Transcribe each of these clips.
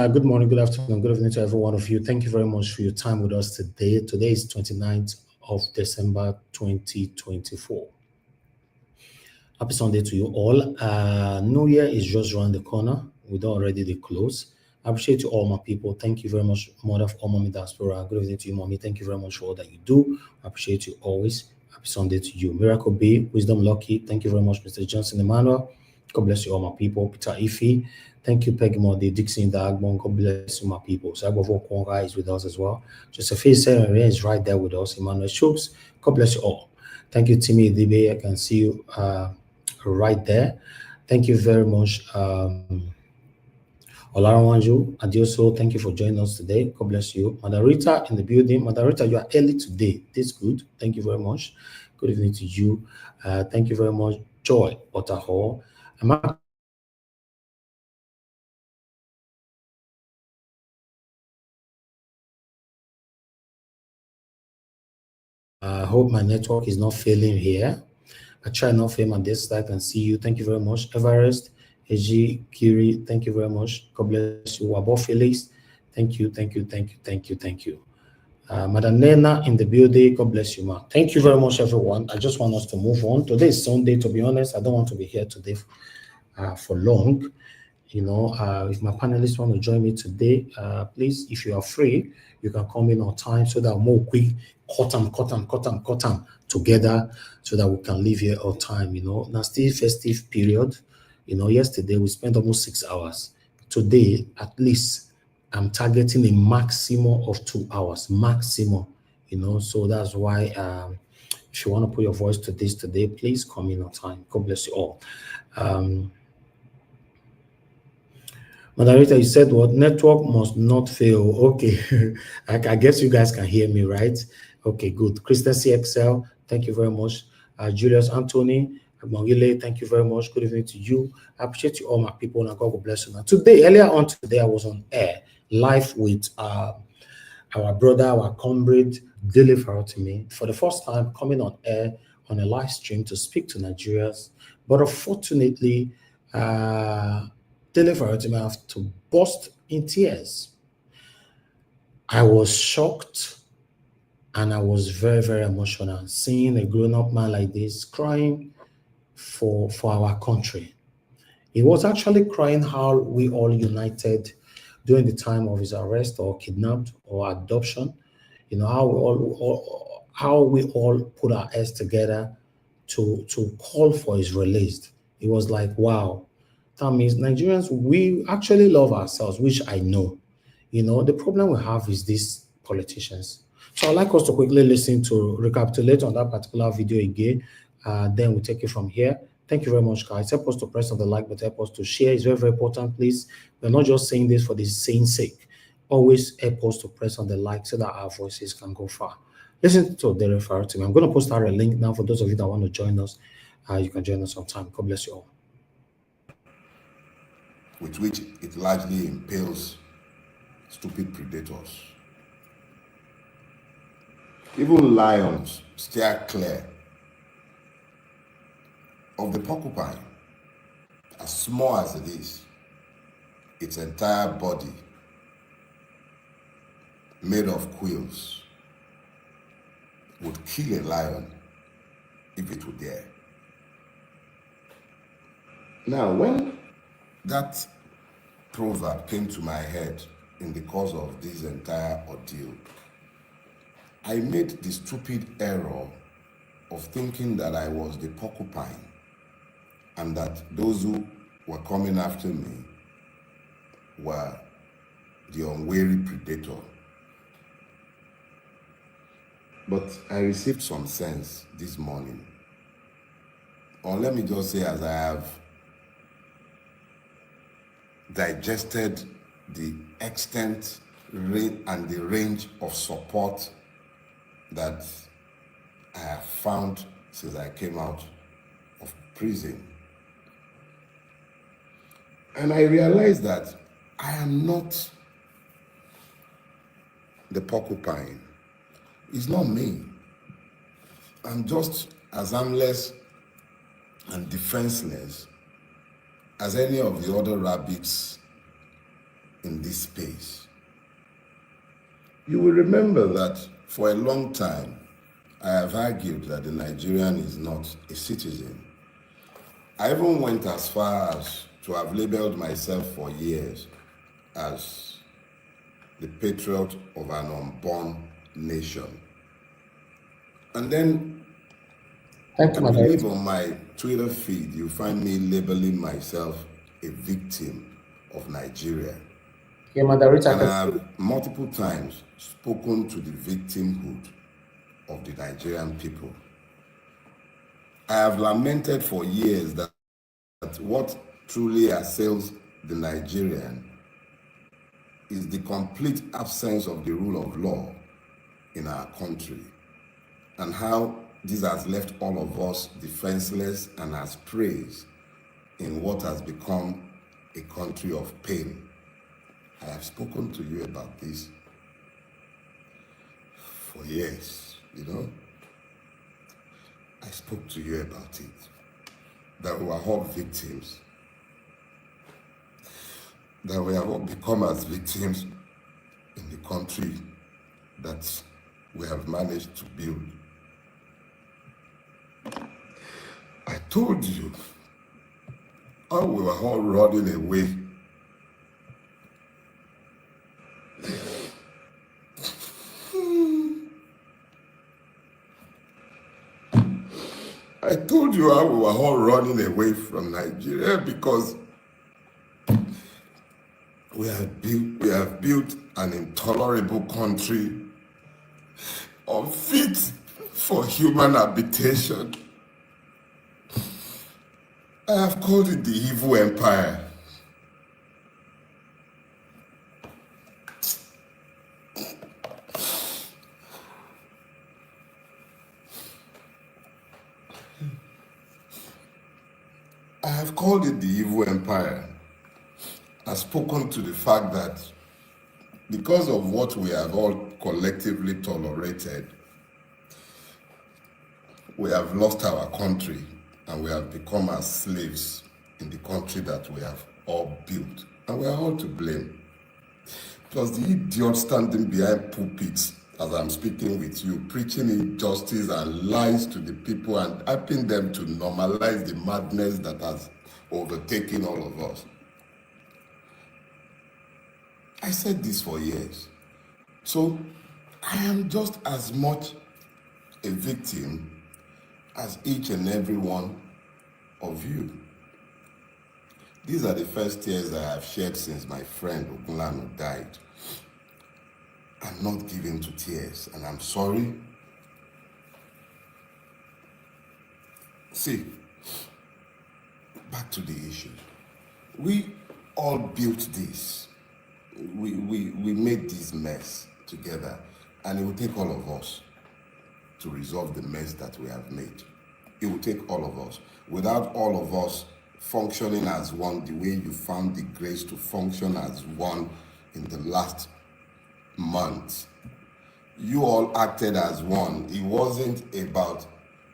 Good morning, good afternoon, good evening to every one of you. Thank you very much for your time with us today. Today is 29th of December 2024. Happy Sunday to you all. New Year is just around the corner. We're already the close. I appreciate you all, my people. Thank you very much, Mother of all Mommy Diaspora. Good evening to you, Mommy. Thank you very much for all that you do. I appreciate you always. Happy Sunday to you. Miracle B, Wisdom Lucky. Thank you very much, Mr. Johnson Emmanuel. God bless you all, my people. Peter Ife. Thank you, Peggy Modi, Dixon Dagbon. God bless you, my people. Sabavo Konga is with us as well. Josephine Sarah is right there with us. Emmanuel Shooks. God bless you all. Thank you, Timmy Dibe. I can see you right there. Thank you very much. Olarawanju Adioso, thank you for joining us today. God bless you. Madarita in the building. Madarita, you are early today. This is good. Thank you very much. Good evening to you. Thank you very much. Joy Otaho. I hope my network is not failing here. I try not fail on this side. I can see you. Thank you very much. Everest, Eji, Kiri, thank you very much. God bless you. Wabo Felix, thank you, thank you, thank you, thank you, thank you. Madam Nena in the building, God bless you, ma. Thank you very much, everyone. I just want us to move on. Today is Sunday, to be honest. I don't want to be here today for long. You know, if my panelists want to join me today, please, if you are free, you can come in on time so that more quick, cut them together so that we can leave here on time. You know, now still festive period. You know, yesterday we spent almost 6 hours. Today, at least, I'm targeting a maximum of 2 hours, maximum. You know, so that's why if you want to put your voice to this today, please come in on time. God bless you all. Moderator, you said what? Network must not fail. Okay. I guess you guys can hear me, right? Okay, good. Kristen CXL, thank you very much. Julius Anthony, Mongile, thank you very much. Good evening to you. I appreciate you all, my people, and God will bless you. Now, earlier on today, I was on air, live with our brother, our comrade, Dele Farotimi, for the first time coming on air on a live stream to speak to Nigerians. But unfortunately, Dele Farotimi have to burst in tears. I was shocked and I was very, very emotional seeing a grown-up man like this crying for our country. He was actually crying how we all united during the time of his arrest or kidnapped or adoption. You know, how we all put our heads together to call for his release. It was like, wow, that means Nigerians, we actually love ourselves, which I know. You know, the problem we have is these politicians. So I'd like us to quickly listen to recapitulate on that particular video again. Then we'll take it from here. Thank you very much, guys. Help us to press on the like button, help us to share. It's very, very important, please. We're not just saying this for the saying sake. Always help us to press on the like so that our voices can go far. Listen to Dele Farotimi. I'm going to post out a link now for those of you that want to join us. You can join us sometime. God bless you all. With which it largely impales stupid predators. Even lions steer clear of the porcupine. As small as it is, its entire body made of quills would kill a lion if it would dare. Now, when that proverb came to my head in the course of this entire ordeal, I made the stupid error of thinking that I was the porcupine and that those who were coming after me were the unwary predator. But I received some sense this morning. Or let me just say, as I have digested the extent and the range of support that I have found since I came out of prison. And I realized that I am not the porcupine. It's not me. I'm just as harmless and defenseless as any of the other rabbits in this space. You will remember that for a long time, I have argued that the Nigerian is not a citizen. I even went as far as to have labeled myself for years as the patriot of an unborn nation. And then Thank I you, believe moderator. on my Twitter feed, you find me labeling myself a victim of Nigeria. Yeah, moderator, And can I you have multiple times spoken to the victimhood of the Nigerian people. I have lamented for years that what truly assails the Nigerian is the complete absence of the rule of law in our country, and how this has left all of us defenseless and as praise in what has become a country of pain. I have spoken to you about this for years, I spoke to you about it, that we are all victims, that we have all become as victims in the country that we have managed to build. I told you how we were all running away. I told you how we were all running away from Nigeria because we have built an intolerable country unfit for human habitation. I have called it the evil empire. I have called it the evil empire. I've spoken to the fact that because of what we have all collectively tolerated, we have lost our country and we have become as slaves in the country that we have all built. And we are all to blame. Plus the idiot standing behind pulpits as I'm speaking with you, preaching injustice and lies to the people and helping them to normalize the madness that has overtaken all of us. I said this for years. So I am just as much a victim as each and every one of you. These are the first tears I have shed since my friend Ogunlanu died. I'm not given to tears, and I'm sorry. See, back to the issue. We all built this. We made this mess together, and it will take all of us to resolve the mess that we have made. It will take all of us. Without all of us functioning as one, the way you found the grace to function as one in the last month, you all acted as one. It wasn't about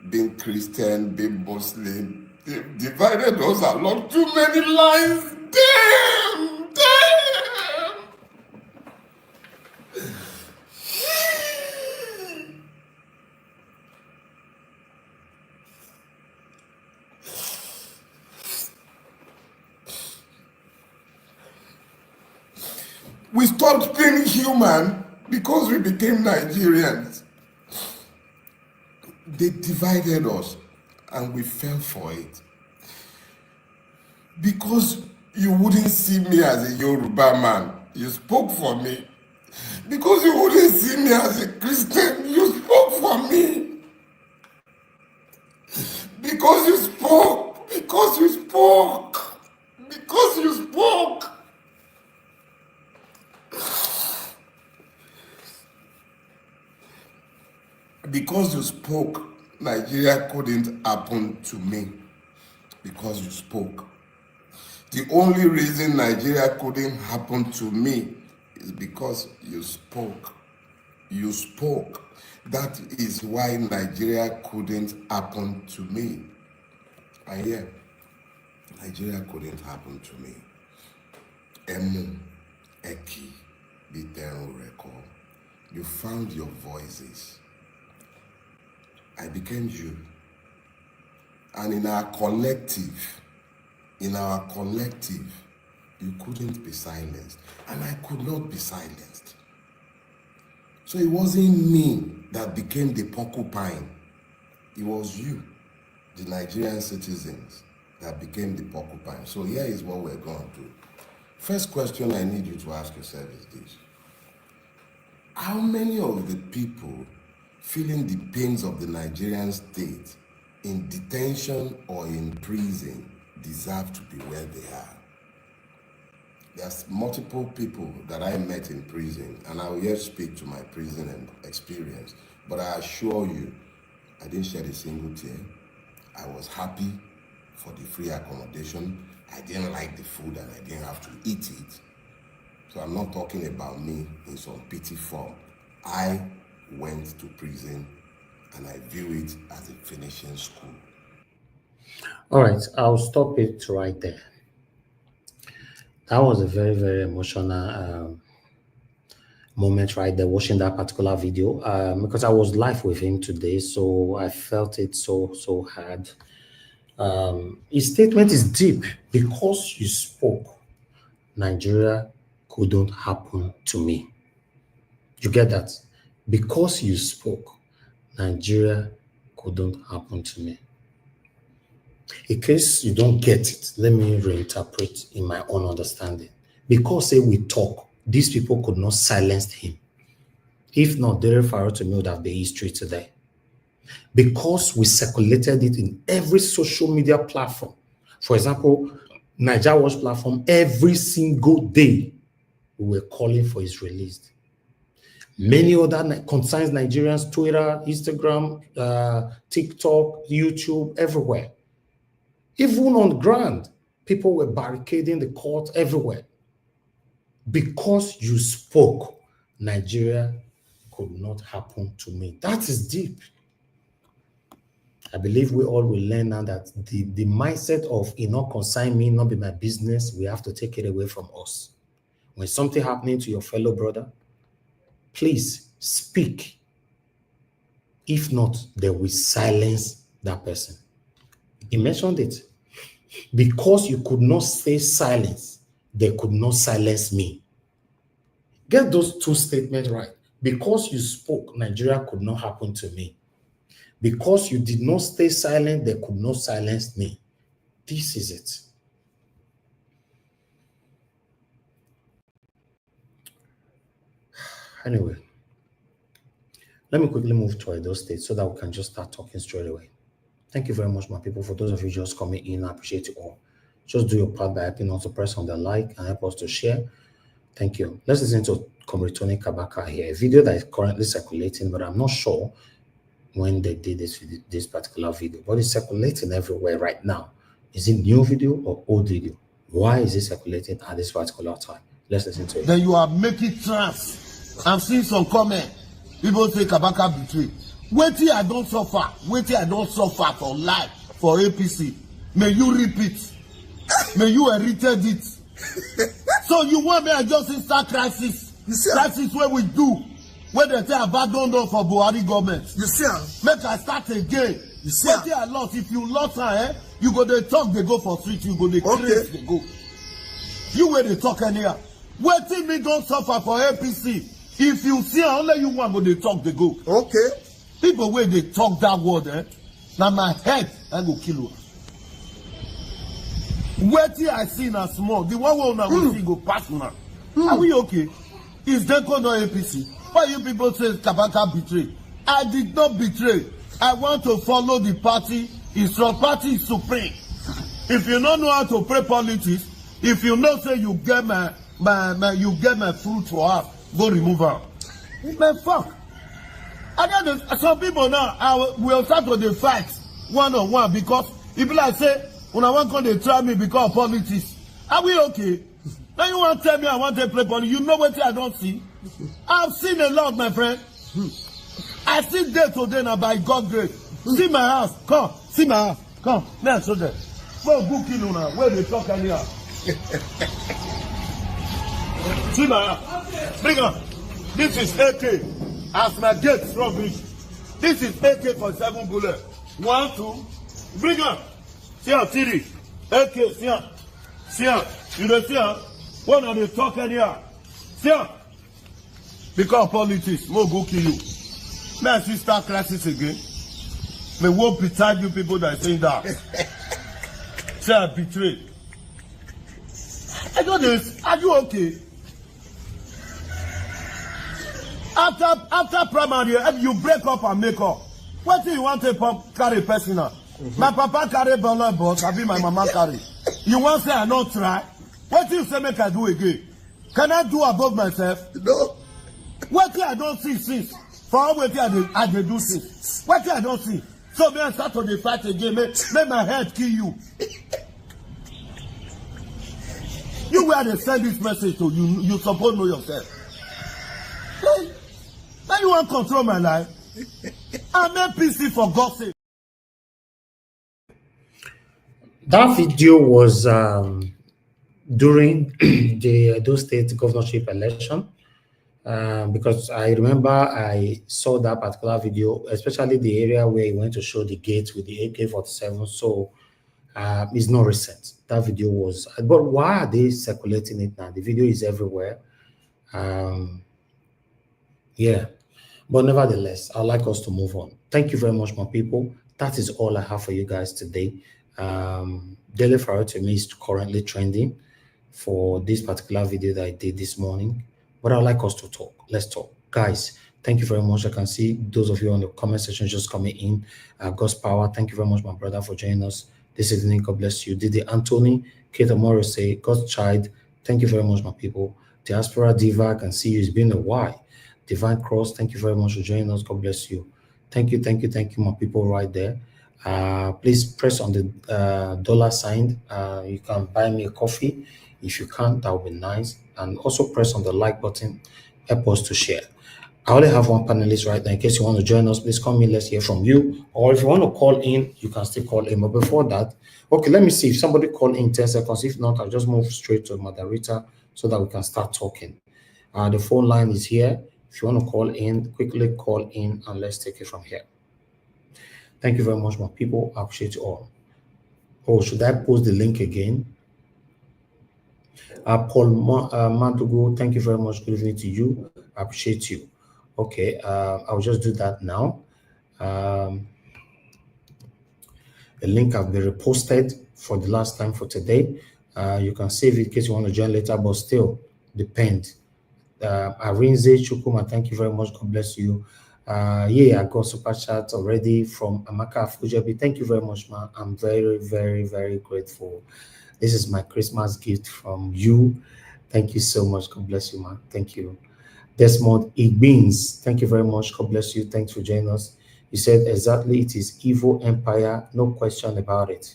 being Christian, being Muslim. They divided us along too many lines. Damn! Damn! We stopped being human because we became Nigerians. They divided us and we fell for it. Because you wouldn't see me as a Yoruba man, you spoke for me. Because you wouldn't see me as a Christian, you spoke for me. Because you spoke. Because you spoke. Because you spoke. Because you spoke, Nigeria couldn't happen to me. Because you spoke. The only reason Nigeria couldn't happen to me is because you spoke. You spoke. That is why Nigeria couldn't happen to me. And yeah, Nigeria couldn't happen to me. Emu, Eki Biten record. You found your voices. I became you. And in our collective, you couldn't be silenced. And I could not be silenced. So it wasn't me that became the porcupine. It was you, the Nigerian citizens, that became the porcupine. So here is what we're going to do. First question I need you to ask yourself is this. How many of the people feeling the pains of the Nigerian state in detention or in prison deserve to be where they are? There's multiple people that I met in prison, and I will yet speak to my prison experience. But I assure you, I didn't shed a single tear. I was happy for the free accommodation. I didn't like the food and I didn't have to eat it. So I'm not talking about me in some pity form. I went to prison and I view it as a finishing school. All right, I'll stop it right there. That was a very, very emotional moment right there, watching that particular video, because I was live with him today, so I felt it so hard. His statement is deep. Because you spoke, Nigeria couldn't happen to me. You get that? Because you spoke, Nigeria couldn't happen to me. In case you don't get it, let me reinterpret in my own understanding. Because say we talk, these people could not silence him. If not, Dele Farotimi would have been history today. Because we circulated it in every social media platform. For example, Niger Watch platform, every single day, we were calling for his release. Many other concerns Nigerians, Twitter, Instagram, TikTok, YouTube, everywhere. Even on ground, people were barricading the court everywhere. Because you spoke, Nigeria could not happen to me. That is deep. I believe we all will learn now that the mindset of it not concern me, not be my business, we have to take it away from us. When something happening to your fellow brother, please speak. If not, they will silence that person. He mentioned it. Because you could not stay silent, they could not silence me. Get those two statements right. Because you spoke, Nigeria could not happen to me. Because you did not stay silent, they could not silence me. This is it. Anyway, let me quickly move to Edo State so that we can just start talking straight away. Thank you very much, my people. For those of you just coming in, I appreciate you all. Just do your part by helping us to press on the like and help us to share. Thank you. Let's listen to Comrade Tony Kabaka here, a video that is currently circulating, but I'm not sure when they did this particular video, but it's circulating everywhere right now. Is it new video or old video? Why is it circulating at this particular time? Let's listen to it. Then you are making trans. I'm seeing some comment. People say Kabaka betrayed. Wait till I don't suffer. Wait till I don't suffer for life for APC. May you repeat. May you inherit it. So you want me to just start crisis? Crisis where we do. When they say abandon us for Buhari government. You see, make I start again. You see, wait till I lost. If you lost her, you go they talk, they go for street. You go they craze, they go. You where they talk anyhow. Wait till me don't suffer for APC. If you see only you want, go they talk, they go. Okay. People where they talk that word, now my head I go kill you. Wait till I see na small. The one will now we see go pass now. Are we okay? Is Denko not APC? Why you people say Kabaka betray? I did not betray. I want to follow the party. Instruct party is supreme. If you don't know how to play politics, if you know say you get my fruit for us, go remove her. Man, fuck. Some people now will start to the fight one-on-one because if like say when I want to try me because of politics, are we okay? Now you want to tell me I want to play politics? You know what I don't see? I've seen a lot, my friend. I see day today now by God's grace. See my house. Come, see my house. Come, now show them. Go book you now. Where they talk anyhow. See now, bring on. This is AK. As my gate rubbish. This is AK for 7 bullet. 1, 2. Bring on. See how three. AK. See how. See how. You don't see how. One of the talk here. See how. Because politics, we'll go kill you. Now see start crisis again. They won't betide you people that are saying that. Say I betrayed. I do this. Are you okay? After primary, you break up and make up. What do you want to carry personal? My papa carry ball boss, I be my mama carry. You want to say I not try? What do you say make I do again? Can I do above myself? No. What I don't see since? For all what I do since? What I don't see? So me I start to the fight again, make my head kill you. You where they send this message to you suppose know yourself. Hey, now you want to control my life? I'm a PC for God's sake. That video was during the Edo State governorship election. Because I remember I saw that particular video, especially the area where he went to show the gate with the AK-47. So it's not recent. That video was, but why are they circulating it now? The video is everywhere. Yeah, but nevertheless, I'd like us to move on. Thank you very much, my people. That is all I have for you guys today. Dele Farotimi is currently trending for this particular video that I did this morning. But I'd like us to talk. Let's talk. Guys, thank you very much. I can see those of you on the comment section just coming in. God's power. Thank you very much, my brother, for joining us this evening. God bless you. Didi Anthony, Kate Amoro say, God's child. Thank you very much, my people. Diaspora Diva, I can see you. It's been a while. Divine Cross, thank you very much for joining us. God bless you. Thank you, my people right there. Please press on the dollar sign. You can buy me a coffee. If you can't, that would be nice. And also press on the like button. Help us to share. I only have one panelist right now. In case you want to join us, please come in. Let's hear from you. Or if you want to call in, you can still call in. But before that, okay, let me see if somebody call in 10 seconds. If not, I'll just move straight to Margarita so that we can start talking. The phone line is here. If you want to call in, quickly call in and let's take it from here. Thank you very much, my people. I appreciate you all. Oh, should I post the link again? Paul Madugo, thank you very much. Good evening to you. I appreciate you. Okay, I'll just do that now. The link has been reposted for the last time for today. You can save it in case you want to join later, but still depend. Arinze Chukuma, thank you very much. God bless you. Yeah, I got super chat already from Amaka Fujabi. Thank you very much, man. I'm very, very, very grateful. This is my Christmas gift from you. Thank you so much. God bless you, man. Thank you. Desmond Igbins, thank you very much. God bless you. Thanks for joining us. You said exactly it is evil empire, no question about it.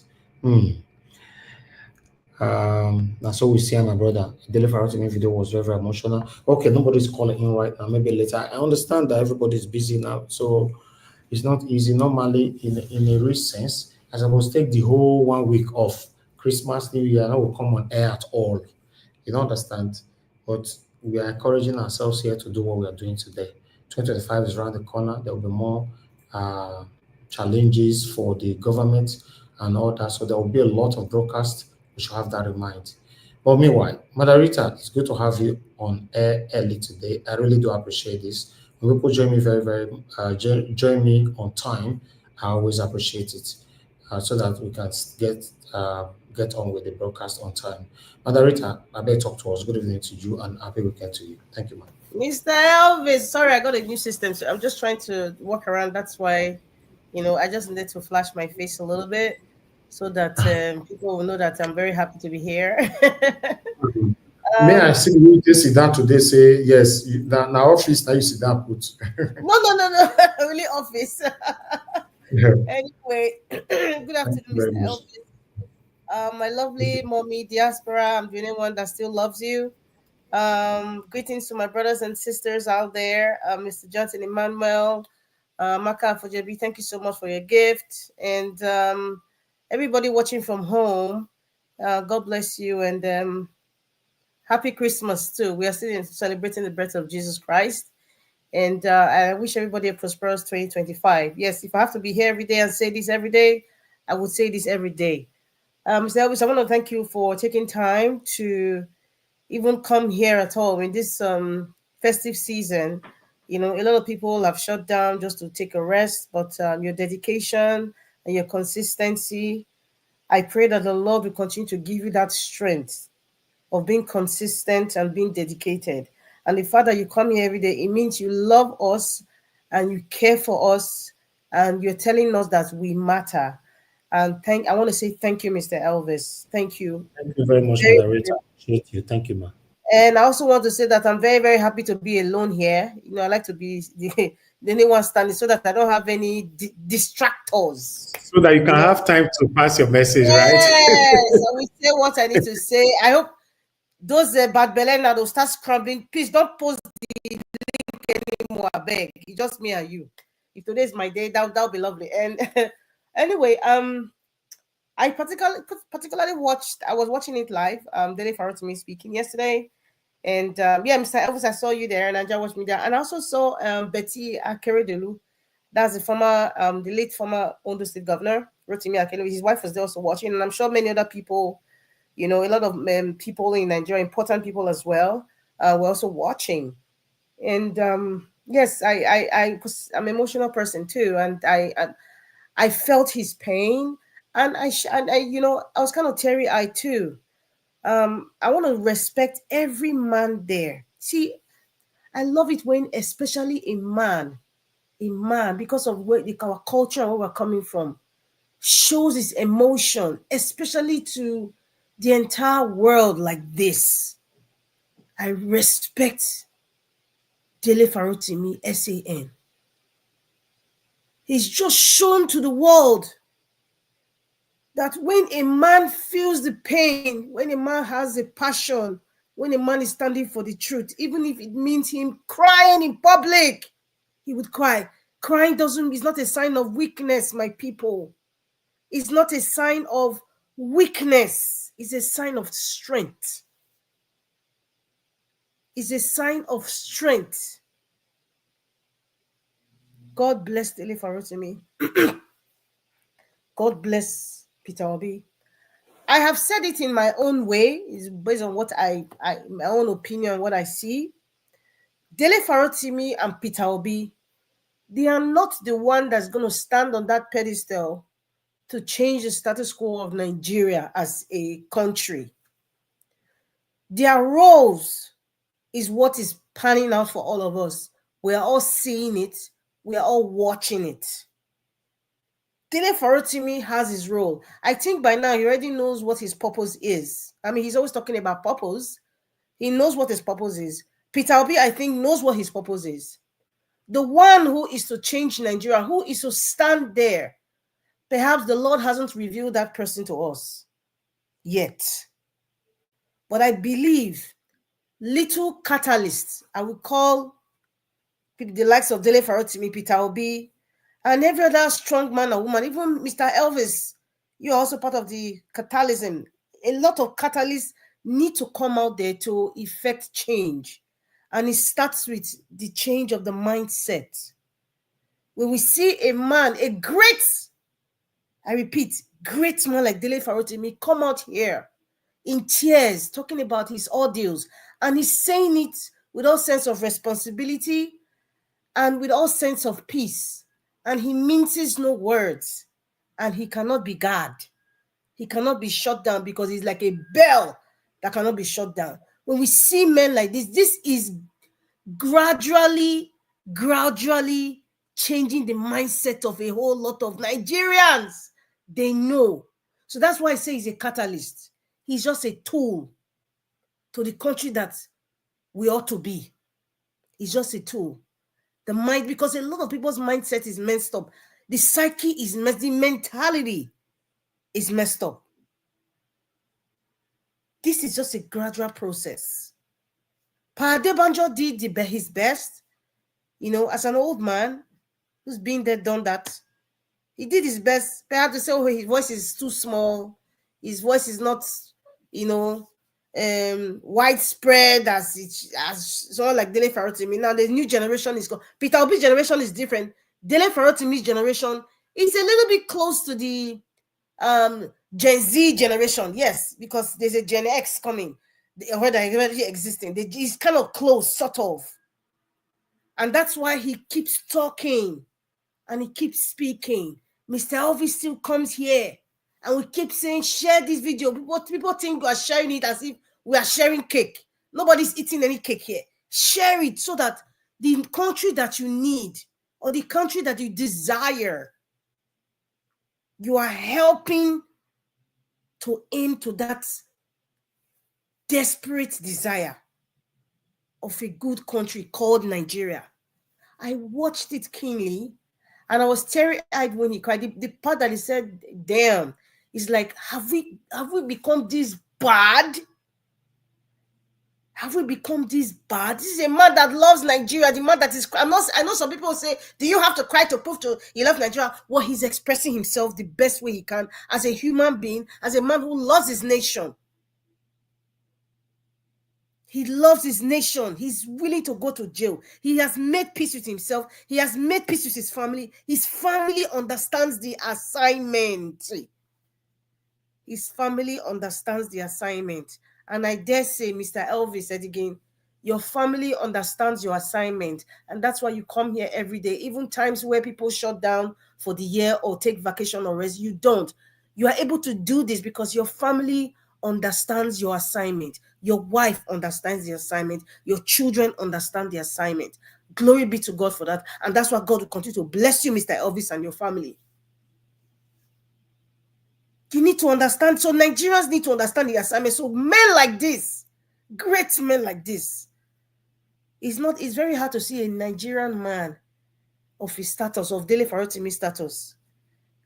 That's what we see, my brother. The Dele Farotimi video was very, very emotional. Okay, nobody's calling in right now. Maybe later. I understand that everybody's busy now, so it's not easy. Normally, in a real sense, as I was take the whole 1 week off, Christmas, New Year, I will come on air at all. You don't understand, but we are encouraging ourselves here to do what we are doing today. 2025 is around the corner. There will be more challenges for the government and all that. So there will be a lot of broadcasts. We should have that in mind. But meanwhile, Margarita, it's good to have you on air early today. I really do appreciate this. When people join me join me on time, I always appreciate it, so that we can get on with the broadcast on time. Margarita, I better talk to us. Good evening to you and happy weekend to you. Thank you, man. Mr. Elvis, sorry, I got a new system, so I'm just trying to walk around. That's why, I just needed to flash my face a little bit so that people will know that I'm very happy to be here. May I see you just sit down today? Say yes. Now office. Now you sit down. Put. No. Really office. Anyway, good afternoon, Mr. Elvis. My lovely mommy diaspora. I'm the only one that still loves you. Greetings to my brothers and sisters out there. Mr. Johnson Emmanuel, Maka Fojebi, thank you so much for your gift. And everybody watching from home, God bless you. And Happy Christmas too. We are still celebrating the birth of Jesus Christ. And I wish everybody a prosperous 2025. Yes, if I have to be here every day and say this every day, I would say this every day. Mr. Elvis, I want to thank you for taking time to even come here at all in this festive season. You know, a lot of people have shut down just to take a rest, but your dedication and your consistency, I pray that the Lord will continue to give you that strength of being consistent and being dedicated. And the fact that you come here every day, it means you love us and you care for us and you're telling us that we matter. And I want to say thank you, Mr. Elvis. Thank you. Thank you very much, Very, moderator. Appreciate you. Thank you, ma. and I also want to say that I'm very, very happy to be alone here. You know, I like to be the only one standing so that I don't have any distractors. So that you You can know, have time to pass your message, right? yes, I will say what I need to say. I hope those bad belly now they'll start scrambling. Please don't post anymore. I beg. It's just me and you. If today's my day, that'll be lovely. And anyway, I particularly watched. I was watching it live. Dele Farotimi speaking yesterday, and yeah, Mr. Elvis, I saw you there, and I watched me there, and I also saw Betty Akeredolu. That's the late former Ondo State Governor, Rotimi Akeredolu. His wife was there also watching, and I'm sure many other people, you know, a lot of people in Nigeria, important people as well, were also watching. And yes, I'm an emotional person too, and I felt his pain, and you know, I was kind of teary eyed too. I want to respect every man there. See, I love it when, especially a man, because of our culture and where we're coming from, shows his emotion, especially to the entire world like this. I respect Dele Farotimi, SAN. He's just shown to the world that when a man feels the pain, when a man has a passion, when a man is standing for the truth, even if it means him crying in public, he would cry. Crying is not a sign of weakness, my people. It's not a sign of weakness. It's a sign of strength. It's a sign of strength. God bless Dele Farotimi. God bless Peter Obi. I have said it in my own way. It's based on what my own opinion, what I see. Dele Farotimi and Peter Obi, they are not the one that's going to stand on that pedestal to change the status quo of Nigeria as a country. Their roles is what is panning out for all of us. We are all seeing it. We are all watching it. Dele Farotimi has his role. I think by now he already knows what his purpose is. I mean, he's always talking about purpose. He knows what his purpose is. Peter Obi, I think, knows what his purpose is. The one who is to change Nigeria, who is to stand there. Perhaps the Lord hasn't revealed that person to us yet. But I believe little catalysts, I would call the likes of Dele Farotimi, Peter Obi, and every other strong man or woman, even Mr. Elvis, you're also part of the catalysm. A lot of catalysts need to come out there to effect change. And it starts with the change of the mindset. When we see a man, I repeat, great man like Dele Farotimi come out here in tears, talking about his ordeals, and he's saying it with all sense of responsibility and with all sense of peace. And he minces no words, and he cannot be gagged. He cannot be shut down because he's like a bell that cannot be shut down. When we see men like this is gradually changing the mindset of a whole lot of Nigerians. They know. So that's why I say he's a catalyst. He's just a tool to the country that we ought to be. He's just a tool. The mind, because a lot of people's mindset is messed up. The psyche is messed, the mentality is messed up. This is just a gradual process. Pa Adebanjo did his best, you know, as an old man who's been there, done that. He did his best. Perhaps to say, oh, his voice is too small. His voice is not, you know, widespread as someone like Dele Farotimi. Now the new generation is gone. Peter Obi's generation is different. Dele Farotimi's generation is a little bit close to the Gen Z generation, yes, because there's a Gen X coming, already existing. It's kind of close, sort of, and that's why he keeps talking and he keeps speaking. Mr. Elvis still comes here, and we keep saying, share this video. People think we are sharing it as if we are sharing cake. Nobody's eating any cake here. Share it so that the country that you need or the country that you desire, you are helping to aim to that desperate desire of a good country called Nigeria. I watched it keenly, and I was teary-eyed when he cried. The part that he said, damn, is like, have we become this bad? Have we become this bad? This is a man that loves Nigeria, the man that is, I know some people say, do you have to cry to prove to you love Nigeria? Well, he's expressing himself the best way he can as a human being, as a man who loves his nation. He loves his nation. He's willing to go to jail. He has made peace with himself. He has made peace with his family. His family understands the assignment. His family understands the assignment. And I dare say, Mr. Elvis said again, your family understands your assignment. And that's why you come here every day. Even times where people shut down for the year or take vacation or rest, you don't. You are able to do this because your family understands your assignment. Your wife understands the assignment. Your children understand the assignment. Glory be to God for that. And that's why God will continue to bless you, Mr. Elvis, and your family. You need to understand. So Nigerians need to understand the assignment. So men like this, great men like this, it's very hard to see a Nigerian man of his status, of Dele Farotimi status,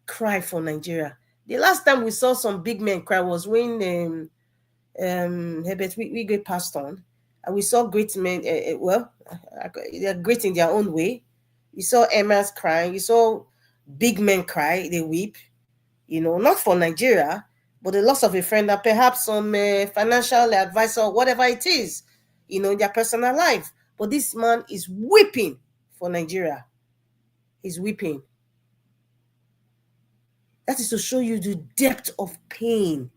cry for Nigeria. The last time we saw some big men cry was when Herbert Wigwe passed on. And we saw great men, they're great in their own way. You saw Emma's crying. You saw big men cry, they weep. You know, not for Nigeria, but the loss of a friend and perhaps some financial advisor, whatever it is, you know, in their personal life. But this man is weeping for Nigeria. He's weeping. That is to show you the depth of pain.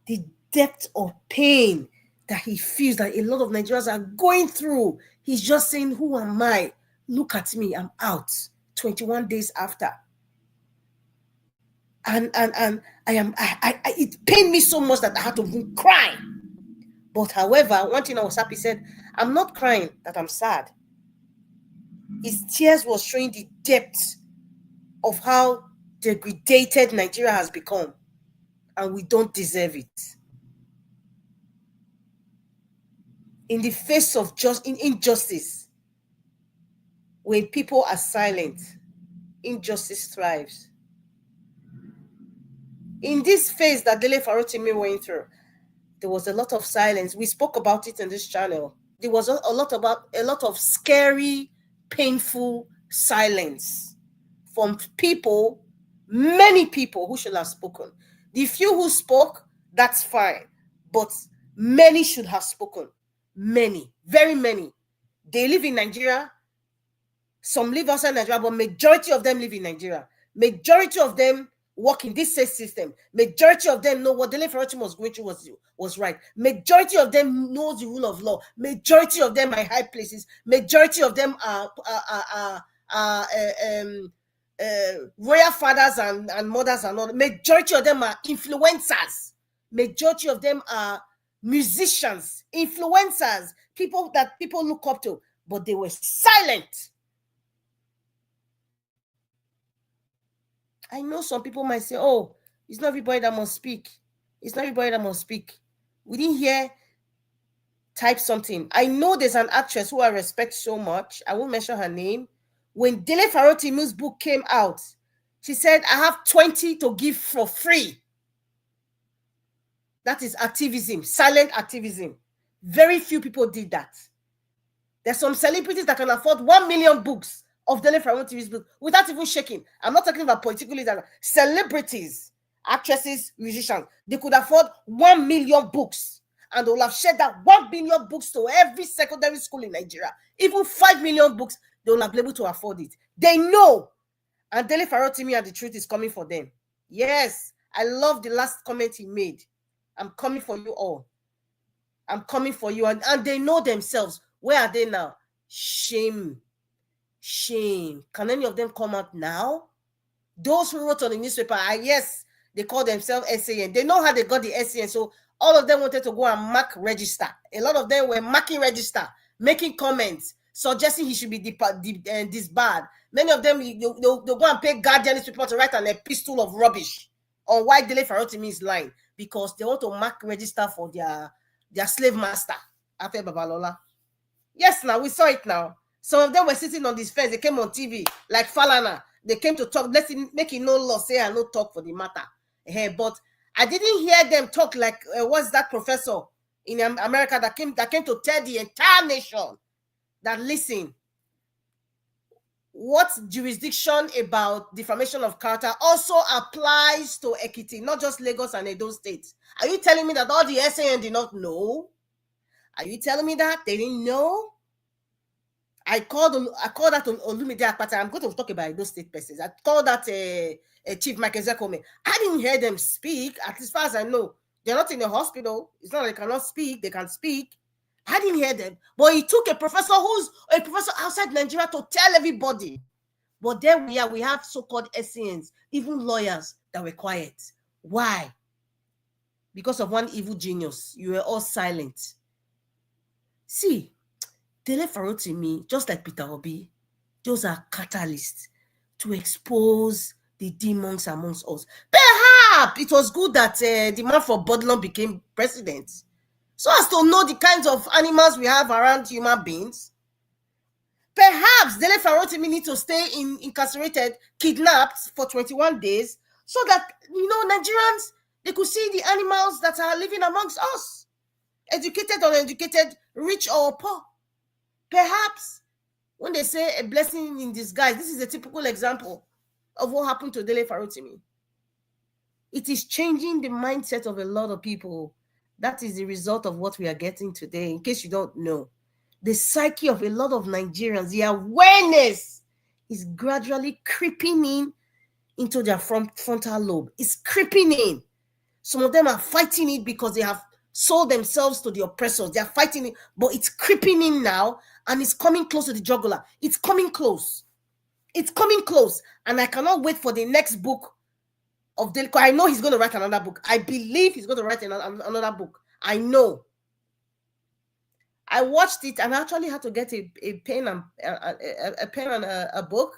The depth of pain that he feels that a lot of Nigerians are going through. He's just saying, who am I? Look at me, I'm out. 21 days after. And it pained me so much that I had to cry. But however, one thing I was happy, said, I'm not crying that I'm sad. His tears was showing the depth of how degraded Nigeria has become, and we don't deserve it. In the face of injustice, when people are silent, injustice thrives. In this phase that Dele Farotimi went through, there was a lot of silence. We spoke about it in this channel. There was a lot of scary, painful silence from people, many people who should have spoken. The few who spoke, that's fine. But many should have spoken. Many, very many. They live in Nigeria. Some live outside Nigeria, but majority of them live in Nigeria. Majority of them work in this system. Majority of them know what Dele Farotimi was going through was right. Majority of them knows the rule of law. Majority of them are high places. Majority of them are royal fathers and mothers and all. Majority of them are influencers. Majority of them are musicians, influencers, people that people look up to, but they were silent. I know some people might say, oh, it's not everybody that must speak. It's not everybody that must speak. We didn't hear type something. I know there's an actress who I respect so much. I won't mention her name. When Dele Farotimi's book came out, she said, I have 20 to give for free. That is activism, silent activism. Very few people did that. There's some celebrities that can afford 1 million books of Dele Farotimi's book without even shaking. I'm not talking about political leaders. Celebrities, actresses, musicians, they could afford 1 million books and they will have shared that 1 billion books to every secondary school in Nigeria, even 5 million books, they will have been able to afford it. They know. And Dele Farotimi and the truth is coming for them. Yes, I love the last comment he made. I'm coming for you all. I'm coming for you. And they know themselves. Where are they now? Shame. Shame. Can any of them come out now? Those who wrote on the newspaper, yes, they call themselves SAN. They know how they got the SAN. So all of them wanted to go and mark register. A lot of them were marking register, making comments, suggesting he should be disbarred. Many of them, they'll go and pay Guardian newspaper to write an epistle of rubbish on why Dele Farotimi is lying, because they want to mark register for their slave master, Afe Babalola. Yes, now we saw it now. Some of them were sitting on this fence. They came on TV like Falana. They came to talk. Let's make it no law, say and no talk for the matter. But I didn't hear them talk like what's that professor in America that came to tell the entire nation that, listen, what jurisdiction about defamation of character also applies to Ekiti, not just Lagos and Edo states. Are you telling me that all the SAN did not know? Are you telling me that they didn't know? I called that on Olumide Akpata. I'm going to talk about those state persons. I called that Chief Michael Zekome. I didn't hear them speak. At least as far as I know, they're not in the hospital. It's not like they cannot speak. They can speak. I didn't hear them. But he took a professor who's a professor outside Nigeria to tell everybody. But there we are. We have so-called SCNs, even lawyers that were quiet. Why? Because of one evil genius. You were all silent. See, Dele Farotimi, just like Peter Obi, those are catalysts to expose the demons amongst us. Perhaps it was good that the man for Bodlon became president, so as to know the kinds of animals we have around human beings. Perhaps Dele Farotimi need to stay incarcerated, kidnapped for 21 days, so that, Nigerians, they could see the animals that are living amongst us, educated or uneducated, rich or poor. Perhaps when they say a blessing in disguise, this is a typical example of what happened to Dele Farotimi. It is changing the mindset of a lot of people. That is the result of what we are getting today. In case you don't know, the psyche of a lot of Nigerians, the awareness is gradually creeping into their frontal lobe. It's creeping in. Some of them are fighting it because they have sold themselves to the oppressors. They are fighting it, but it's creeping in now, and it's coming close to the jugular. It's coming close. It's coming close. And I cannot wait for the next book of Dele. I know he's going to write another book. I believe he's going to write another book. I know. I watched it, and I actually had to get a pen and a pen and a book,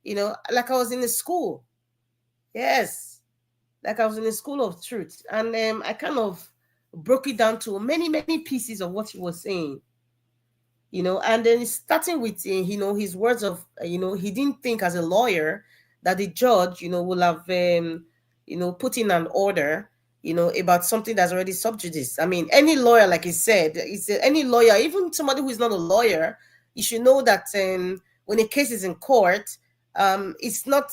like I was in a school. Yes, like I was in a school of truth. And I kind of broke it down to many, many pieces of what he was saying, and then starting with, his words of, he didn't think as a lawyer that the judge, will have, put in an order, about something that's already sub judice. I mean, any lawyer, like he said, any lawyer, even somebody who is not a lawyer, you should know that when a case is in court, it's not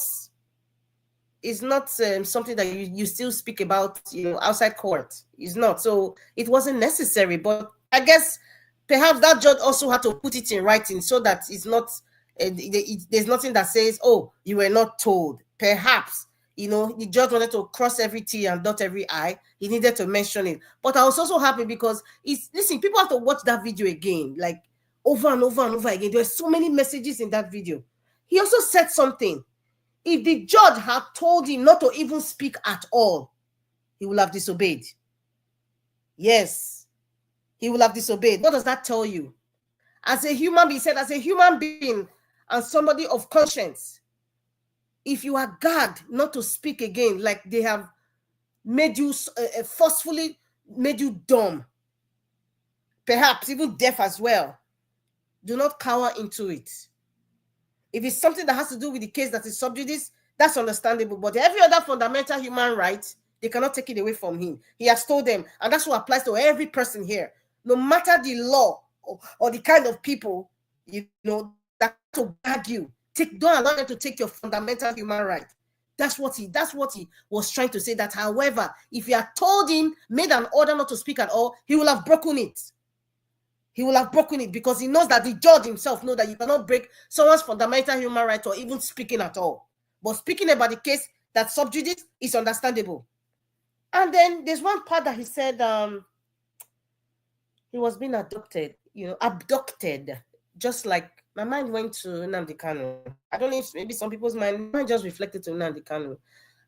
something that you still speak about, outside court. It's not. So it wasn't necessary. But I guess perhaps that judge also had to put it in writing so that it's not, there's nothing that says, oh, you were not told. Perhaps, the judge wanted to cross every T and dot every I. He needed to mention it. But I was also happy because listen, people have to watch that video again, like over and over and over again. There were so many messages in that video. He also said something. If the judge had told him not to even speak at all, he will have disobeyed. Yes, he will have disobeyed. What does that tell you? As a human being, said, as a human being and somebody of conscience, if you are gagged not to speak again, like they have made you, forcefully made you dumb, perhaps even deaf as well, do not cower into it. If it's something that has to do with the case that is sub judice, that's understandable. But every other fundamental human right, they cannot take it away from him. He has told them, and that's what applies to every person here. No matter the law or the kind of people, that to gag you, don't allow them to take your fundamental human right. That's what he was trying to say. That, however, if you had told him, made an order not to speak at all, he will have broken it. He will have broken it, because he knows that the judge himself knows that you cannot break someone's fundamental human right or even speaking at all. But speaking about the case that sub judice is understandable. And then there's one part that he said he was being abducted, just like my mind went to Nnamdi Kanu. I don't know if maybe some people's mind just reflected to Nnamdi Kanu.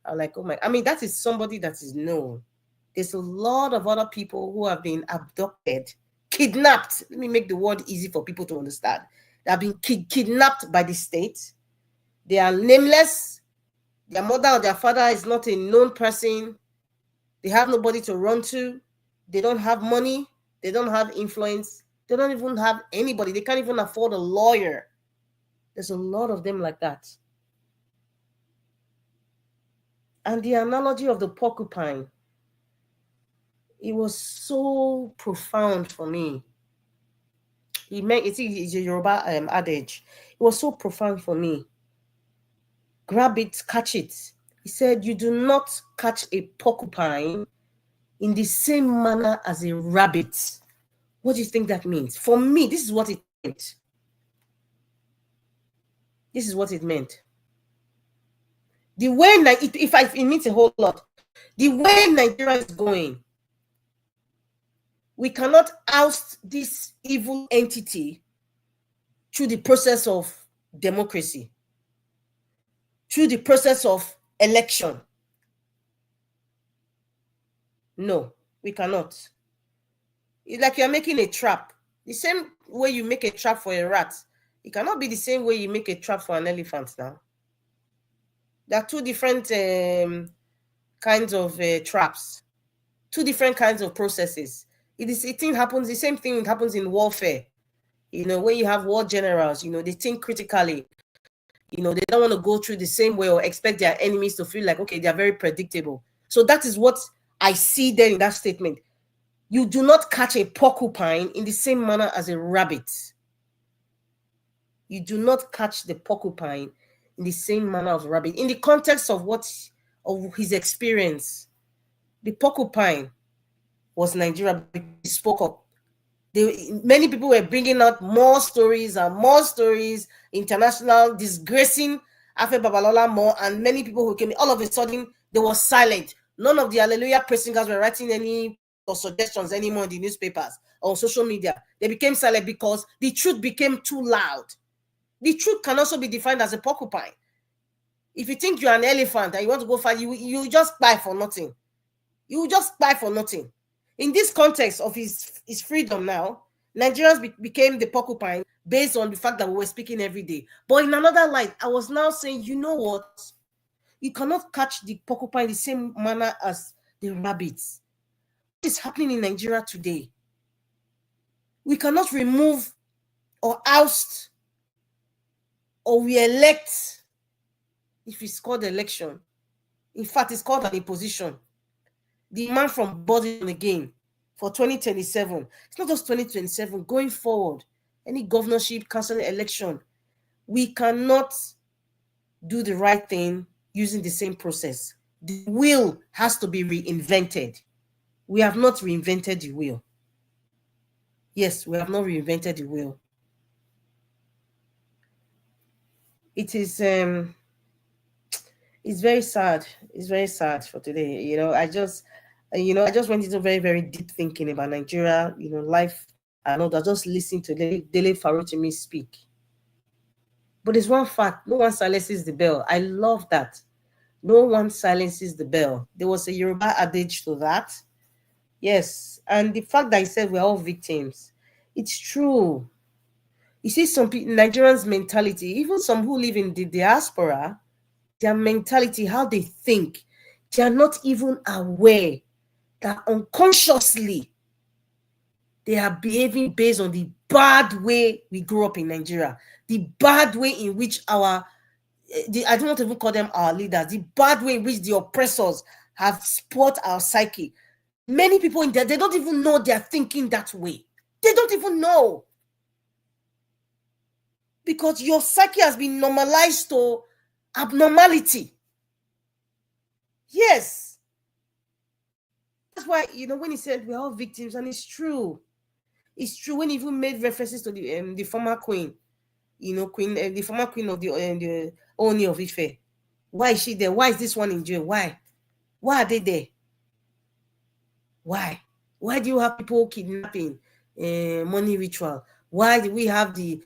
I'm like, oh my, I mean, that is somebody that is known. There's a lot of other people who have been abducted, kidnapped. Let me make the word easy for people to understand. They have been kidnapped by the state. They are nameless. Their mother or their father is not a known person. They have nobody to run to. They don't have money. They don't have influence. They don't even have anybody. They can't even afford a lawyer. There's a lot of them like that. And the analogy of the porcupine, it was so profound for me. It's a Yoruba adage. It was so profound for me. Grab it, catch it. He said, you do not catch a porcupine in the same manner as a rabbit. What do you think that means? For me, this is what it meant. This is what it meant. The way, it means a whole lot. The way Nigeria is going, we cannot oust this evil entity through the process of democracy, through the process of election. No, we cannot. It's like you're making a trap. The same way you make a trap for a rat, it cannot be the same way you make a trap for an elephant now. There are two different kinds of traps, two different kinds of processes. The same thing happens in warfare. When you have war generals, they think critically. They don't want to go through the same way or expect their enemies to feel like, okay, they are very predictable. So that is what I see there in that statement. You do not catch a porcupine in the same manner as a rabbit. You do not catch the porcupine in the same manner as a rabbit. In the context of his experience, the porcupine was Nigeria. He spoke up. Many people were bringing out more stories and more stories, international, disgracing Afe Babalola more, and many people who came, all of a sudden, they were silent. None of the Hallelujah praise singers were writing any or suggestions anymore in the newspapers or on social media. They became silent because the truth became too loud. The truth can also be defined as a porcupine. If you think you're an elephant and you want to go fight, you just buy for nothing. You just buy for nothing. In this context of his freedom now, Nigerians became the porcupine based on the fact that we were speaking every day. But in another light, I was now saying, you know what? You cannot catch the porcupine the same manner as the rabbits. What is happening in Nigeria today? We cannot remove or oust or we elect, if it's called election. In fact, it's called an imposition. The man from body again for 2027. It's not just 2027. Going forward, any governorship, council election, we cannot do the right thing using the same process. The wheel has to be reinvented. We have not reinvented the wheel. Yes, we have not reinvented the wheel. It is it's very sad. It's very sad for today. I just went into very, very deep thinking about Nigeria, life and all that, just listening to Dele Farotimi speak. But there's one fact, no one silences the bell. I love that. No one silences the bell. There was a Yoruba adage to that. Yes. And the fact that he said we're all victims, it's true. You see, some people, Nigerians' mentality, even some who live in the diaspora, their mentality, how they think, they are not even aware that unconsciously they are behaving based on the bad way we grew up in Nigeria, the bad way in which I don't want to even call them our leaders, the bad way in which the oppressors have spoiled our psyche. Many people in there, they don't even know they're thinking that way. They don't even know. Because your psyche has been normalized to abnormality. Yes. That's why, when he said we're all victims, and it's true. It's true. When he even made references to the former queen, the former queen of the Oni of Ife. Why is she there? Why is this one in jail? Why? Why are they there? Why? Why do you have people kidnapping, money ritual? Why do we have the,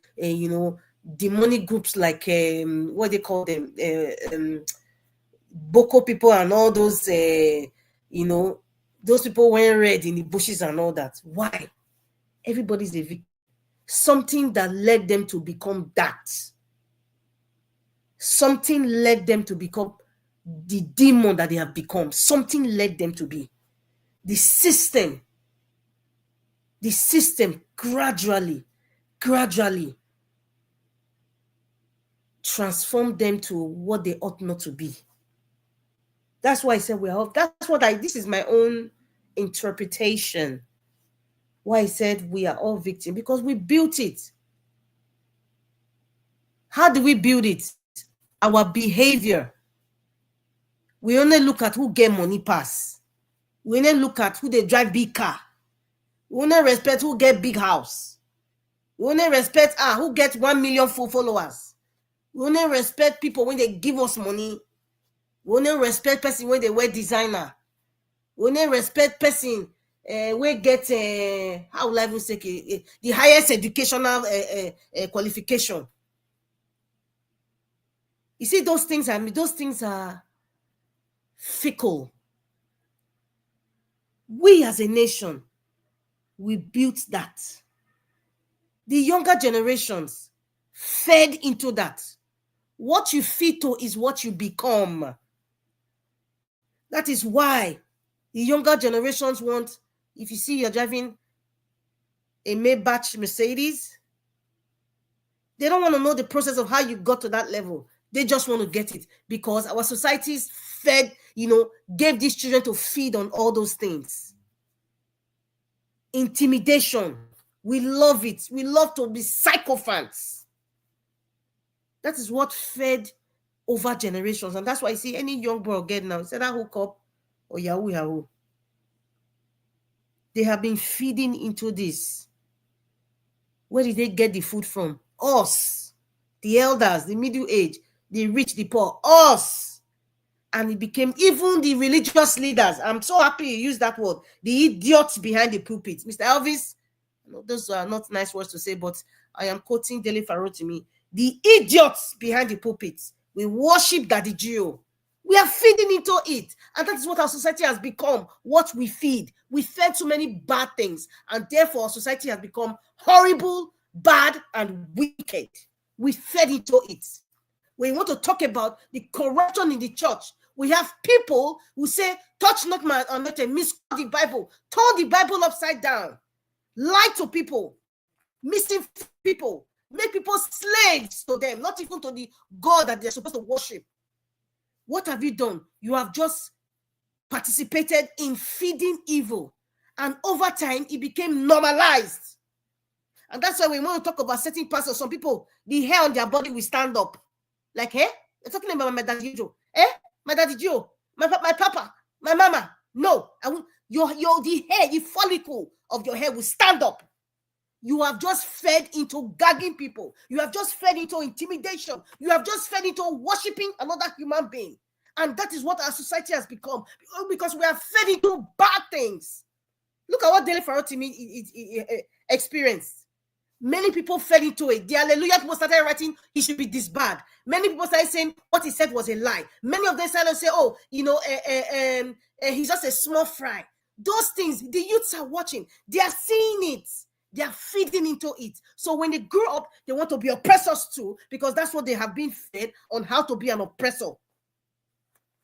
demonic groups like, what they call them, Boko people and all those, those people wearing red in the bushes and all that? Why? Everybody's a victim. Something that led them to become that. Something led them to become the demon that they have become. Something led them to be. The system gradually transformed them to what they ought not to be. That's why I said this is my own interpretation. Why I said we are all victims, because we built it. How do we build it? Our behavior. We only look at who get money pass. We only look at who they drive big car. We only respect who get big house. We only respect who get 1 million full followers. We only respect people when they give us money. We only respect person when they wear designer. We only respect person we get how will I even say the highest educational qualification. You see, those things are fickle. We as a nation, we built that. The younger generations fed into that. What you feed to is what you become. That is why the younger generations want, if you see you're driving a Maybach Mercedes, they don't want to know the process of how you got to that level. They just want to get it because our societies fed, gave these children to feed on all those things. Intimidation. We love it. We love to be sycophants. That is what fed over generations. And that's why I see any young boy get now, say that hook up or Yahoo. They have been feeding into this. Where did they get the food from? Us. The elders, the middle age, the rich, the poor. Us. And it became even the religious leaders. I'm so happy you used that word. The idiots behind the pulpit. Mr. Elvis, those are not nice words to say, but I am quoting Dele Farotimi. The idiots behind the pulpit. We worship Daddy Gio. We are feeding into it. And that is what our society has become. What we feed. We fed so many bad things. And therefore, our society has become horrible, bad, and wicked. We fed into it. When we want to talk about the corruption in the church, we have people who say, touch not my anointed, misquote the Bible, turn the Bible upside down, lie to people, missing people, make people slaves to them, not even to the God that they're supposed to worship. What have you done? You have just participated in feeding evil. And over time, it became normalized. And that's why we want to talk about certain pastors. Some people, the hair on their body will stand up. Like, they're talking about my daddy Joe. My daddy Joe. My papa. My mama. No. The hair, the follicle of your hair will stand up. You have just fed into gagging people. You have just fed into intimidation. You have just fed into worshiping another human being. And that is what our society has become. Because we have fed into bad things. Look at what Dele Farotimi experienced. Many people fell into it. The Hallelujah people started writing, he should be this bad. Many people started saying what he said was a lie. Many of them started saying, he's just a small fry. Those things, the youths are watching. They are seeing it. They are feeding into it. So when they grow up, they want to be oppressors too, because that's what they have been fed on, how to be an oppressor.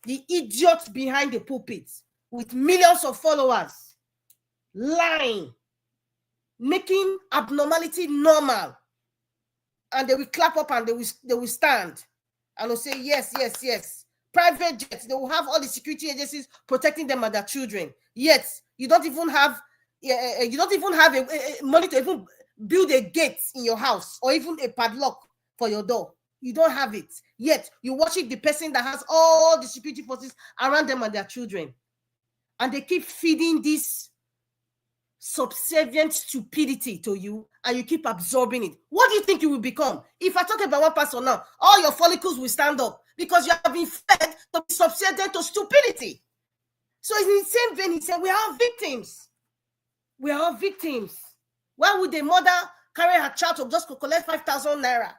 The idiots behind the pulpit with millions of followers, lying, making abnormality normal, and they will clap up and they will stand and will say yes. Private jets, they will have all the security agencies protecting them and their children. Yet you don't even have money to even build a gate in your house or even a padlock for your door. You don't have it. Yet you worship the person that has all the security forces around them and their children. And they keep feeding this subservient stupidity to you, and you keep absorbing it. What do you think you will become? If I talk about one person now, all your follicles will stand up because you have been fed to be subservient to stupidity. So in the same vein, he said, we are victims. We are victims. Why would a mother carry her child to just collect 5,000 naira,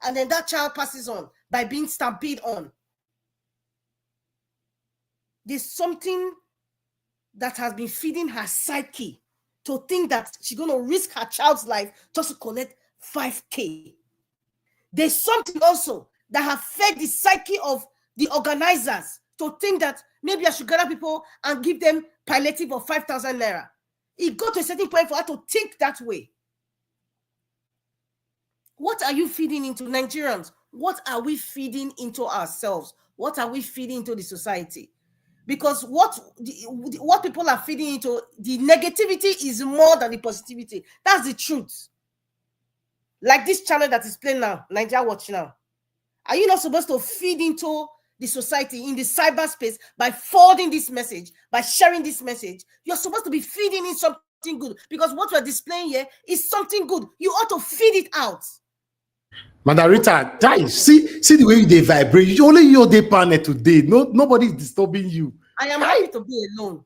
and then that child passes on by being stampeded on? There's something that has been feeding her psyche to think that she's going to risk her child's life just to collect 5K. There's something also that have fed the psyche of the organizers to think that maybe I should gather people and give them palliative of 5,000 naira. It got to a certain point for her to think that way. What are you feeding into, Nigerians? What are we feeding into ourselves? What are we feeding into the society? Because what people are feeding into, the negativity is more than the positivity. That's the truth. Like this channel that is playing now, Nigeria Watch Now. Are you not supposed to feed into the society in the cyberspace by forwarding this message, by sharing this message? You're supposed to be feeding in something good, because what we're displaying here is something good. You ought to feed it out. Madam Rita, guys, see the way they vibrate. You only your day panel today. Nobody is disturbing you. I am happy to be alone.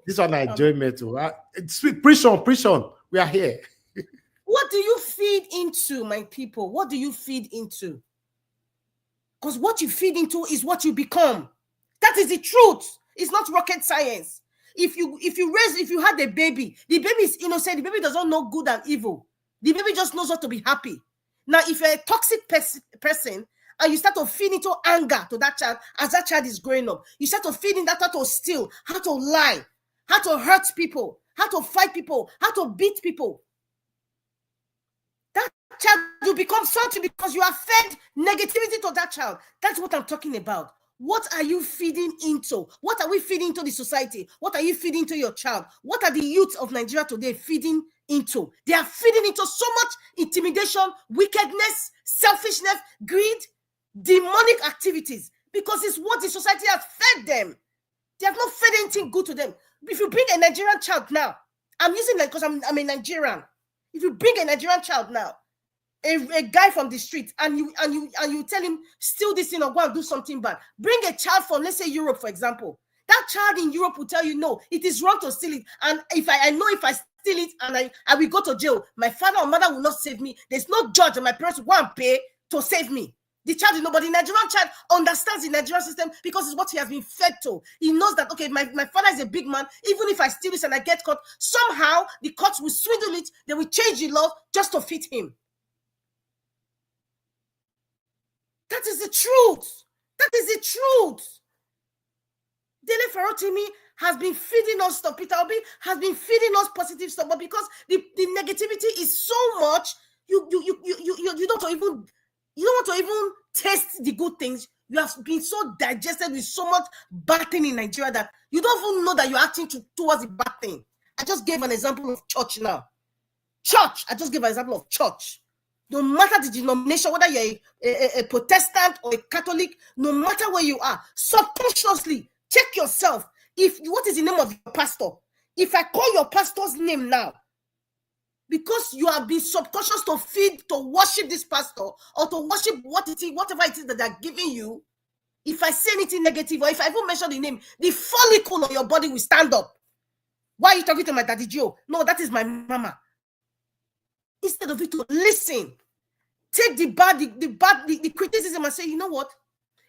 This one I enjoy metal. It's sweet. Preach on. We are here. What do you feed into, my people? What do you feed into? Because what you feed into is what you become. That is the truth. It's not rocket science. If you had a baby, the baby is innocent. The baby doesn't know good and evil. The baby just knows how to be happy. Now, if you're a toxic person and you start to feed into anger to that child as that child is growing up, you start to feed in that, how to steal, how to lie, how to hurt people, how to fight people, how to beat people. That child will become something because you have fed negativity to that child. That's what I'm talking about. What are you feeding into? What are we feeding into the society? What are you feeding to your child? What are the youth of Nigeria today feeding into? They are feeding into so much intimidation, wickedness, selfishness, greed, demonic activities, because it's what the society has fed them. They have not fed anything good to them. If you bring a Nigerian child now, I'm using that because I'm a Nigerian. If you bring a Nigerian child now, a guy from the street, and you tell him steal this thing or go and do something bad. Bring a child from, let's say, Europe, for example. That child in Europe will tell you, no, it is wrong to steal it. And if I know if I steal it and I will go to jail, my father or mother will not save me. There's no judge and my parents will go and pay to save me. The child, but the Nigerian child understands the Nigerian system because it's what he has been fed to. He knows that, okay, my father is a big man. Even if I steal this and I get caught, somehow the courts will swindle it. They will change the law just to fit him. That is the truth. That is the truth. Dele Farotimi has been feeding us stuff. Peter Obi has been feeding us positive stuff, but because the negativity is so much, you don't want to even taste the good things. You have been so digested with so much bad thing in Nigeria that you don't even know that you're acting towards the bad thing. I just gave an example of church now. Church. I just gave an example of church. No matter the denomination, whether you're a Protestant or a Catholic, no matter where you are, subconsciously check yourself. What is the name of your pastor? If I call your pastor's name now, because you have been subconscious to feed, to worship this pastor, or to worship whatever it is that they're giving you, if I say anything negative, or if I even mention the name, the follicle on your body will stand up. Why are you talking to my daddy Joe? No, that is my mama. Instead of it to listen, take the criticism and say, you know what?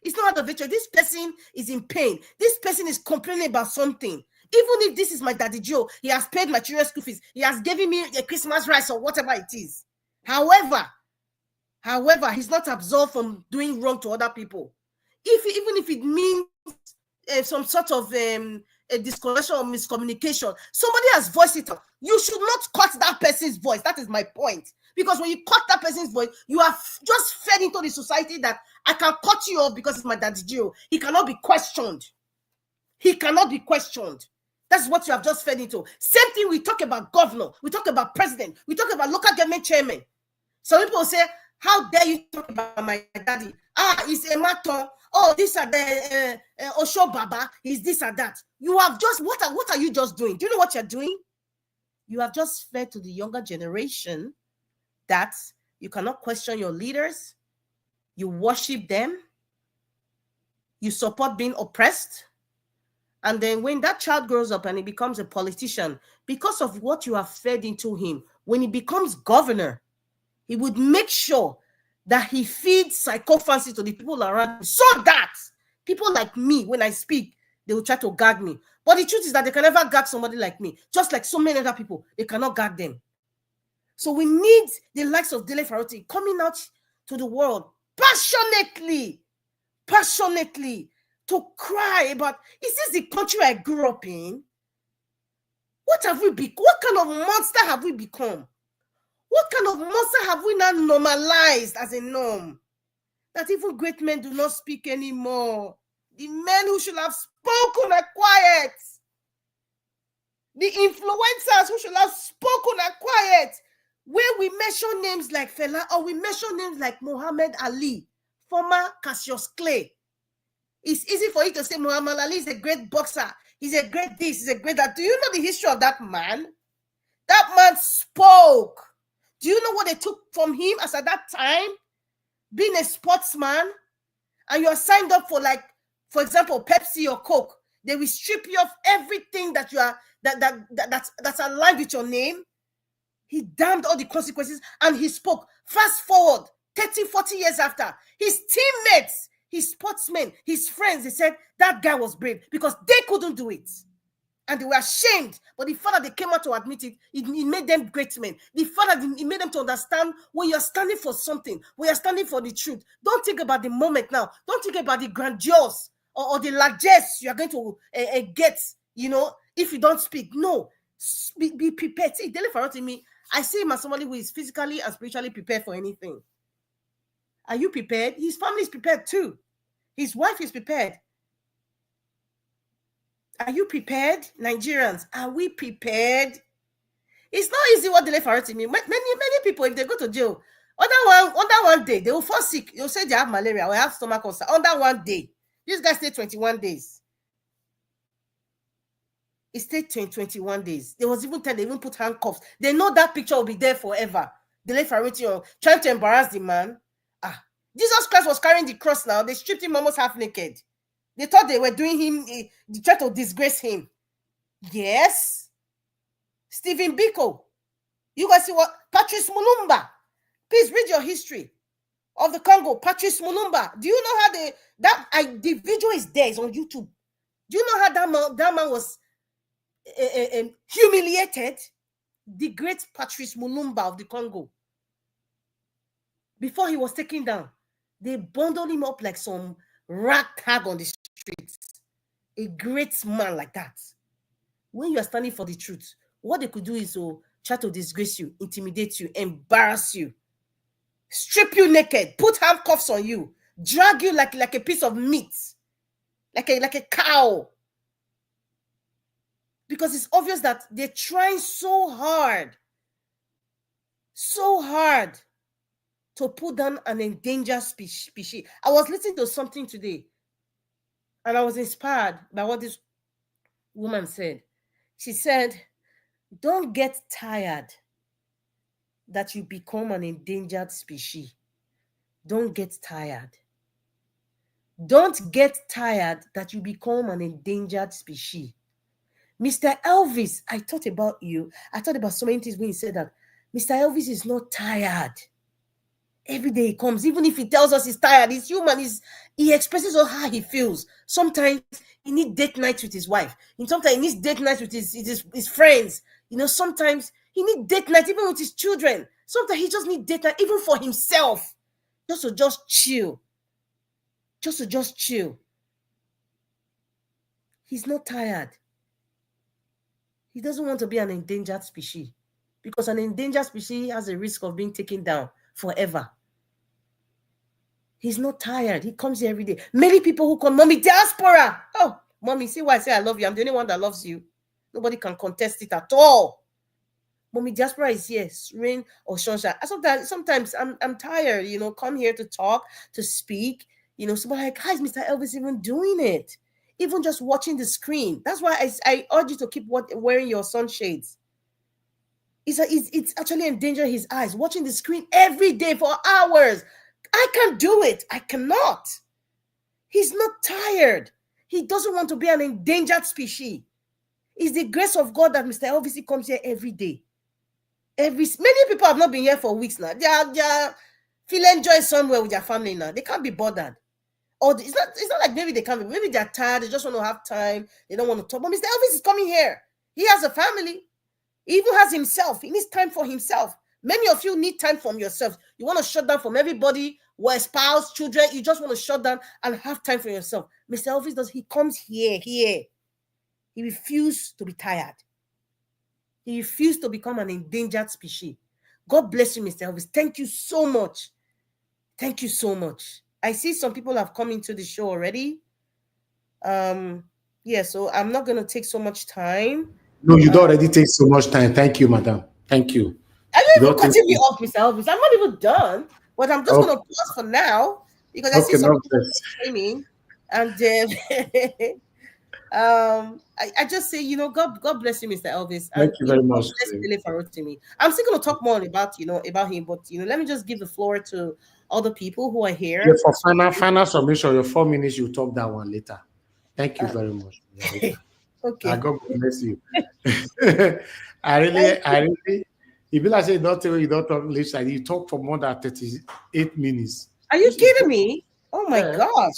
It's not out of nature. This person is in pain. This person is complaining about something. Even if this is my daddy Joe, he has paid my children's school fees. He has given me a Christmas rice or whatever it is. However, he's not absolved from doing wrong to other people. Even if it means some sort of a disconnection or miscommunication, somebody has voiced it out. You should not cut that person's voice. That is my point. Because when you cut that person's voice, you are just fed into the society that I can cut you off because it's my daddy Joe. He cannot be questioned. He cannot be questioned. That's what you have just fed into. Same thing, we talk about governor, we talk about president, we talk about local government chairman. Some people say, How dare you talk about my daddy? He's a maton. Oh, this are the Osho Baba. Is this or that? You have just what are you just doing? Do you know what you're doing? You have just fed to the younger generation that you cannot question your leaders. You worship them. You support being oppressed. And then when that child grows up and he becomes a politician, because of what you have fed into him, when he becomes governor, he would make sure that he feeds psychophancy to the people around him so that people like me, when I speak, they will try to gag me. But the truth is that they can never gag somebody like me. Just like so many other people, they cannot gag them. So we need the likes of Dele Farotimi coming out to the world passionately to cry about, is this the country I grew up in? What have we become? What kind of monster have we become? What kind of monster have we now normalized as a norm? That even great men do not speak anymore. The men who should have spoken are quiet. The influencers who should have spoken are quiet. Where we mention names like Fela or we mention names like Muhammad Ali, former Cassius Clay. It's easy for you to say Muhammad Ali is a great boxer. He's a great this, he's a great that. Do you know the history of that man? That man spoke. Do you know what they took from him as at that time? Being a sportsman, and you're signed up for, like, for example, Pepsi or Coke. They will strip you of everything that you are that's aligned with your name. He damned all the consequences and he spoke. Fast forward 30, 40 years after, his teammates, his sportsmen, his friends, they said that guy was brave because they couldn't do it. And they were ashamed. But the fact that they came out to admit it, it made them great men. The fact that it made them to understand when you're standing for something, when you're standing for the truth, don't think about the moment now. Don't think about the grandiose or the largesse you're going to get, if you don't speak. No, be prepared. See, Dele Farotimi, I see him as somebody who is physically and spiritually prepared for anything. Are you prepared? His family is prepared too. His wife is prepared. Are you prepared? Nigerians, are we prepared? It's not easy what Dele Farotimi. Many people, if they go to jail, under one day, they will fall sick. They'll say they have malaria or have stomach ulcer. Under one day. This guy stayed 21 days. He stayed 21 days. There was even time they even put handcuffs. They know that picture will be there forever. Dele Farotimi trying to embarrass the man. Jesus Christ was carrying the cross now. They stripped him almost half naked. They thought they were doing him, they tried to disgrace him. Yes. Stephen Biko. You guys see what? Patrice Mulumba. Please read your history of the Congo. Patrice Mulumba. Do you know how the video is there? It's on YouTube. Do you know how that man was humiliated? The great Patrice Mulumba of the Congo. Before he was taken down, they bundled him up like some ragtag on the streets. A great man like that. When you are standing for the truth, what they could do is try to disgrace you, intimidate you, embarrass you, strip you naked, put handcuffs on you, drag you like a piece of meat, like a cow. Because it's obvious that they're trying so hard to put down an endangered species. I was listening to something today, and I was inspired by what this woman said. She said, don't get tired that you become an endangered species. Don't get tired. Don't get tired that you become an endangered species. Mr. Elvis, I thought about you. I thought about so many things when he said that. Mr. Elvis is not tired. Every day he comes, even if he tells us he's tired, he's human. He expresses how he feels. Sometimes he needs date nights with his wife. And sometimes he needs date nights with his friends. Sometimes he needs date night even with his children. Sometimes he just needs date night even for himself. Just to chill. Just chill. He's not tired. He doesn't want to be an endangered species. Because an endangered species has a risk of being taken down forever. He's not tired. He comes here every day. Many people who call mommy diaspora. Oh, mommy, see why I say I love you. I'm the only one that loves you. Nobody can contest it at all. Mommy Diaspora is here, rain or sunshine. Sometimes I'm tired, come here to talk, to speak, somebody like, how is Mr. Elvis even doing it? Even just watching the screen. That's why I urge you to keep wearing your sunshades. It's actually endanger his eyes, watching the screen every day for hours. I can't do it. I cannot. He's not tired. He doesn't want to be an endangered species. It's the grace of God that Mr. Elvis comes here every day. Many people have not been here for weeks now. They are feeling joy somewhere with their family now. They can't be bothered. Or it's not like maybe they can't be. Maybe they're tired. They just want to have time. They don't want to talk. But Mr. Elvis is coming here. He has a family. He even has himself. He needs time for himself. Many of you need time from yourself. You want to shut down from everybody, where spouse, children. You just want to shut down and have time for yourself. Mr. Elvis does. He comes here. He refused to be tired. He refused to become an endangered species. God bless you, Mr. Elvis. Thank you so much. Thank you so much. I see some people have come into the show already. Yeah, so I'm not going to take so much time. No, you don't already take so much time. Thank you, madam. Thank you. Are you You even don't take. cutting me off, Mr. Elvis? I'm not even done. But I'm just Okay, going to pause for now because I see okay, some no people stress. complaining. And I just say, God bless you, Mr. Elvis, Thank and you very God much. bless Dele Farotimi. I'm still gonna talk more about him, but let me just give the floor to other people who are Yeah, here. for final submission, your 4 minutes, you talk that one later. Thank you Uh, very much. Yeah, later. okay. God bless you. Thank I you. really, if you like say don't tell you don't talk late side, you talk for more than 38 minutes. Are you Which is kidding good. me? Oh my Yeah, gosh.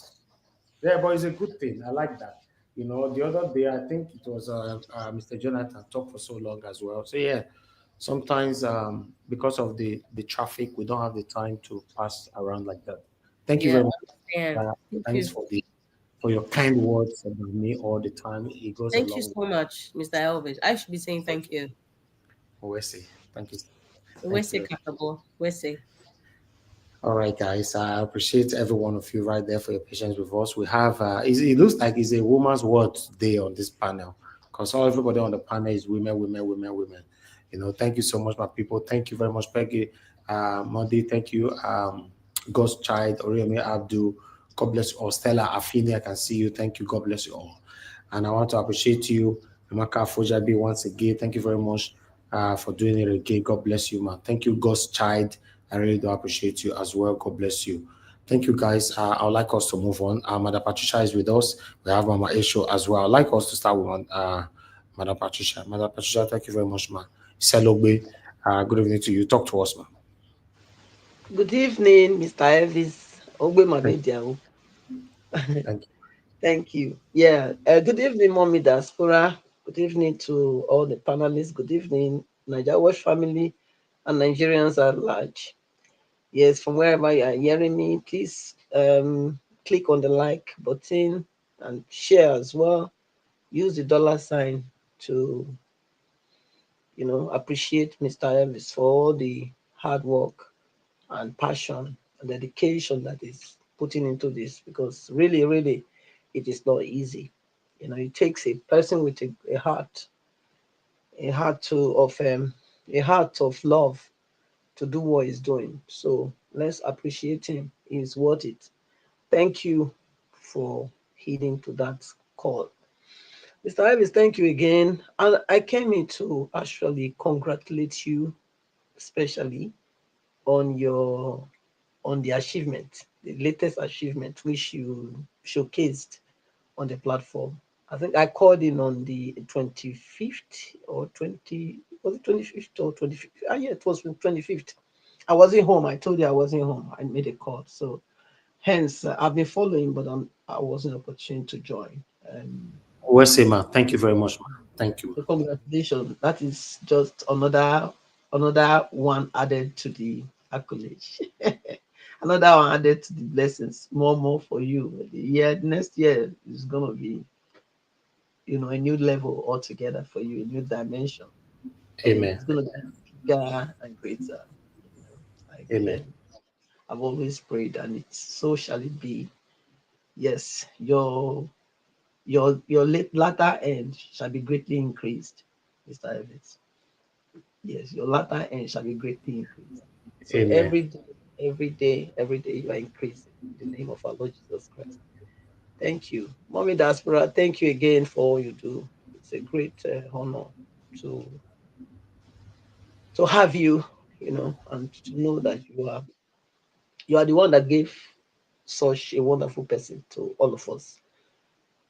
yeah, but it's a good thing. I like that. The other day I think it was Mr. Jonathan talked for so long as well. So yeah, sometimes because of the traffic, we don't have the time to pass around like that. Thank you Yeah, very I much. understand. Thank Thanks you. for your kind words about me all the time. It goes a Thank you long way. so much, Mr. Elvis. I should be saying thank you. We'll see. Thank you. Thank you Wese very much. Kakabo. Wese. All right, guys. I appreciate every one of you right there for your patience with us. We have it looks like it's a woman's word day on this panel because everybody on the panel is women, women, women, women. Thank you so much, my people. Thank you very much, Peggy. Monday, thank you. Ghost Child, Oriemi Abdul. God bless you all. Stella Afini, I can see you. Thank you. God bless you all. And I want to appreciate you, Amaka Fojabi, once again. Thank you very much for doing it again. God bless you, man. Thank you, Ghost Child. I really do appreciate you as well. God bless you. Thank you, guys. I would like us to move on. Mother Patricia is with us. We have Mama Esho as well. I'd like us to start with Mother Patricia. Mother Patricia, thank you very much, ma. Selogbe, good evening to you. Talk to us, ma. Good evening, Mr. Elvis. Ogbe Thank, Mabediao. thank you. Thank you. Yeah. Good evening, Mommy Diaspora. Good evening to all the panelists. Good evening, Nigeria Watch family and Nigerians at large. Yes, from wherever you are hearing me, please click on the like button and share as well. Use the dollar sign to, appreciate Mr. Elvis for all the hard work and passion and dedication that is putting into this, because really, really, it is not easy. It takes a person with a heart a heart of love to do what he's doing. So let's appreciate him. He's worth it. Thank you for heeding to that call. Mr. Ivis, thank you again. And I came in to actually congratulate you, especially on your on the achievement, the latest achievement which you showcased on the platform. I think I called in on the 25th or 20, was it 25th or 25th? Ah, yeah, it was 25th. I wasn't home. I told you I wasn't home. I made a call. So hence, I've been following, but I wasn't opportune to join. Well, say, ma. Thank you very much, ma. Thank you, ma. So congratulations. That is just another one added to the accolades. Another one added to the blessings. More for you. The year next year is gonna be, a new level altogether for you, a new dimension. And Amen. it's gonna be bigger and greater. Like Amen. I've always prayed, and it's so shall it be. Yes, your latter end shall be greatly increased, Mr. Evans. Yes, your latter end shall be greatly increased. So Amen. every day you are increasing in the name of our Lord Jesus Christ. Thank you, Mommy Diaspora. Thank you again for all you do. It's a great honor to have you, and to know that you are the one that gave such a wonderful person to all of us.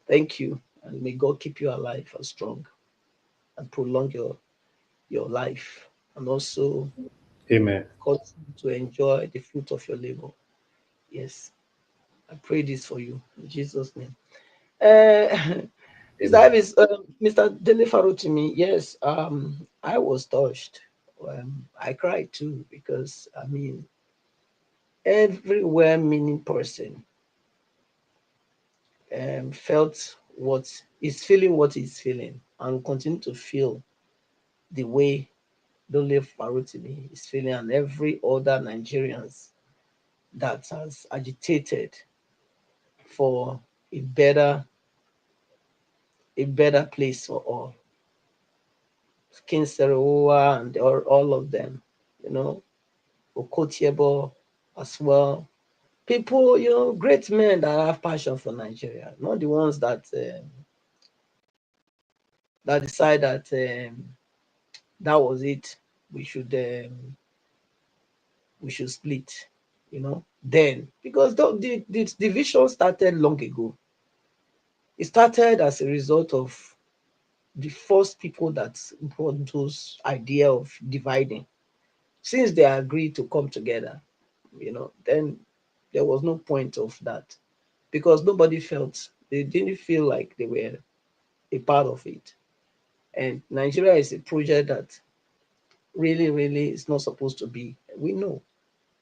Thank you, and may God keep you alive and strong and prolong your life, and also Amen. continue to enjoy the fruit of your labor. Yes, I pray this for you in Jesus' name. Uh, Amen. Mr. Dele Farotimi, yes, I was touched. I cried too because I mean, every well-meaning person felt what what he's feeling, and continue to feel the way Dele Farotimi is feeling, and every other Nigerians that has agitated for a better place for all. King Serowa and all of them, you know, Okotiebo as well. People, great men that have passion for Nigeria, not the ones that decide that that was it. We should split, Then because the division started long ago. It started as a result of the first people that brought those idea of dividing. Since they agreed to come together, then there was no point of that, because they didn't feel like they were a part of it. And Nigeria is a project that really, really is not supposed to be. We know,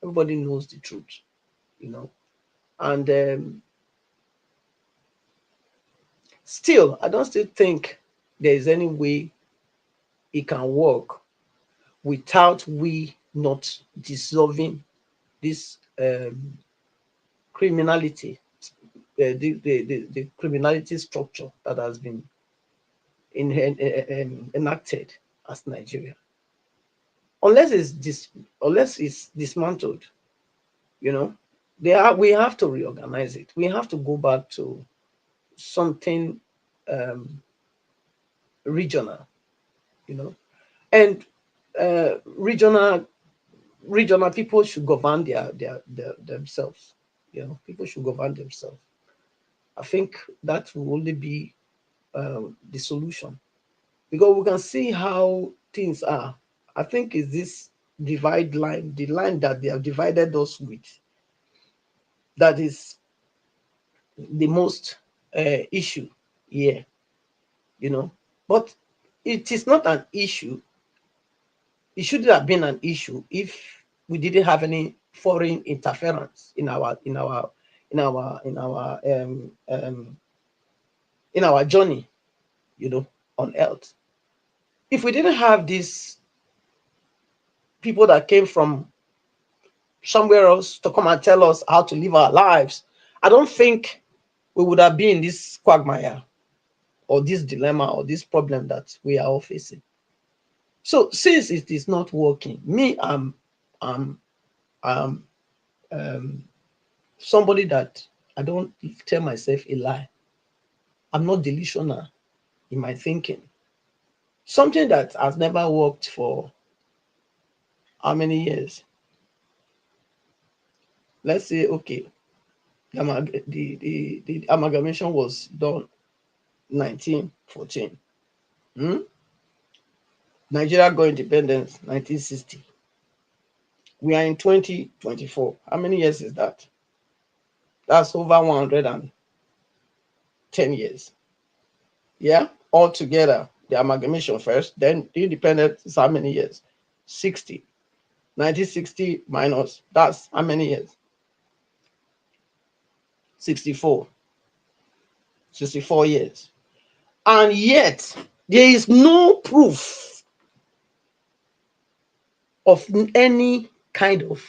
everybody knows the truth, you know. And still, I don't still think there is any way it can work without we not dissolving this criminality, the criminality structure that has been enacted as Nigeria. Unless unless it's dismantled, you know, we have to reorganize it. We have to go back to something um, regional, you know, and uh, regional regional people should govern their themselves. People should govern themselves. I think that will only be the solution, because we can see how things are. I think it's this divide line, the line that they have divided us with, that is the most issue here, you know. But it is not an issue. It shouldn't have been an issue if we didn't have any foreign interference in our journey, on Earth. If we didn't have these people that came from somewhere else to come and tell us how to live our lives, I don't think we would have been in this quagmire or this dilemma or this problem that we are all facing. So since it is not working, me, I'm, I'm somebody that I don't tell myself a lie. I'm not delusional in my thinking. Something that has never worked for how many years? Let's say, okay, the amalgamation was done 1914. Hmm? Nigeria got independence 1960. We are in 2024. How many years is that? That's over 110 years. Yeah, all together, the amalgamation first, then the independence is how many years? 60. 1960 minus, that's how many years? 64. 64 years. And yet, there is no proof of any kind of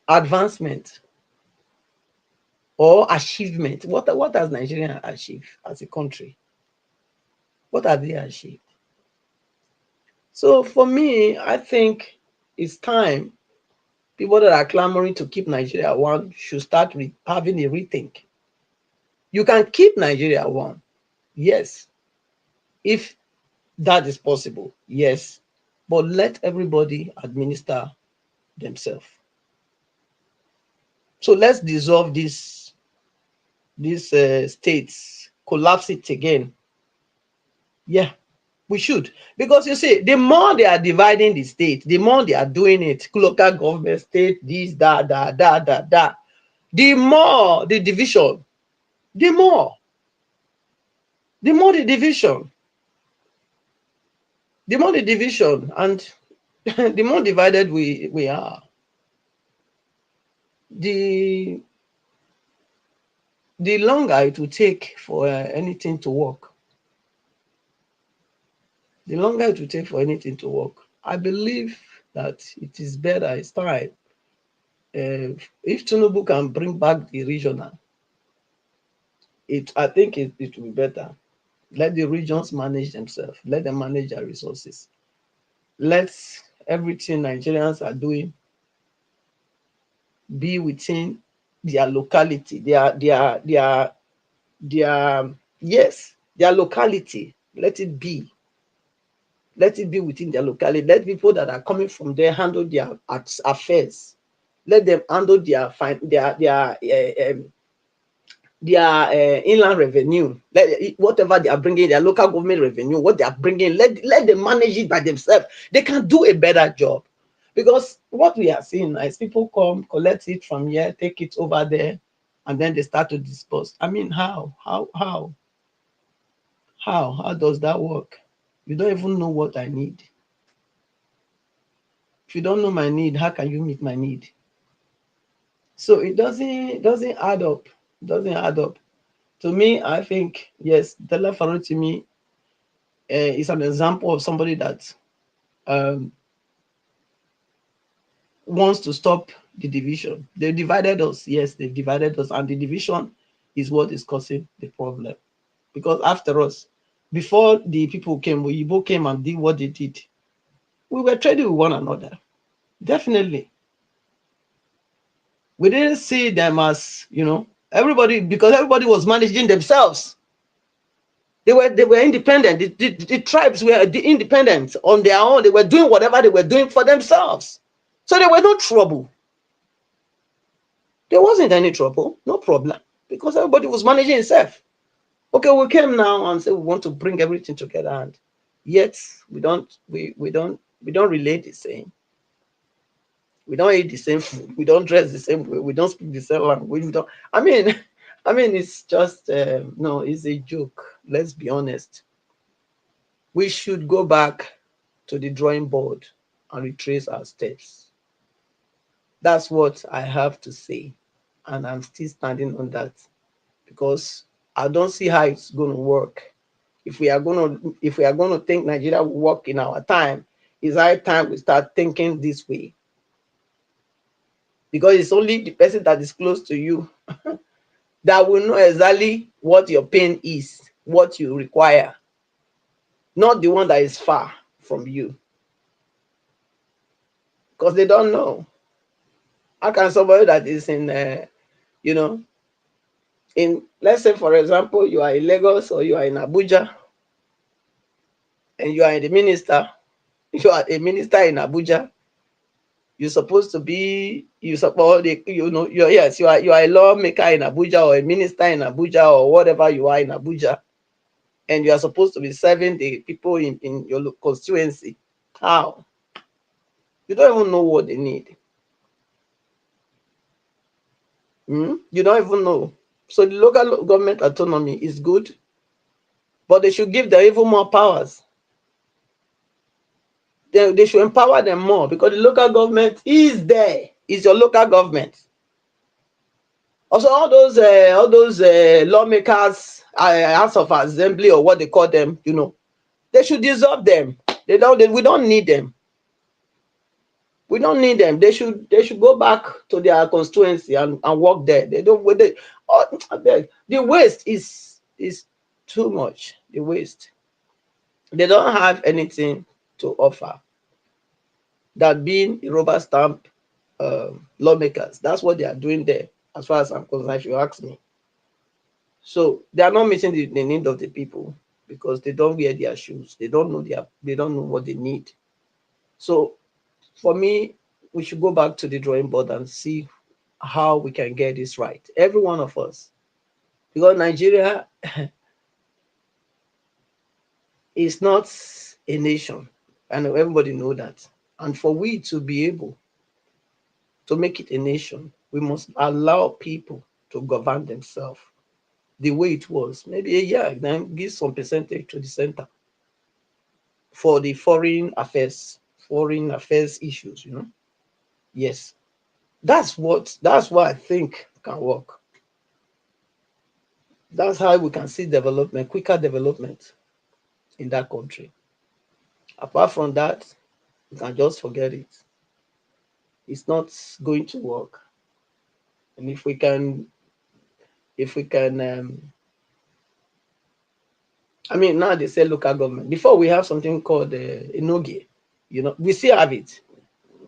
advancement or achievement. What has Nigeria achieved as a country? What have they achieved? So for me, I think it's time people that are clamoring to keep Nigeria one should start having a rethink. You can keep Nigeria one, yes, if that is possible, yes, but let everybody administer themselves. So let's dissolve these states, collapse it again. Yeah, we should. Because you see, the more they are dividing the state, the more they are doing it, local government, state, this, that, that, that, that, that, the more the division, the more, the more the division, the more the division, and the more divided we are, the the longer it will take for anything to work. The longer it will take for anything to work. I believe that it is better, it's time. If Tinubu can bring back the regional, I think it will be better. Let the regions manage themselves. Let them manage their resources. Let everything Nigerians are doing be within their locality, their yes, their locality. Let it be within their locality. Let people that are coming from there handle their affairs. Let them handle their inland revenue, whatever they are bringing, their local government revenue, what they are bringing, let them manage it by themselves. They can do a better job. Because what we are seeing is people come, collect it from here, take it over there, and then they start to disperse. I mean, how does that work? You don't even know what I need. If you don't know my need, how can you meet my need? So it doesn't add up. It doesn't add up. To me, I think yes, Dele Farotimi is an example of somebody that um, wants to stop the division. They divided us. Yes, they divided us, and the division is what is causing the problem. Because after us, before the people came, Yibo came and did what they did. We were trading with one another. Definitely, we didn't see them as everybody, because everybody was managing themselves. They were independent. The tribes were independent on their own. They were doing whatever they were doing for themselves. So there were no trouble. There wasn't any trouble, no problem, because everybody was managing himself. Okay, we came now and say we want to bring everything together, and yet we don't relate the same. We don't eat the same food. We don't dress the same way. We don't speak the same language. We don't. I mean, I mean, it's just no. It's a joke. Let's be honest. We should go back to the drawing board and retrace our steps. That's what I have to say. And I'm still standing on that because I don't see how it's going to work. If we are going to think Nigeria will work in our time, it's high time we start thinking this way. Because it's only the person that is close to you that will know exactly what your pain is, what you require, not the one that is far from you. Because they don't know. How can somebody that is you know, let's say, for example, you are in Lagos or you are in Abuja and you are the minister, you are a minister in Abuja, you're supposed to be, you suppose, yes, you are a lawmaker in Abuja or a minister in Abuja or whatever you are in Abuja, and you are supposed to be serving the people in your constituency. How? You don't even know what they need. You don't even know. So the local government autonomy is good, but they should give them even more powers. They should empower them more because the local government is there. It's your local government. Also, all those lawmakers, House of Assembly or what they call them, they should dissolve them. We don't need them. We don't need them. They should go back to their constituency and work there. They don't. The waste is too much. The waste. They don't have anything to offer than being a rubber stamp lawmakers. That's what they are doing there, as far as I'm concerned, if you ask me. So they are not meeting the need of the people because they don't wear their shoes. They don't know what they need. So for me, we should go back to the drawing board and see how we can get this right. Every one of us. Because Nigeria is not a nation. And everybody know that. And for we to be able to make it a nation, we must allow people to govern themselves the way it was. Maybe a year, then give some percentage to the center for the foreign affairs issues, you know. Yes. That's what I think can work. That's how we can see development, quicker development in that country. Apart from that, you can just forget it. It's not going to work. And if we can, I mean, now they say local government. Before we have something called Enogie, you know, we still have it,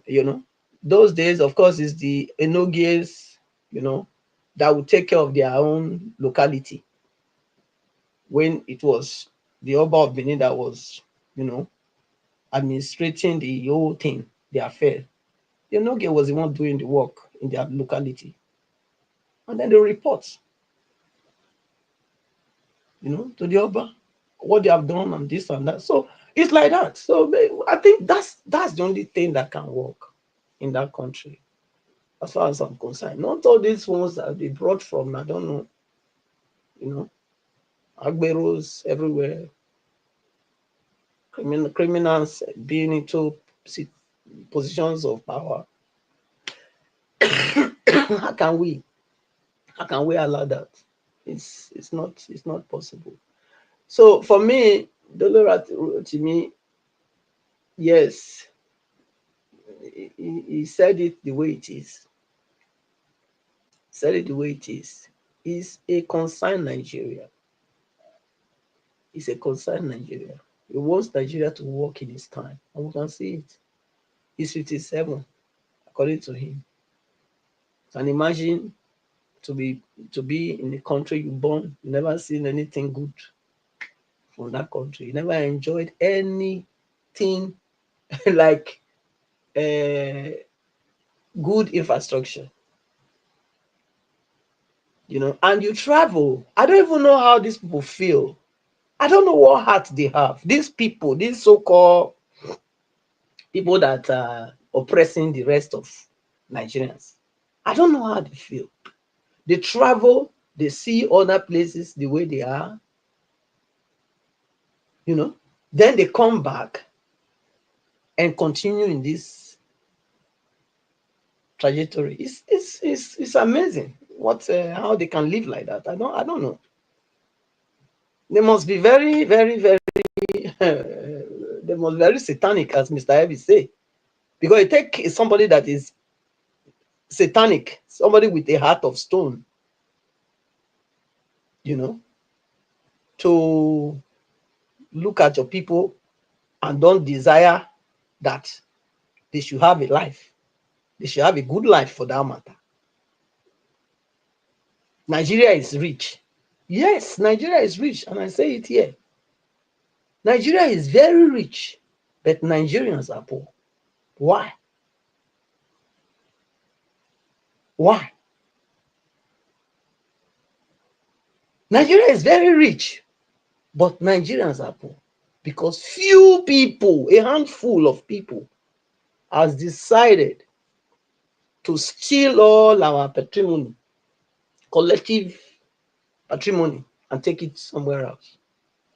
you know. Those days, of course, is the Enogies, you know, that would take care of their own locality when it was the Oba of Benin that was, you know, administrating the whole thing, the affair. The Enogie was the one doing the work in their locality. And then they report, you know, to the Oba what they have done and this and that. So it's like that. So I think that's the only thing that can work in that country, as far as I'm concerned. Not all these ones that they brought from, I don't know, you know, Agberos everywhere, criminals being into positions of power. how can we how can we allow that? It's not possible. So for me, Dele to me, yes, he said it the way it is. Said it the way it is. Is a concerned Nigeria. It's a concerned Nigeria. He wants Nigeria to work in his time, and we can see it. He's 57, according to him. Can imagine to be to be in the country you born, you never seen anything good from that country. You never enjoyed anything like uh, good infrastructure, you know. And you travel. I don't even know how these people feel. I don't know what heart they have. These people, these so-called people that are oppressing the rest of Nigerians. I don't know how they feel. They travel, they see other places the way they are, you know. Then they come back and continue in this trajectory. It's amazing what how they can live like that. I don't know. They must be very very very they must be very satanic, as Mr. Evie say, because it take somebody that is satanic, somebody with a heart of stone, you know, to look at your people and don't desire that they should have a life. They should have a good life for that matter. Nigeria is rich. Yes, Nigeria is rich, and I say it here. Nigeria is very rich, but Nigerians are poor. Why? Why? Nigeria is very rich, but Nigerians are poor because few people, a handful of people, has decided to steal all our patrimony, collective patrimony, and take it somewhere else.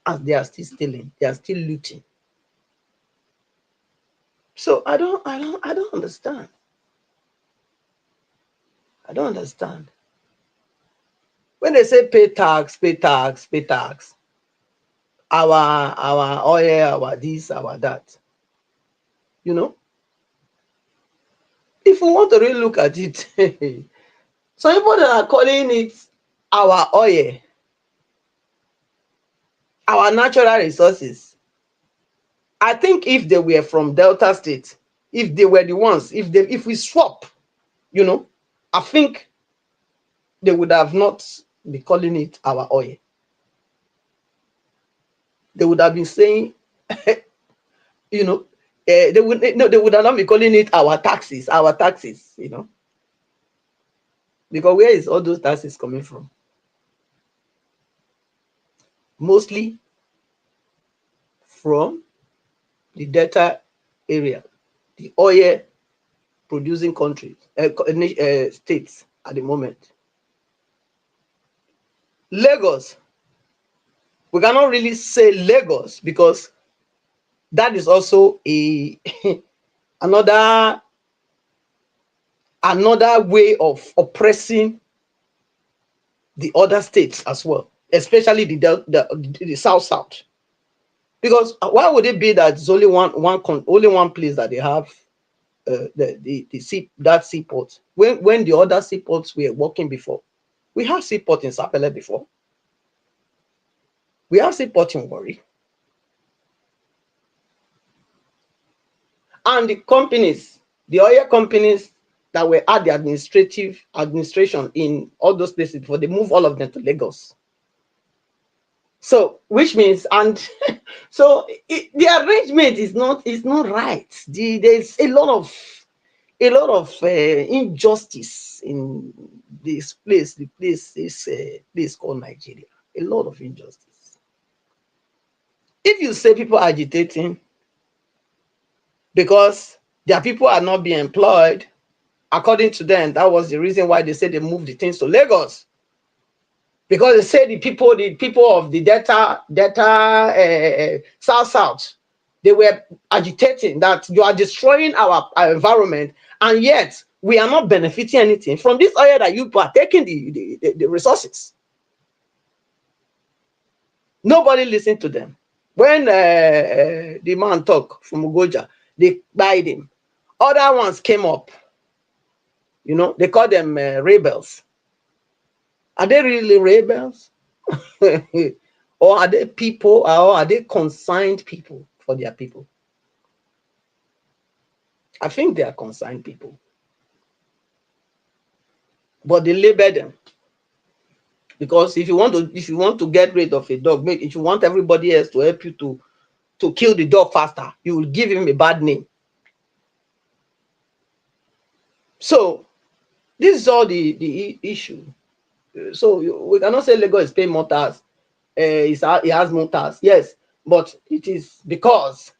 And they are still stealing, they are still looting. So I don't understand. I don't understand. When they say pay tax, pay tax, pay tax, our oil, our this, our that, you know, if we want to really look at it, some people that are calling it our oil, our natural resources, I think if they were from Delta State, if they were the ones, if we swap, I think they would have not be calling it our oil. They would have been saying, they would no, they would have not be calling it our taxes, because where is all those taxes coming from? Mostly from the Delta area, the oil producing countries, states at the moment. Lagos, we cannot really say Lagos because that is also a another way of oppressing the other states as well, especially the south. Because why would it be that it's only one place that they have that seaport when the other seaports were working before? We have seaport in Sapele before. We have seaport in Warri. And the oil companies that were at the administration in all those places before, they move all of them to Lagos. So, which means, and so the arrangement is not right. There's a lot of injustice in this place. The place is a place called Nigeria. A lot of injustice. If you say people are agitating because their people are not being employed, according to them, that was the reason why they said they moved the things to Lagos. Because they say the people of the Delta South, they were agitating that you are destroying our environment, and yet we are not benefiting anything from this oil that you are taking the resources. Nobody listened to them. When the man talk from Ugoja, they died him. Other ones came up. They call them rebels. Are they really rebels? Or are they people, or are they consigned people for their people? I think they are consigned people. But they label them. Because if you want to get rid of a dog, if you want everybody else to help you to kill the dog faster, you will give him a bad name. So this is all the issue. So we cannot say Lagos is paying more tax. It has more tax, yes, but it is because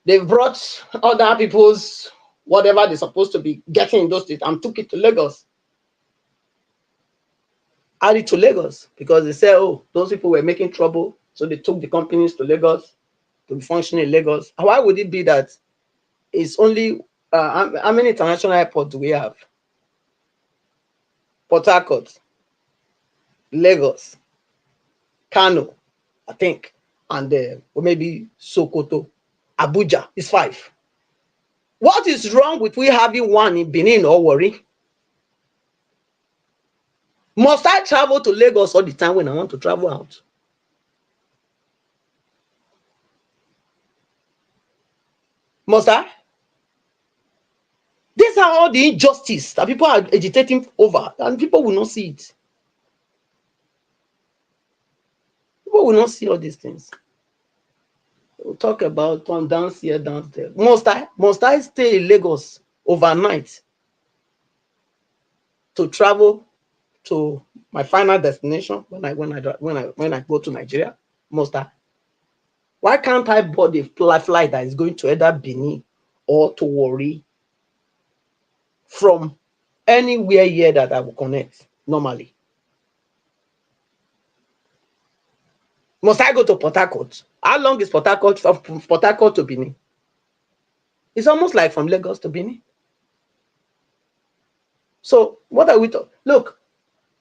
they've brought other people's whatever they're supposed to be getting in those states and took it to Lagos. Added to Lagos because they said, oh, those people were making trouble, so they took the companies to Lagos to be functioning in Lagos. Why would it be that it's only how many international airports do we have? Port Harcourt, Lagos, Kano, I think, and or maybe Sokoto, Abuja is 5. What is wrong with we having one in Benin or Warri? Must I travel to Lagos all the time when I want to travel out? Must I? These are all the injustice that people are agitating over, and people will not see it. People will not see all these things. We'll talk about dance here, dance there. Must I stay in Lagos overnight to travel to my final destination when I go to Nigeria? Must I? Why can't I board a flight that is going to either Benin or to Warri from anywhere here that I will connect normally? Must I go to Port Harcourt? How long is Port Harcourt from Port Harcourt to Benin? It's almost like from Lagos to Benin. So what are we talking? Look,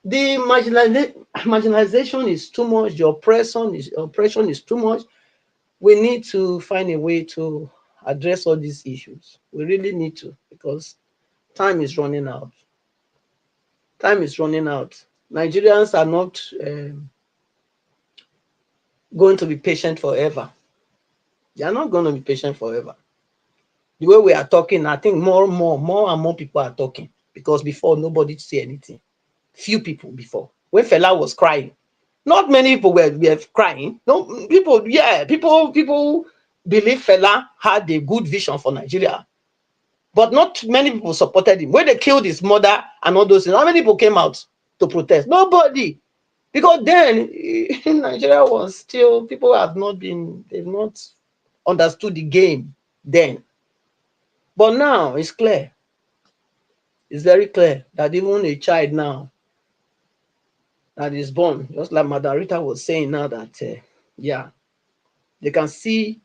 the marginalization is too much. The oppression is too much. We need to find a way to address all these issues. We really need to, because time is running out. Time is running out. Nigerians are not going to be patient forever. They are not going to be patient forever. The way we are talking, I think more and more people are talking, because before nobody say anything. Few people before. When Fela was crying, not many people were crying. No people, yeah, people believe Fela had a good vision for Nigeria, but not many people supported him. When they killed his mother and all those things, how many people came out to protest? Nobody. Because then Nigeria was still, people they've not understood the game then. But now it's clear. It's very clear that even a child now that is born, just like Madam Rita was saying now, that yeah, they can see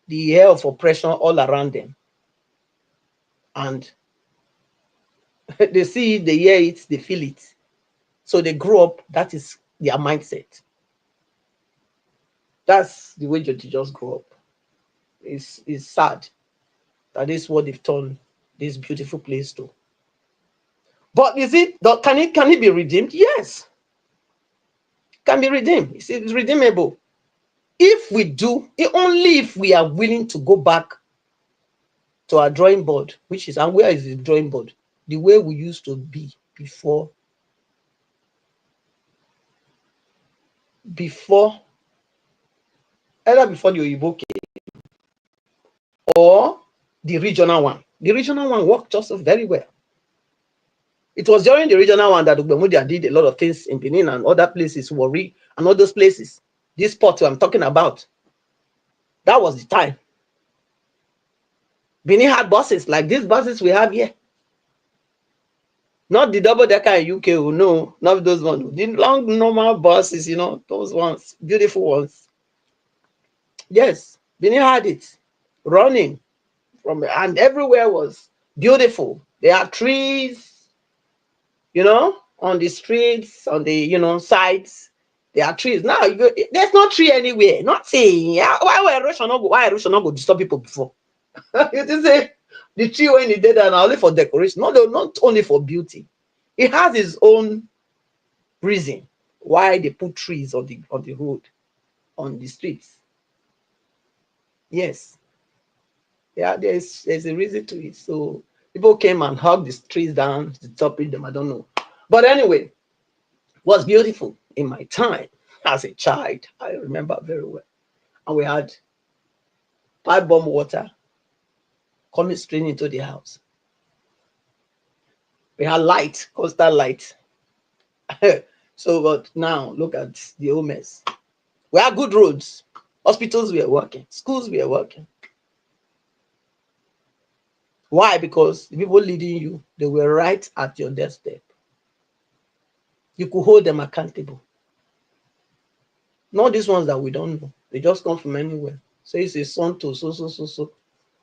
the air of oppression all around them, and they see it, they hear it, they feel it. So they grow up. That is their mindset. That's the way they just grow up. It's sad that is what they've turned this beautiful place to. But is it? Can it be redeemed? Yes, can be redeemed. It's redeemable if we do. Only if we are willing to go back to our drawing board, which is, and where is the drawing board? The way we used to be before either before the Oyibo came or the regional one. The regional one worked just very well. It was during the regional one that Ugbemudia did a lot of things in Benin and other places, Warri and all those places. This spot I'm talking about, that was the time. Benin had buses like these buses we have here. Not the double decker in UK, no, not those ones. The long normal buses, those ones, beautiful ones. Yes, Benin had it running and everywhere was beautiful. There are trees, on the streets, on the sides. There are trees. Now there's no tree anywhere. Nothing. Yeah, why erosion not go disturb people before? You just say the tree when it did that only for decoration. No, not only for beauty. It has its own reason why they put trees on the road, on the streets. Yes. Yeah, there's a reason to it. So people came and hugged the trees down to top it them. I don't know. But anyway, it was beautiful in my time as a child. I remember very well. And we had pipe bomb water coming straight into the house. We had light, constant light. So, but now look at the whole mess. We had good roads. Hospitals were working. Schools were working. Why? Because the people leading you, they were right at your doorstep. You could hold them accountable. Not these ones that we don't know. They just come from anywhere. So it's a son to so,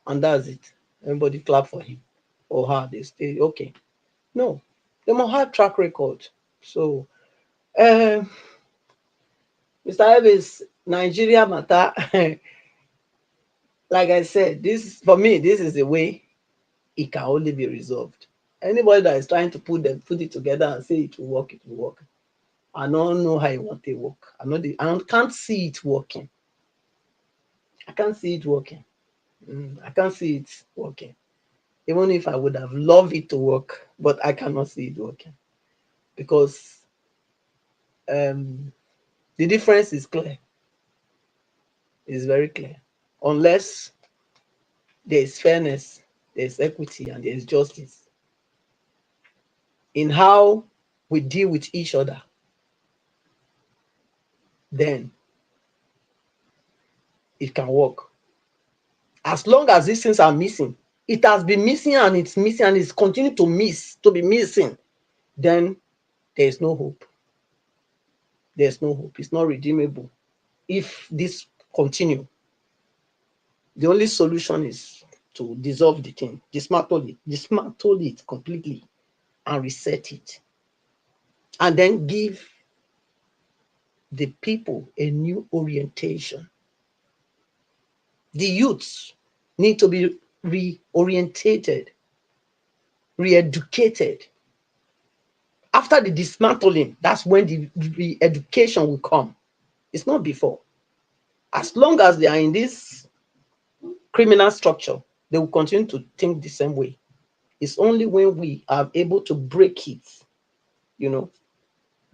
and that's it. Everybody clap for him or her. They stay okay. No, they must have track record. So, Mr. Evans, Nigeria matter. Like I said, this for me, this is the way it can only be resolved. Anybody that is trying to put it together and say it will work, it will work. I don't know how it want to work. I can't see it working. I can't see it working. I can't see it working. Even if I would have loved it to work, but I cannot see it working because the difference is clear. It's very clear. Unless there is fairness, there is equity, and there is justice in how we deal with each other, then it can work. As long as these things are missing, it has been missing and it's continuing to be missing, then there is no hope. There's no hope. It's not redeemable. If this continue, the only solution is to dissolve the thing, dismantle it completely and reset it. And then give the people a new orientation. The youths need to be reorientated, re-educated. After the dismantling, that's when the re-education will come. It's not before. As long as they are in this criminal structure, they will continue to think the same way. It's only when we are able to break it,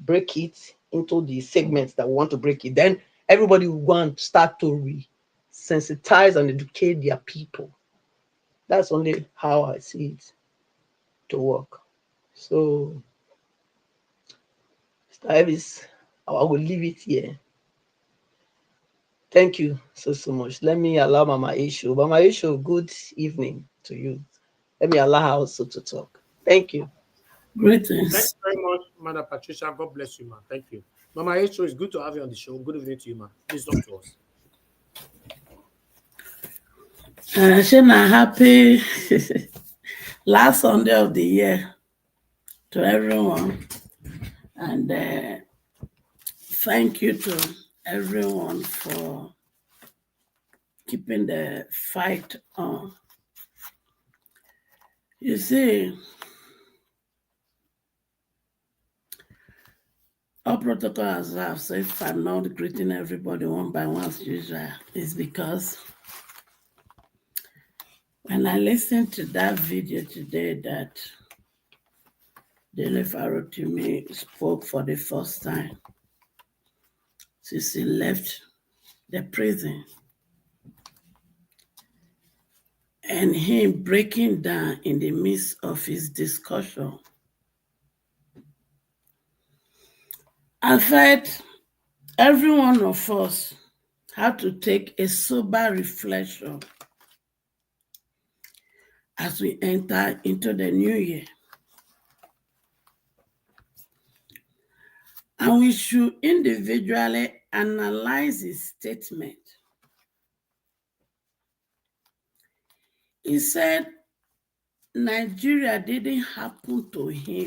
break it into the segments that we want to break it, then everybody will want to start to re-sensitize and educate their people. That's only how I see it to work. So, Mr. I will leave it here. Thank you so much. Let me allow Mama Ishu. Mama Ishu, good evening to you. Let me allow her also to talk. Thank you. Thank Greetings. you very much, Madam Patricia. God bless you, man. Thank you. Mama H, it's good to have you on the show. Good evening to you, man. Please talk to us. Shana, happy last Sunday of the year to everyone. And thank you to everyone for keeping the fight on. You see, all protocol as I've said, if I'm not greeting everybody one by one as usual, is because when I listened to that video today that Dele Farotimi spoke for the first time since he left the prison, and him breaking down in the midst of his discussion, I felt every one of us had to take a sober reflection as we enter into the new year. And we should individually analyze his statement. He said Nigeria didn't happen to him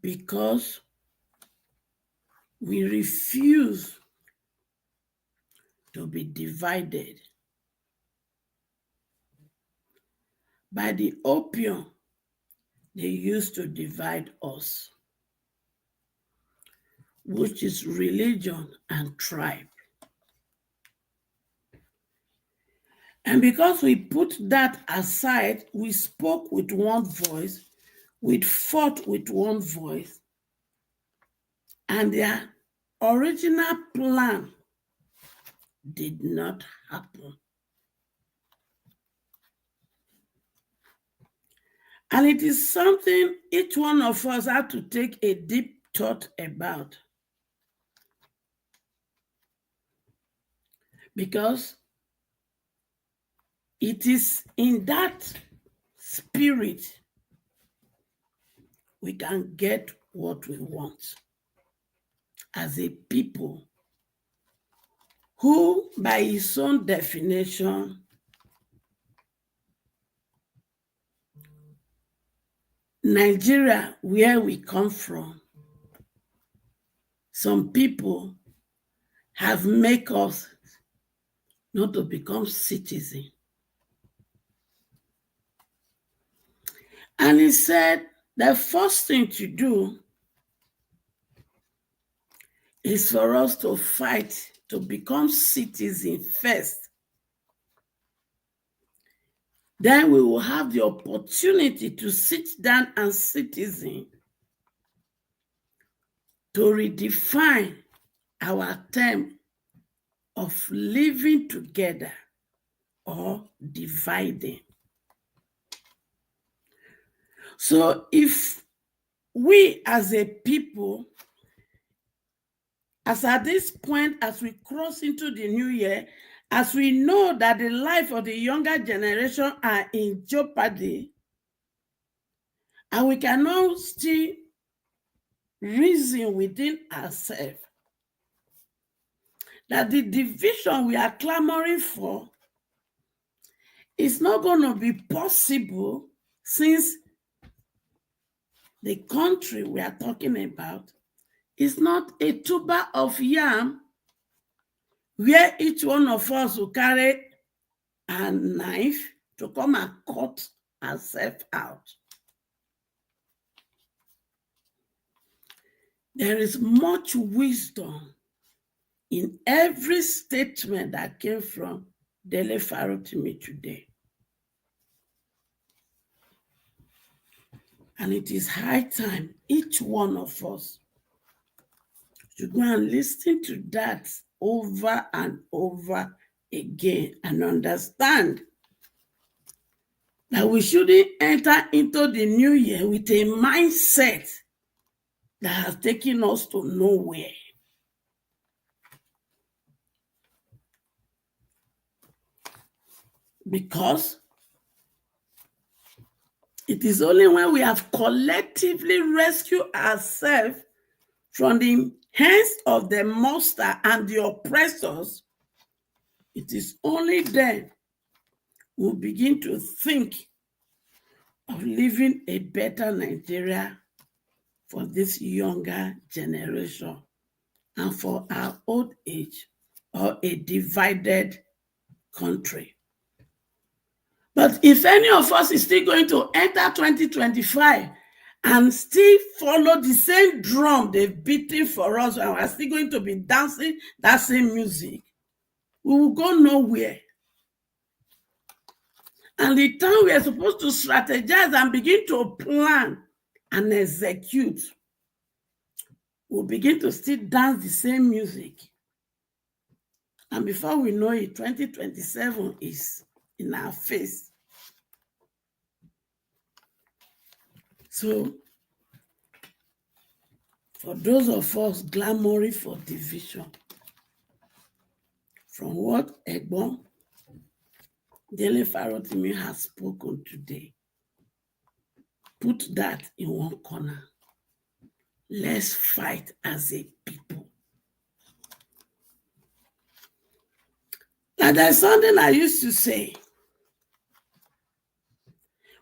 because we refuse to be divided by the opium they used to divide us, which is religion and tribe. And because we put that aside, we spoke with one voice, we fought with one voice, and their original plan did not happen. And it is something each one of us had to take a deep thought about. Because it is in that spirit we can get what we want as a people who, by his own definition, Nigeria, where we come from, some people have made us not to become citizens. And he said the first thing to do is for us to fight to become citizens first. Then we will have the opportunity to sit down and citizen to redefine our term of living together or dividing. So if we as a people, as at this point, as we cross into the new year, as we know that the life of the younger generation are in jeopardy, and we cannot still reason within ourselves that the division we are clamoring for is not going to be possible, since the country we are talking about is not a tuber of yam where each one of us will carry a knife to come and cut ourselves out. There is much wisdom in every statement that came from Dele Farotimi today. And it is high time each one of us should go and listen to that over and over again and understand that we shouldn't enter into the new year with a mindset that has taken us to nowhere. Because it is only when we have collectively rescued ourselves from the hands of the monster and the oppressors, it is only then we'll begin to think of living a better Nigeria for this younger generation and for our old age or a divided country. But if any of us is still going to enter 2025 and still follow the same drum they've beaten for us, and we're still going to be dancing that same music, we will go nowhere. And the time we are supposed to strategize and begin to plan and execute, we'll begin to still dance the same music. And before we know it, 2027 is in our face. So, for those of us clamoring for division, from what Egbon Dele Farotimi has spoken today, put that in one corner. Let's fight as a people. Now, there's something I used to say.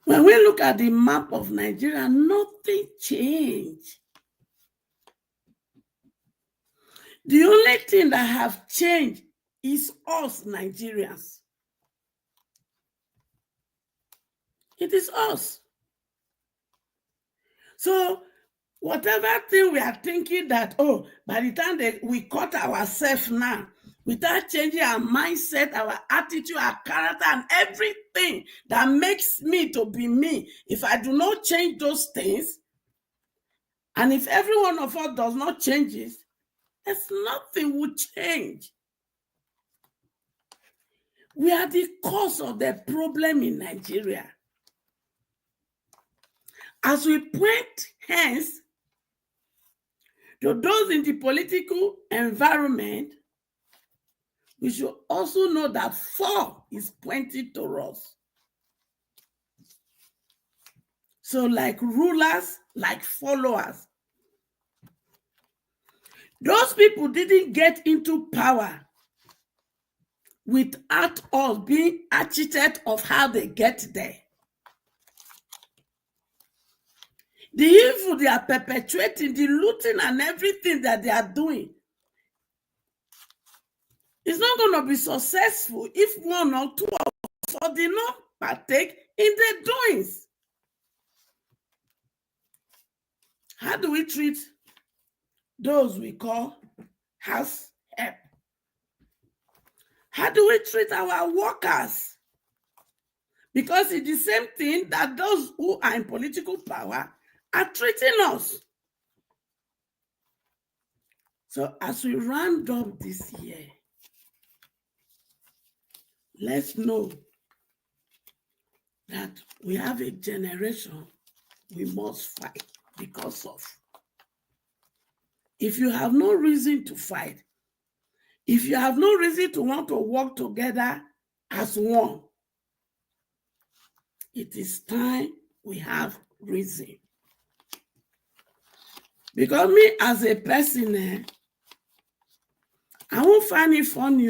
When we look at the map of Nigeria, nothing changed. The only thing that have changed is us, Nigerians. It is us. So, whatever thing we are thinking that, oh, by the time we cut ourselves now, without changing our mindset, our attitude, our character, and everything that makes me to be me, if I do not change those things, and if every one of us does not change it, there's nothing will change. We are the cause of the problem in Nigeria. As we point hands to those in the political environment, we should also know that 4 is pointing to us. So like rulers, like followers. Those people didn't get into power without us being architect of how they get there. The evil they are perpetuating, the looting and everything that they are doing, is not going to be successful if 1 or 2 of us did not partake in their doings. How do we treat those we call house help? How do we treat our workers? Because it's the same thing that those who are in political power are treating us. So as we round up this year, let's know that we have a generation we must fight because of. If you have no reason to fight, if you have no reason to want to work together as one, it is time we have reason. Because me as a person, I won't find it funny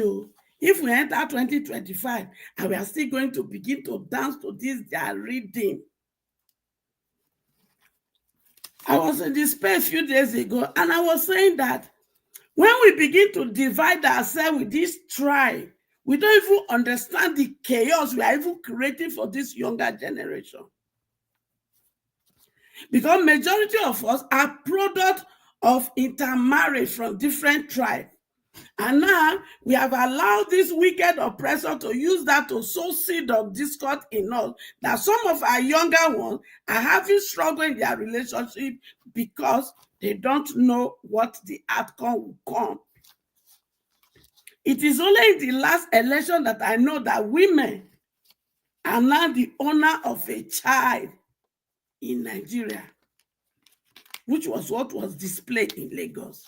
if we enter 2025 and we are still going to begin to dance to this their reading. I was in this space a few days ago and I was saying that when we begin to divide ourselves with this tribe, we don't even understand the chaos we are even creating for this younger generation. Because majority of us are product of intermarriage from different tribes. And now we have allowed this wicked oppressor to use that to sow seed of discord in us, that some of our younger ones are having struggle in their relationship because they don't know what the outcome will come. It is only in the last election that I know that women are now the owner of a child in Nigeria, which was what was displayed in Lagos.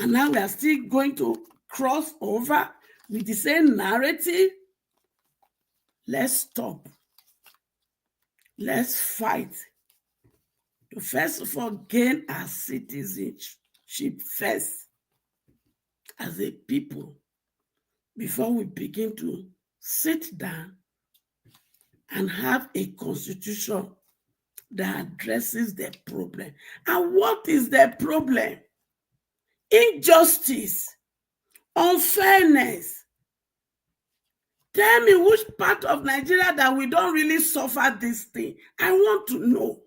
And now we are still going to cross over with the same narrative. Let's stop. Let's fight to first of all gain our citizenship first as a people before we begin to sit down and have a constitution that addresses the problem. And what is the problem? Injustice, unfairness. Tell me which part of Nigeria that we don't really suffer this thing. I want to know.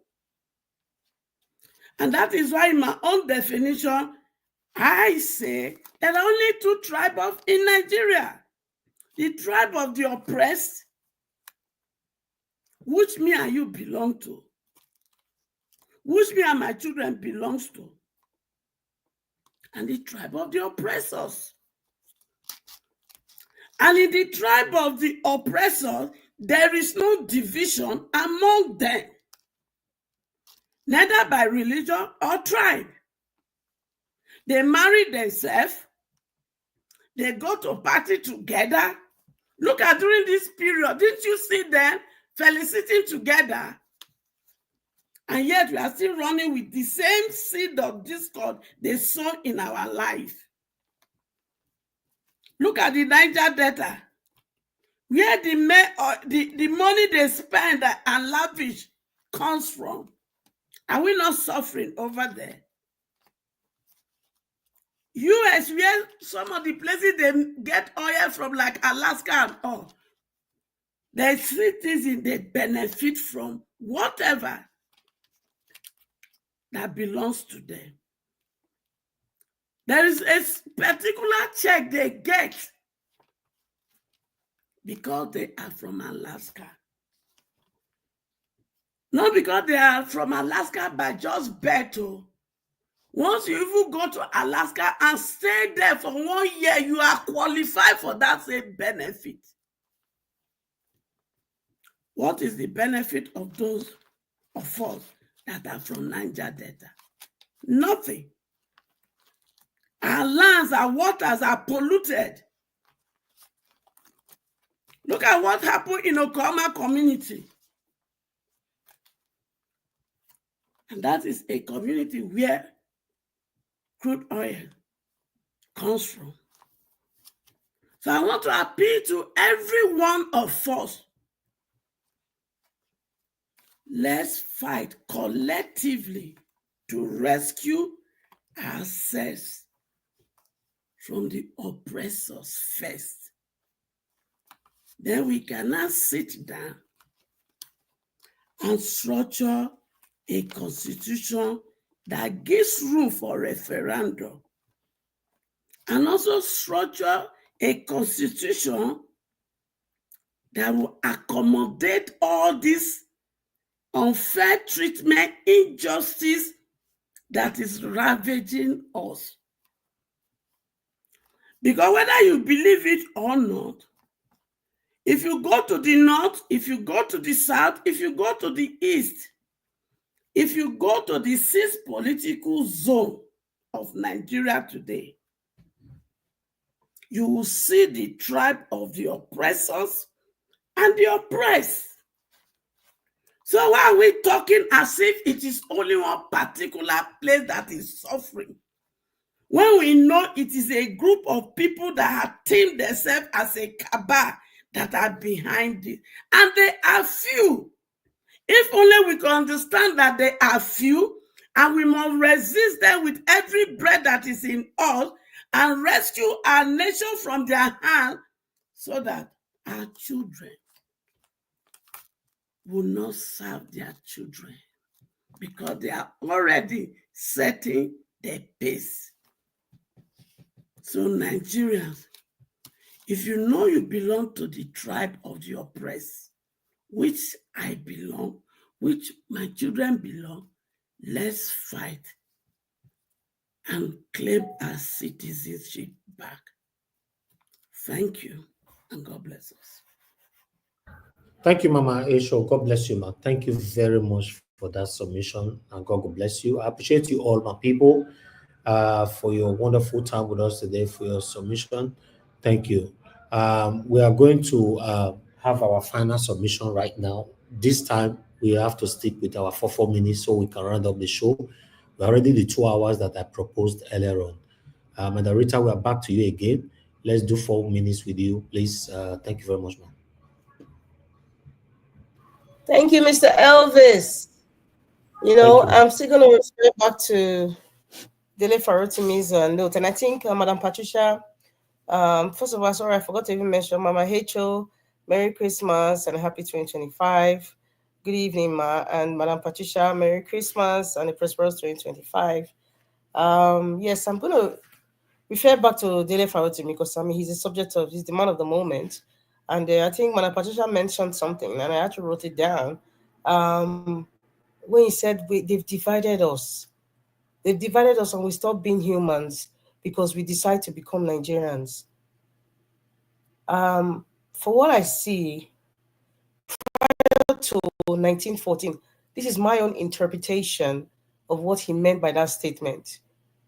And that is why in my own definition, I say there are only two tribes in Nigeria. The tribe of the oppressed, which me and you belong to, which me and my children belongs to, and the tribe of the oppressors. And in the tribe of the oppressors, there is no division among them, neither by religion or tribe. They marry themselves, they go to party together. Look at during this period, didn't you see them felicitating together? And yet we are still running with the same seed of discord they sow in our life. Look at the Niger Delta, where the money they spend and lavish comes from. Are we not suffering over there? US, where some of the places they get oil from, like Alaska and all, the citizens, they benefit from whatever that belongs to them. There is a particular check they get because they are from Alaska. Not because they are from Alaska by just birth. Once you even go to Alaska and stay there for 1 year, you are qualified for that same benefit. What is the benefit of those of us that are from Niger Delta? Nothing. Our lands, our waters are polluted. Look at what happened in Oklahoma community. And that is a community where crude oil comes from. So I want to appeal to every one of us. Let's fight collectively to rescue ourselves from the oppressors first. Then we can now sit down and structure a constitution that gives room for referendum, and also structure a constitution that will accommodate all this unfair treatment, injustice that is ravaging us. Because whether you believe it or not, if you go to the north, if you go to the south, if you go to the east, if you go to the sixth political zone of Nigeria today, you will see the tribe of the oppressors and the oppressed. So why are we talking as if it is only one particular place that is suffering, when we know it is a group of people that have teamed themselves as a cabal that are behind it, and they are few. If only we can understand that they are few, and we must resist them with every breath that is in us, and rescue our nation from their hands, so that our children will not serve their children, because they are already setting the pace. So Nigerians, if you know you belong to the tribe of the oppressed, which I belong, which my children belong, let's fight and claim our citizenship back. Thank you, and God bless us. Thank you, Mama Aisha. God bless you, ma. Thank you very much for that submission, and God will bless you. I appreciate you all, my people, for your wonderful time with us today, for your submission. Thank you. We are going to have our final submission right now. This time, we have to stick with our 4 minutes so we can round up the show. We're already the 2 hours that I proposed earlier on. And Rita, we are back to you again. Let's do 4 minutes with you, please. Thank you very much, ma'am. Thank you, Mr. Elvis. Thank you. I'm still going to refer back to Dele Farotimi's note. And I think Madam Patricia, first of all, sorry, I forgot to even mention Mama H.O., Merry Christmas and Happy 2025. Good evening, Ma. And Madam Patricia, Merry Christmas and a prosperous 2025. Yes, I'm going to refer back to Dele Farotimi because, he's the man of the moment. And I think Madam Patricia mentioned something and I actually wrote it down. When he said, they've divided us. They've divided us and we stop being humans because we decide to become Nigerians. For what I see, prior to 1914, this is my own interpretation of what he meant by that statement.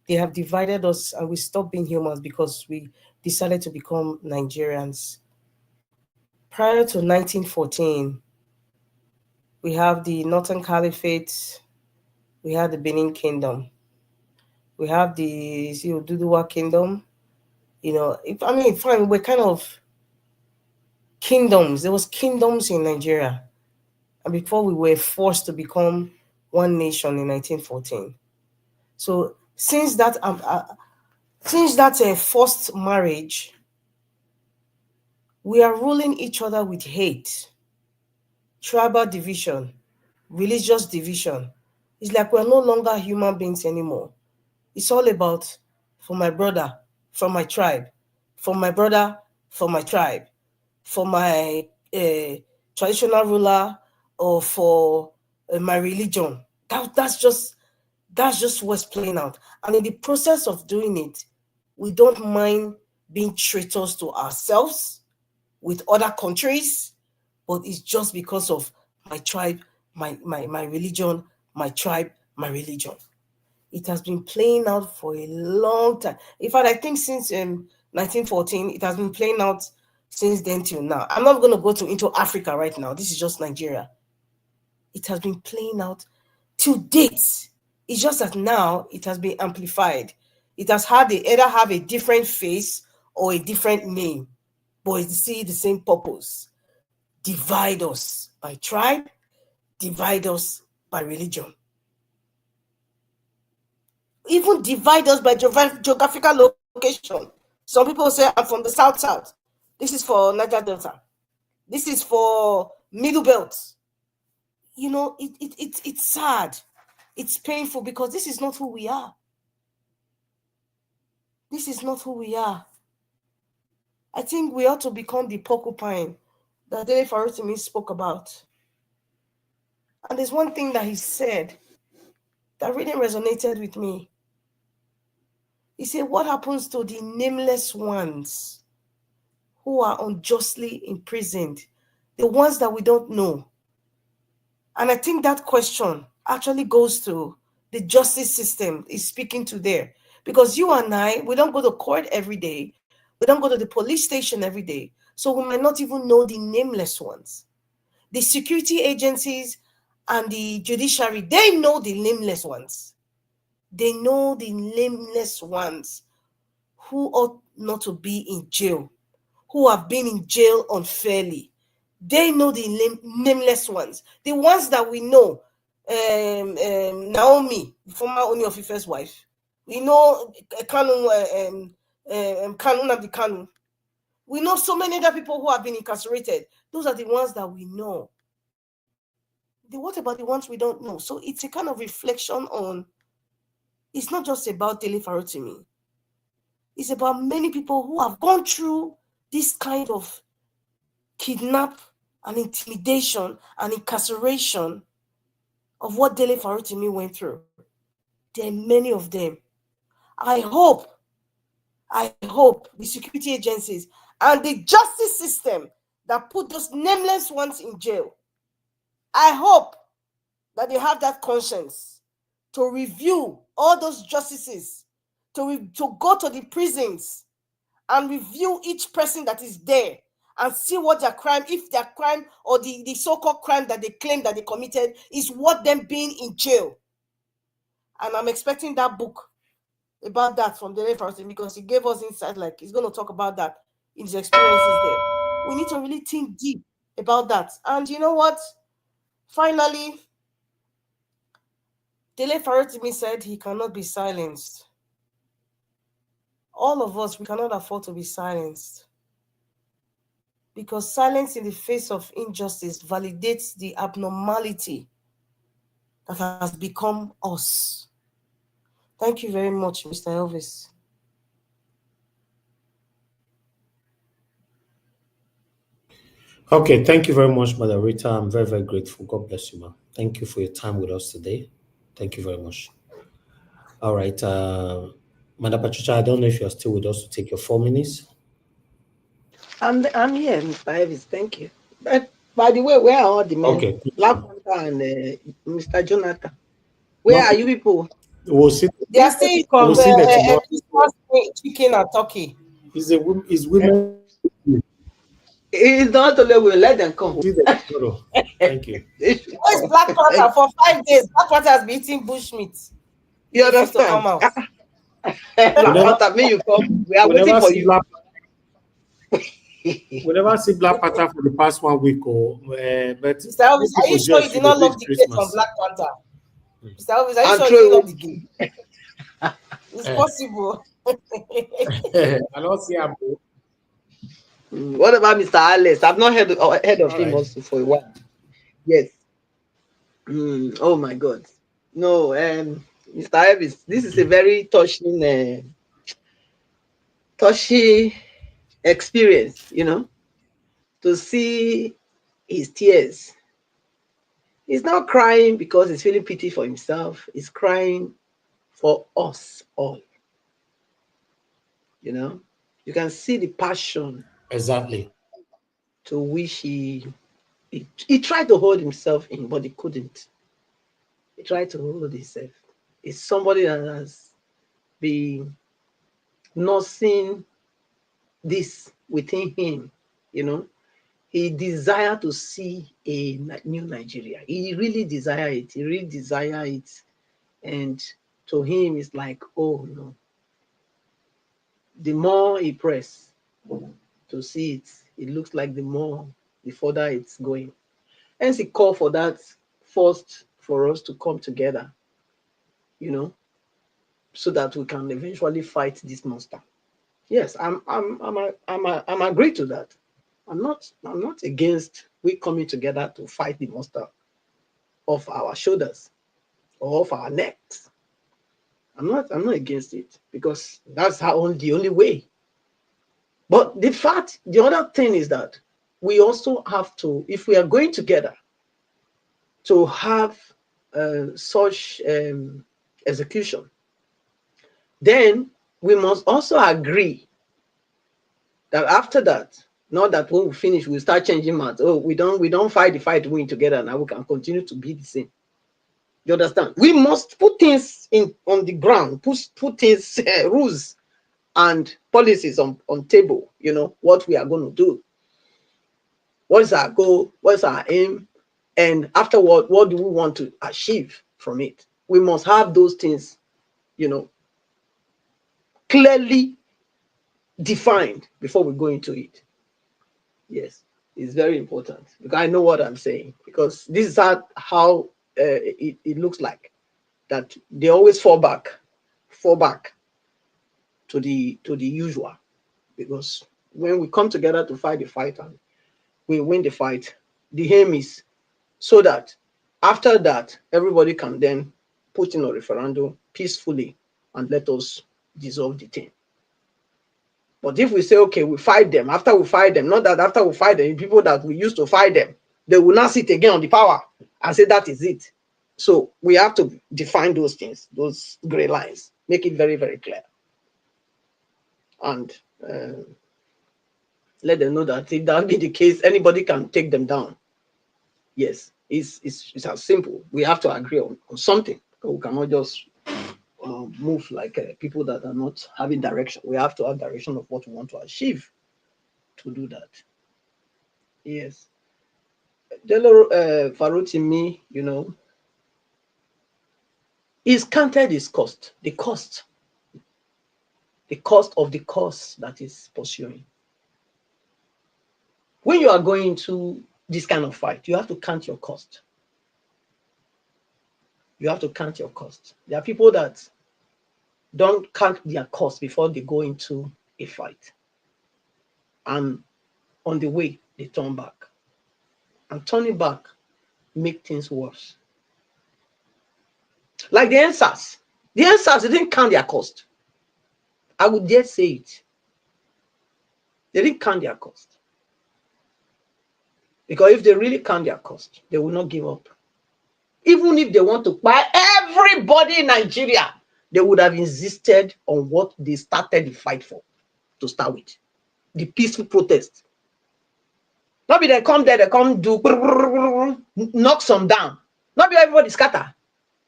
They have divided us and we stop being humans because we decided to become Nigerians. Prior to 1914, we have the Northern Caliphate, we have the Benin Kingdom, we have the Duduwa Kingdom. Fine, we're kind of kingdoms. There was kingdoms in Nigeria, and before we were forced to become one nation in 1914. So since that forced marriage, we are ruling each other with hate, tribal division, religious division. It's like we're no longer human beings anymore. It's all about for my brother, for my tribe, for my brother, for my tribe, for my traditional ruler, or for my religion. That's just what's playing out. And in the process of doing it, we don't mind being traitors to ourselves with other countries, but it's just because of my tribe, my religion, my tribe, my religion. It has been playing out for a long time. In fact, I think since 1914, it has been playing out since then till now. I'm not going to go into Africa right now. This is just Nigeria. It has been playing out to date. It's just that now it has been amplified. It has either have a different face or a different name, but it's the same purpose. Divide us by tribe, divide us by religion. Even divide us by geographical location. Some people say, I'm from the South. This is for Niger Delta. This is for Middle Belt. It's sad. It's painful because this is not who we are. This is not who we are. I think we ought to become the porcupine that Dele Farotimi spoke about. And there's one thing that he said that really resonated with me. He said, what happens to the nameless ones who are unjustly imprisoned? The ones that we don't know. And I think that question actually goes to the justice system is speaking to there. Because you and I, we don't go to court every day. We don't go to the police station every day. So we might not even know the nameless ones. The security agencies and the judiciary, they know the nameless ones. They know the nameless ones who ought not to be in jail, who have been in jail unfairly. They know the nameless ones. The ones that we know, Naomi, the former Oni of Ife's wife. We know Kanu Nnamdi Kanu. We know so many other people who have been incarcerated. Those are the ones that we know. What about the ones we don't know? So it's a kind of reflection on, it's not just about Dele Farotimi. It's about many people who have gone through this kind of kidnap and intimidation and incarceration of what Dele Farotimi went through. There are many of them. I hope the security agencies and the justice system that put those nameless ones in jail, I hope that they have that conscience to review all those justices, to go to the prisons and review each person that is there and see what their crime, if their crime or the so-called crime that they claim that they committed is worth them being in jail. And I'm expecting that book about that from Dele Farotimi, because he gave us insight, like he's going to talk about that in his experiences there. We need to really think deep about that. And you know what? Finally, Dele Farotimi said he cannot be silenced. All of us, we cannot afford to be silenced, because silence in the face of injustice validates the abnormality that has become us. Thank you very much, Mr. Elvis. Okay, thank you very much, Mother Rita. I'm very, very grateful. God bless you, ma. Thank you for your time with us today. Thank you very much. All right, Mother Patricia, I don't know if you're still with us to take your 4 minutes. I'm here, Mr. Elvis. Thank you. But by the way, where are all the men? Okay. Black Panther and Mr. Jonathan. Where No, are you people? we'll see. They are still We'll see that tomorrow. Christmas chicken and turkey. It's women. It's not only we let them come. See that tomorrow. Thank you. Where's Black Panther? For 5 days, Black Panther has been eating bushmeat. You He refused to come understand? out. Black never- Panther, me you come. We are We waiting never for see you. Black. We never see Black Panther for the past 1 week, but Mr. Elvis, are you sure you just did not love celebrate the case on Christmas. Black Panther? Mr. Elvis, are you And sure you throw didn't away. love the game? It's possible. I don't see him. What about Mr. Alex? I've not heard of All him right. also for a while. Yes. Oh my God. No, Mr. Elvis, this is a very touchy experience, to see his tears. He's not crying because he's feeling pity for himself. He's crying for us all. You can see the passion Exactly. to which he tried to hold himself in, but he couldn't. He tried to hold himself. It's somebody that has been nursing this within him, He desired to see a new Nigeria. He really desire it. He really desire it. And to him, it's like, oh no. The more he press to see it, it looks like the further it's going. Hence, he called for that first for us to come together, so that we can eventually fight this monster. Yes, I'm agree to that. I'm not against we coming together to fight the monster off our shoulders or off our necks. I'm not against it, because that's the only way. But the other thing is that we also have to, if we are going together to have such execution, then we must also agree that after that, not that when we finish, we'll start changing minds. Oh, we don't fight the fight, win together. Now we can continue to be the same. You understand? We must put things on the ground, put things, rules and policies on table. What we are going to do. What is our goal? What is our aim? And afterward, what do we want to achieve from it? We must have those things, clearly defined before we go into it. Yes, it's very important, because I know what I'm saying, because this is how it looks like, that they always fall back to the usual, because when we come together to fight the fight and we win the fight, the aim is so that after that everybody can then put in a referendum peacefully and let us dissolve the thing. But if we say, okay, we fight them, after we fight them, not that after we fight them, people that we used to fight them, they will not sit again on the power and say that is it. So we have to define those things, those gray lines, make it very, very clear. And let them know that if that be the case, anybody can take them down. Yes, it's as simple. We have to agree on something. We cannot just move like people that are not having direction. We have to have direction of what we want to achieve to do that. Yes. Dele Farotimi, he's counted his cost, the cost of the course that is pursuing. When you are going to this kind of fight, you have to count your cost. You have to count your cost. There are people that don't count their cost before they go into a fight. And on the way, they turn back. And turning back make things worse. Like the answers. The answers, they didn't count their cost. I would dare say it. They didn't count their cost. Because if they really count their cost, they will not give up. Even if they want to buy everybody in Nigeria, they would have insisted on what they started the fight for to start with. The peaceful protest. Not be they come there, they come do knock some down. Not be everybody scatter.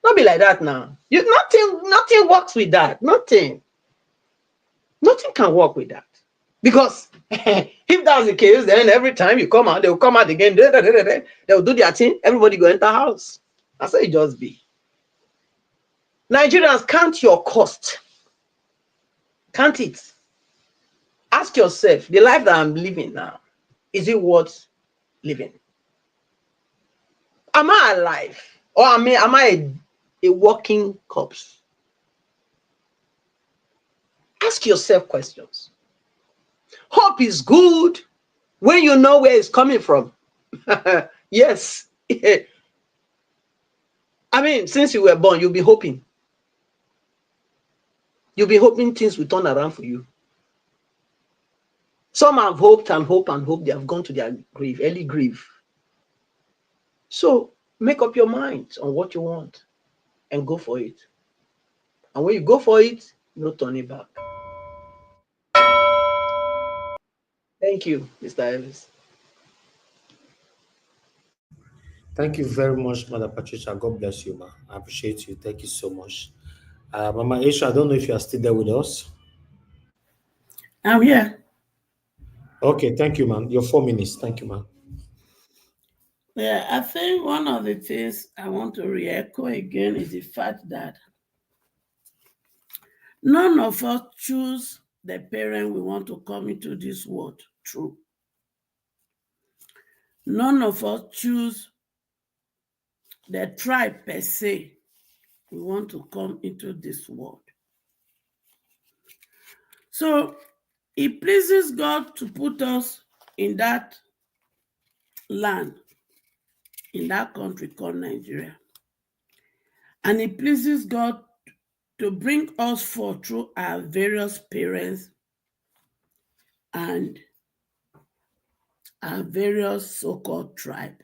Not be like that now. Nothing works with that. Nothing can work with that. Because if that's the case, then every time you come out, they will come out again. They will do their thing. Everybody go enter house. That's how it just be. Nigerians, count your cost. Count it. Ask yourself, the life that I'm living now, is it worth living? Am I alive? Or am I a walking corpse? Ask yourself questions. Hope is good when you know where it's coming from. Yes. I mean, since you were born, you'll be hoping. You'll be hoping things will turn around for you. Some have hoped and hoped and hoped. They have gone to their grave, early grave. So make up your mind on what you want and go for it. And when you go for it, no turning back. Thank you, Mr. Ellis. Thank you very much, Mother Patricia. God bless you, ma. I appreciate you. Thank you so much. Mama Aisha, I don't know if you are still there with us. I'm here. Okay, thank you, man. Your 4 minutes. Thank you, man. Yeah, I think one of the things I want to re-echo again is the fact that none of us choose the parent we want to come into this world through. None of us choose the tribe per se we want to come into this world. So it pleases God to put us in that land, in that country called Nigeria. And it pleases God to bring us forth through our various parents and our various so-called tribe.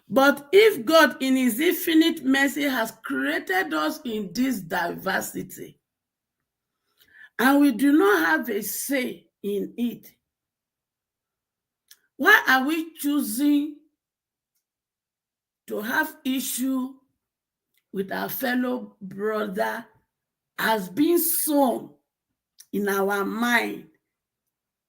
But if God in his infinite mercy has created us in this diversity, and we do not have a say in it, why are we choosing to have issue with our fellow brother as being sown in our mind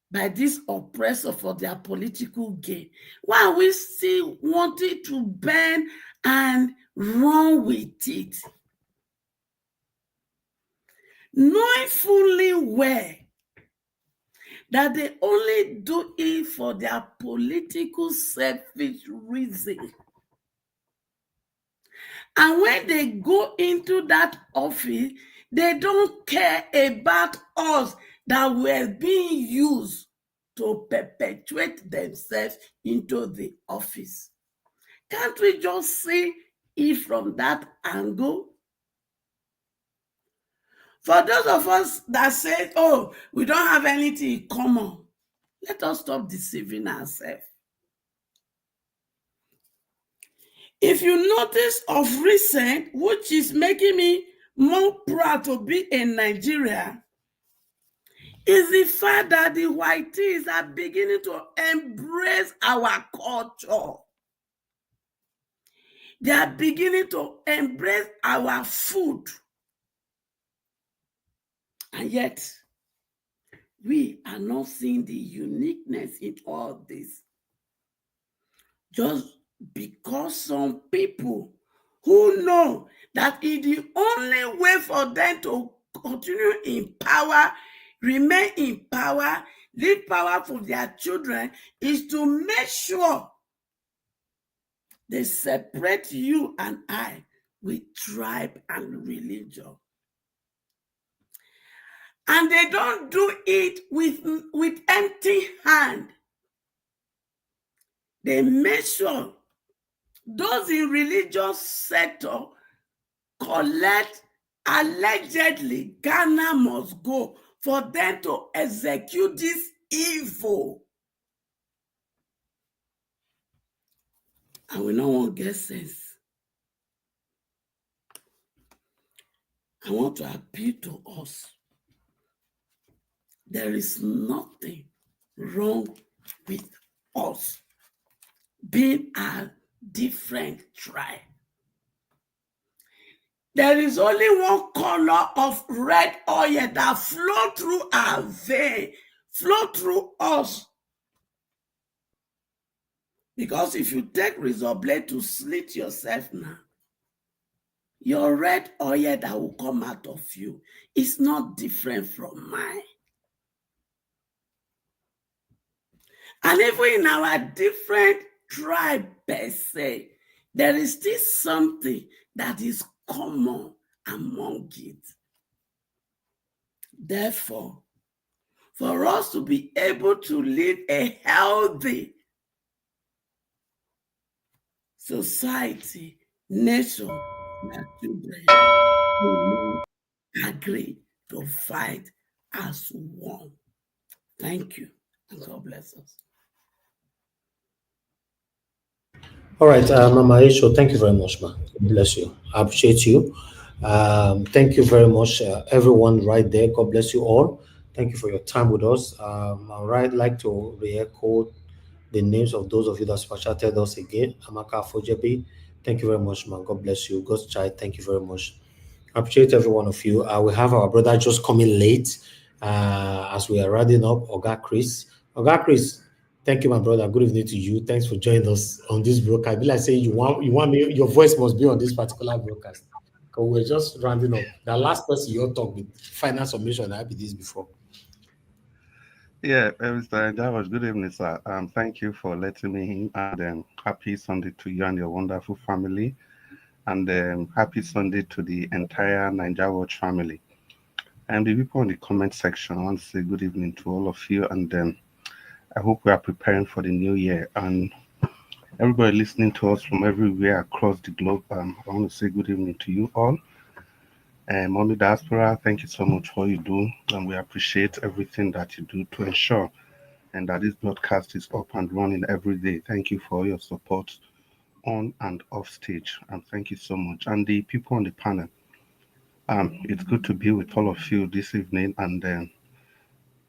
by this oppressor for their political gain? Why are we still wanting to bend and run with it? Knowing fully well that they only do it for their political selfish reason. And when they go into that office, they don't care about us that were being used to perpetuate themselves into the office. Can't we just see it from that angle? For those of us that say, oh, we don't have anything in common, let us stop deceiving ourselves. If you notice of recent, which is making me more proud to be in Nigeria, is the fact that the whiteys are beginning to embrace our culture. They are beginning to embrace our food. And yet, we are not seeing the uniqueness in all this. Just because some people who know that it is the only way for them to continue in power, remain in power, leave power for their children, is to make sure they separate you and I with tribe and religion. And they don't do it with empty hand. They make sure those in religious sector collect allegedly Ghana must go for them to execute this evil. And we no one get sense. I want to appeal to us. There is nothing wrong with us being a different tribe. There is only one color of red oil that flow through our vein, flow through us. Because if you take razor blade to slit yourself now, your red oil that will come out of you is not different from mine. And even in our different tribe per se, there is still something that is common among it. Therefore, for us to be able to live a healthy society, nation, and children, we agree to fight as one. Thank you, and God bless us. All right, Mama Aisha, thank you very much, ma. God bless you. I appreciate you. Thank you very much, everyone right there. God bless you all. Thank you for your time with us. I would like to re-echo the names of those of you that super chatted us again. Amaka Fojebi, thank you very much, man. God bless you. God's child, thank you very much. I appreciate every one of you. We have our brother just coming late as we are rounding up. Oga Chris. Oga Chris, thank you, my brother. Good evening to you. Thanks for joining us on this broadcast. I be like say you want me, your voice must be on this particular broadcast. Because we're just rounding up. The last person you talk with final submission, I be this before. Yeah, Mr. Javas, good evening, sir. Thank you for letting me in, and happy Sunday to you and your wonderful family, and happy Sunday to the entire Niger Watch family. And the people in the comment section, I want to say good evening to all of you, and I hope we are preparing for the new year. And everybody listening to us from everywhere across the globe, I want to say good evening to you all. And Mommy Diaspora, thank you so much for what you do, and we appreciate everything that you do to ensure and that this broadcast is up and running every day. Thank you for your support on and off stage, and thank you so much. And the people on the panel, it's good to be with all of you this evening, and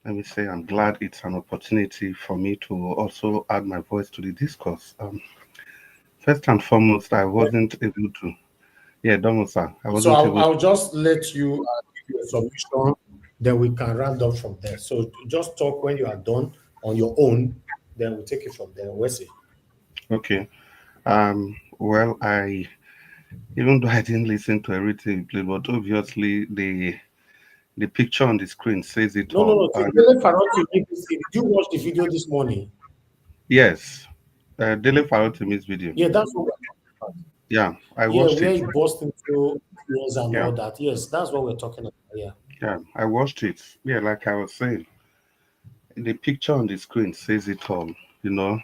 let me say I'm glad it's an opportunity for me to also add my voice to the discourse. First and foremost, I wasn't able to. Yeah, Domo sir, I So wasn't I'll, able to. I'll just let you give your submission, then we can round up from there. So just talk when you are done on your own, then we'll take it from there. Wesley. Okay. Well, I even though I didn't listen to everything you played, but obviously the picture on the screen says it No, no, all. no. Dele Farotimi, did you watch the video this morning? Yes, Dele Farotimi's video. Yeah, that's what we're talking about. Yeah, I Yeah, watched where it. he burst into tears and Yeah, all that. Yes, that's what we're talking about. Yeah. yeah, I watched it. Yeah, like I was saying, the picture on the screen says it all. You know,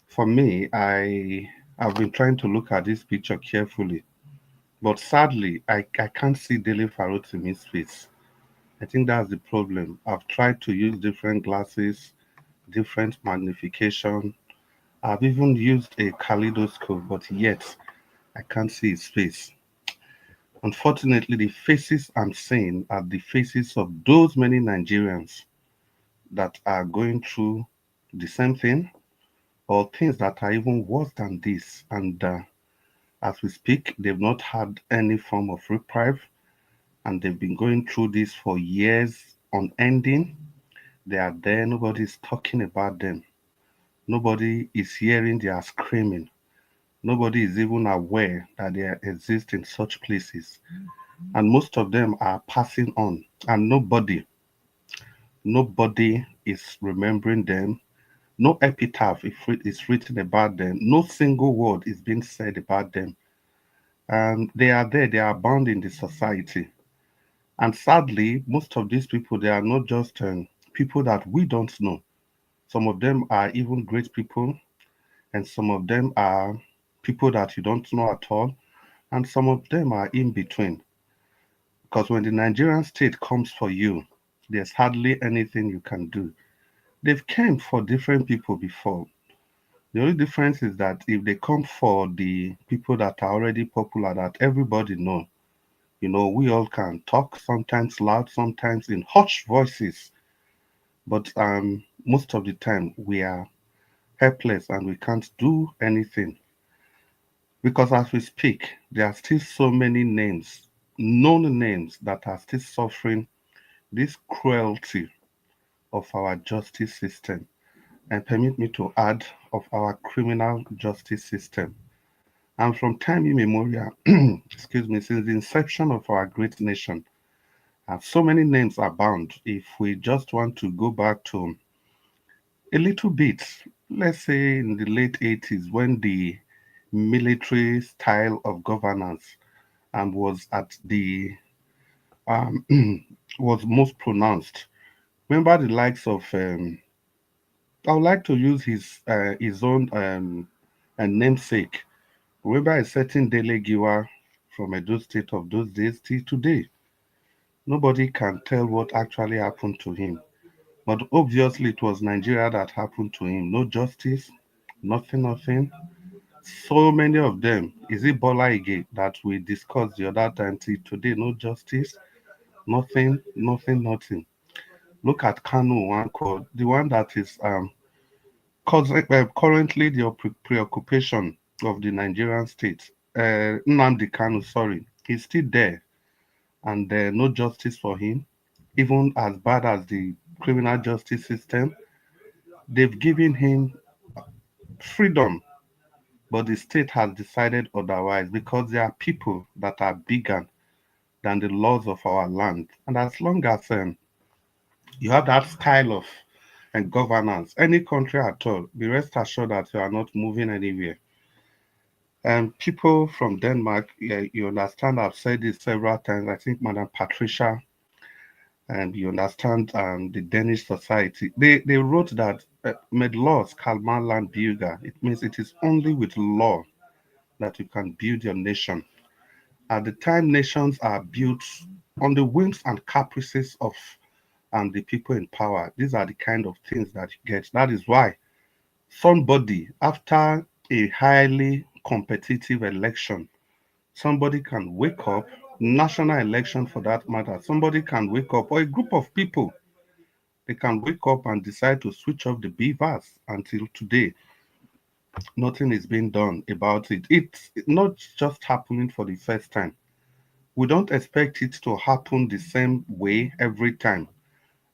for me, I've been trying to look at this picture carefully, but sadly, I can't see Dele Farotimi's face. I think that's the problem. I've tried to use different glasses, different magnification. I've even used a kaleidoscope, but yet I can't see his face. Unfortunately, the faces I'm seeing are the faces of those many Nigerians that are going through the same thing or things that are even worse than this. And as we speak, they've not had any form of reprieve and they've been going through this for years unending. They are there, nobody's talking about them. Nobody is hearing their screaming. Nobody is even aware that they exist in such places. And most of them are passing on. And nobody is remembering them. No epitaph is written about them. No single word is being said about them. And they are there, they are bound in the society. And sadly, most of these people, they are not just people that we don't know. Some of them are even great people, and some of them are people that you don't know at all, and some of them are in between. Because when the Nigerian state comes for you, there's hardly anything you can do. They've came for different people before. The only difference is that if they come for the people that are already popular, that everybody know, we all can talk, sometimes loud, sometimes in hushed voices, but most of the time we are helpless and we can't do anything. Because as we speak, there are still so many names, known names, that are still suffering this cruelty of our justice system. And permit me to add, of our criminal justice system. And from time immemorial, excuse me, since the inception of our great nation, so many names are bound. If we just want to go back to a little bit, let's say in the late 80s, when the military style of governance was at the um, was most pronounced. Remember the likes of I would like to use his own namesake. Remember a certain Dele from Edo State of those days till today. Nobody can tell what actually happened to him. But obviously it was Nigeria that happened to him. No justice, nothing, nothing. So many of them. Is it Bola Ige that we discussed the other time till today? No justice, nothing, nothing, nothing. Look at Kanu Wanko, the one that is currently the preoccupation of the Nigerian state. Nnamdi Kanu, sorry, he's still there, and no justice for him. Even as bad as the criminal justice system, they've given him freedom, but the state has decided otherwise because there are people that are bigger than the laws of our land. And as long as you have that style of governance, any country at all, be rest assured that you are not moving anywhere. And people from Denmark, yeah, you understand, I've said this several times. I think Madam Patricia, and you understand the Danish society, they wrote that med laws kalmar land bygger. It means it is only with law that you can build your nation. At the time, nations are built on the whims and caprices of the people in power. These are the kind of things that you get. That is why somebody, after a highly competitive election, somebody can wake up, national election for that matter, somebody can wake up, or a group of people, they can wake up and decide to switch off the beavers. Until today, nothing is being done about it. It's not just happening for the first time. We don't expect it to happen the same way every time.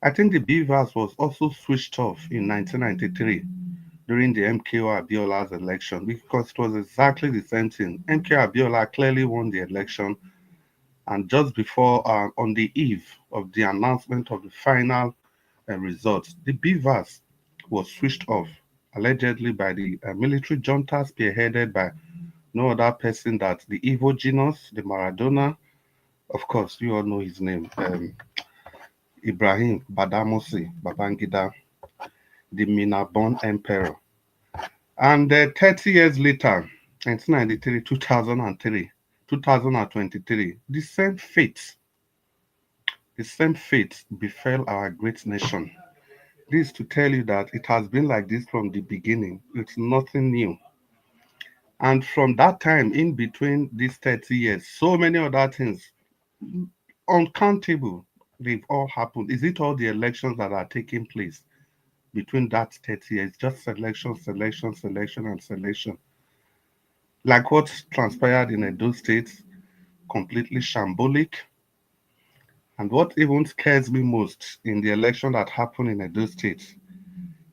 I think the beavers was also switched off in 1993 during the MKO Abiola's election because it was exactly the same thing. MKO Abiola clearly won the election, and just before, on the eve of the announcement of the final results, the beavers was switched off, allegedly by the military junta spearheaded by no other person that the evil genius, the Maradona. Of course, you all know his name, Ibrahim Badamosi Babangida, the Minabon emperor. And 30 years later, 1993, 2003, 2023, the same fate The same fate befell our great nation. This to tell you that it has been like this from the beginning. It's nothing new. And from that time, in between these 30 years, so many other things, uncountable, they've all happened. Is it all the elections that are taking place between that 30 years? Just selection, selection, selection, and selection. Like what transpired in Edo State, completely shambolic. And what even scares me most in the election that happened in Edo State,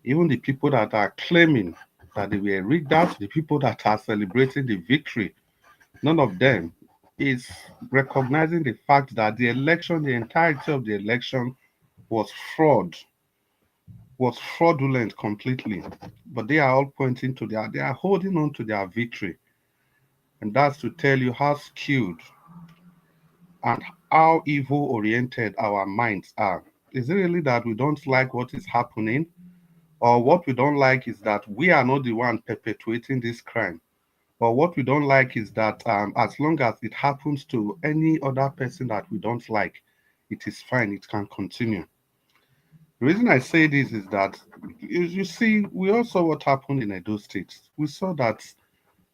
even the people that are claiming that they were rigged out, the people that are celebrating the victory, none of them is recognizing the fact that the election, the entirety of the election was fraud, was fraudulent completely. But they are all pointing to they are holding on to their victory. And that's to tell you how skewed and how evil oriented our minds are. Is it really that we don't like what is happening? Or what we don't like is that we are not the one perpetuating this crime? But what we don't like is that as long as it happens to any other person that we don't like, it is fine, it can continue. The reason I say this is that you see, we all saw what happened in Edo State. We saw that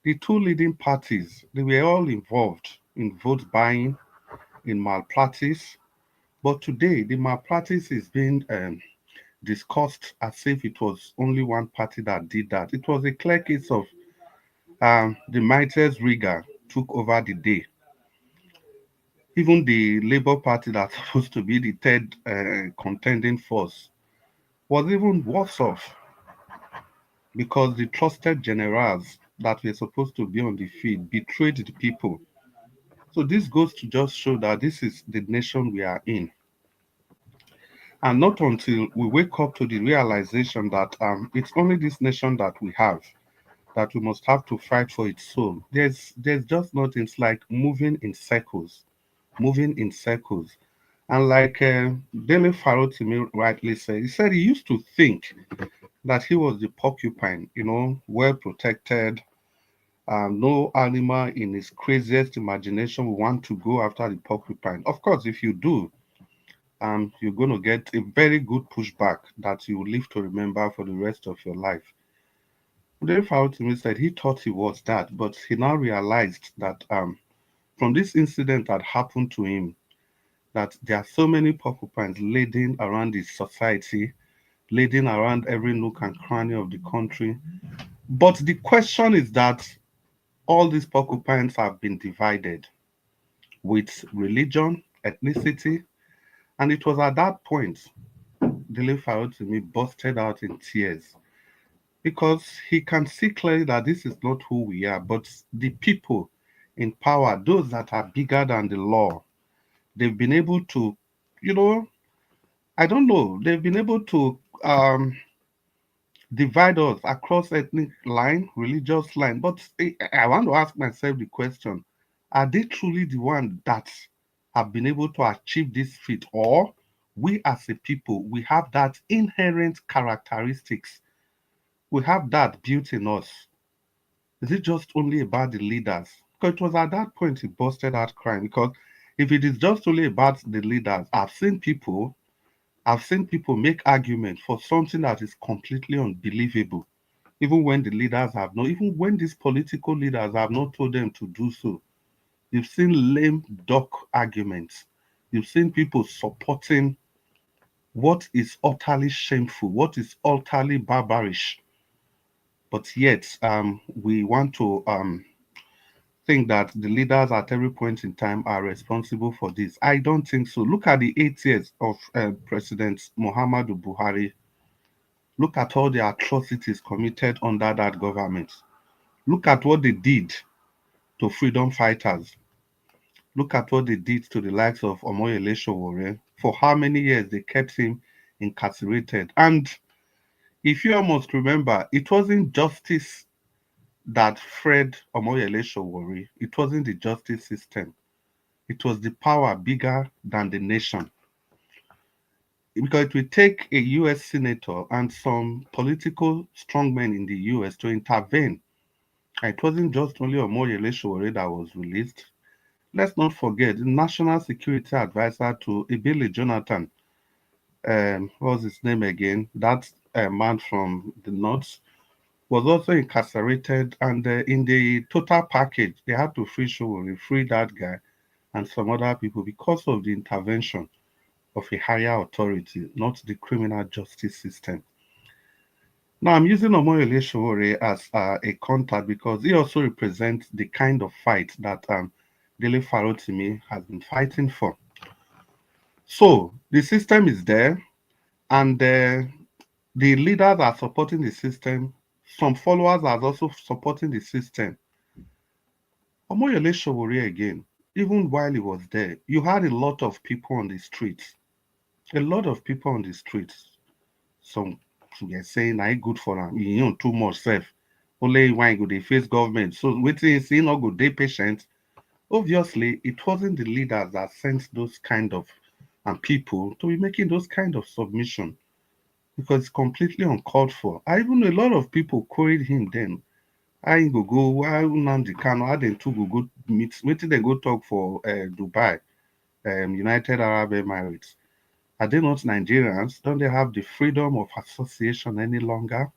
the two leading parties, they were all involved in vote buying, in malpractice. But today, the malpractice is being discussed as if it was only one party that did that. It was a clear case of the mightiest rigor took over the day. Even the Labour Party that's supposed to be the third contending force was even worse off because the trusted generals that were supposed to be on the field betrayed the people. So this goes to just show that this is the nation we are in. And not until we wake up to the realization that it's only this nation that we have, that we must have to fight for its soul. There's just nothing. It's like moving in circles, moving in circles. And like Dele Farotimi rightly said, he said he used to think that he was the porcupine, well protected. No animal in his craziest imagination will want to go after the porcupine. Of course, if you do, you're going to get a very good pushback that you will live to remember for the rest of your life. Dele Farotimi said he thought he was that, but he now realized that from this incident that happened to him, that there are so many porcupines leading around the society, leading around every nook and cranny of the country. But the question is that all these porcupines have been divided with religion, ethnicity, and it was at that point Dele Farotimi busted out in tears because he can see clearly that this is not who we are, but the people in power, those that are bigger than the law, they've been able to, you know, I don't know, they've been able to divide us across ethnic line, religious line. But I want to ask myself the question, are they truly the ones that have been able to achieve this feat? Or we as a people, we have that inherent characteristics, we have that built in us? Is it just only about the leaders? Because it was at that point he busted out crying. Because if it is just only about the leaders, I've seen people make argument for something that is completely unbelievable, even when the leaders have not, even when these political leaders have not told them to do so. You've seen lame duck arguments. You've seen people supporting what is utterly shameful, what is utterly barbarish. But yet, we want to think that the leaders at every point in time are responsible for this. I don't think so. Look at the 8 years of President Muhammadu Buhari. Look at all the atrocities committed under that government. Look at what they did to freedom fighters. Look at what they did to the likes of Omoyele Sowore. For how many years they kept him incarcerated. And if you must remember, it wasn't justice that freed Omoyele Sowore. It wasn't the justice system. It was the power bigger than the nation. Because it will take a US senator and some political strongmen in the US to intervene. It wasn't just only Omoyele Sowore that was released. Let's not forget the National Security Advisor to Ebele Jonathan. What was his name again? That man from the north was also incarcerated, and in the total package, they had to free Showore, free that guy, and some other people because of the intervention of a higher authority, not the criminal justice system. Now, I'm using Omoyele Showore as a contact because he also represents the kind of fight that Dele Farotimi has been fighting for. So, the system is there, and the leaders are supporting the system. Some followers are also supporting the system. Omoyele Showore again, even while he was there, you had a lot of people on the streets. A lot of people on the streets. Some were saying, "I good for am. You know too much self. Only when you go dey face government. So waiting is he not go dey patient." Obviously, it wasn't the leaders that sent those kind of people to be making those kind of submission because it's completely uncalled for. I even know a lot of people queried him then. I go go why Nnamdi Kanu how dem two go meet wetin dem go talk for Dubai, United Arab Emirates. Are they not Nigerians? Don't they have the freedom of association any longer?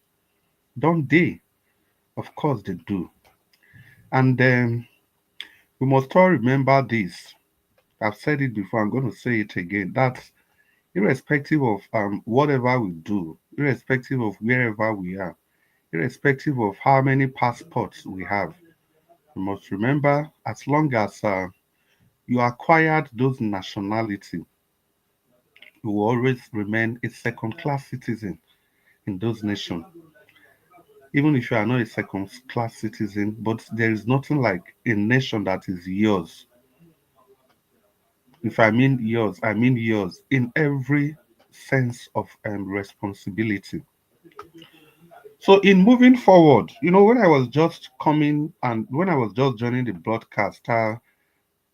Don't they? Of course they do. And we must all remember this. I've said it before, I'm going to say it again. That irrespective of whatever we do, irrespective of wherever we are, irrespective of how many passports we have, we must remember as long as you acquired those nationality, you will always remain a second class citizen in those nations. Even if you are not a second class citizen, but there is nothing like a nation that is yours. If I mean yours, I mean yours in every sense of responsibility. So, in moving forward, when I was just coming and when I was just joining the broadcast,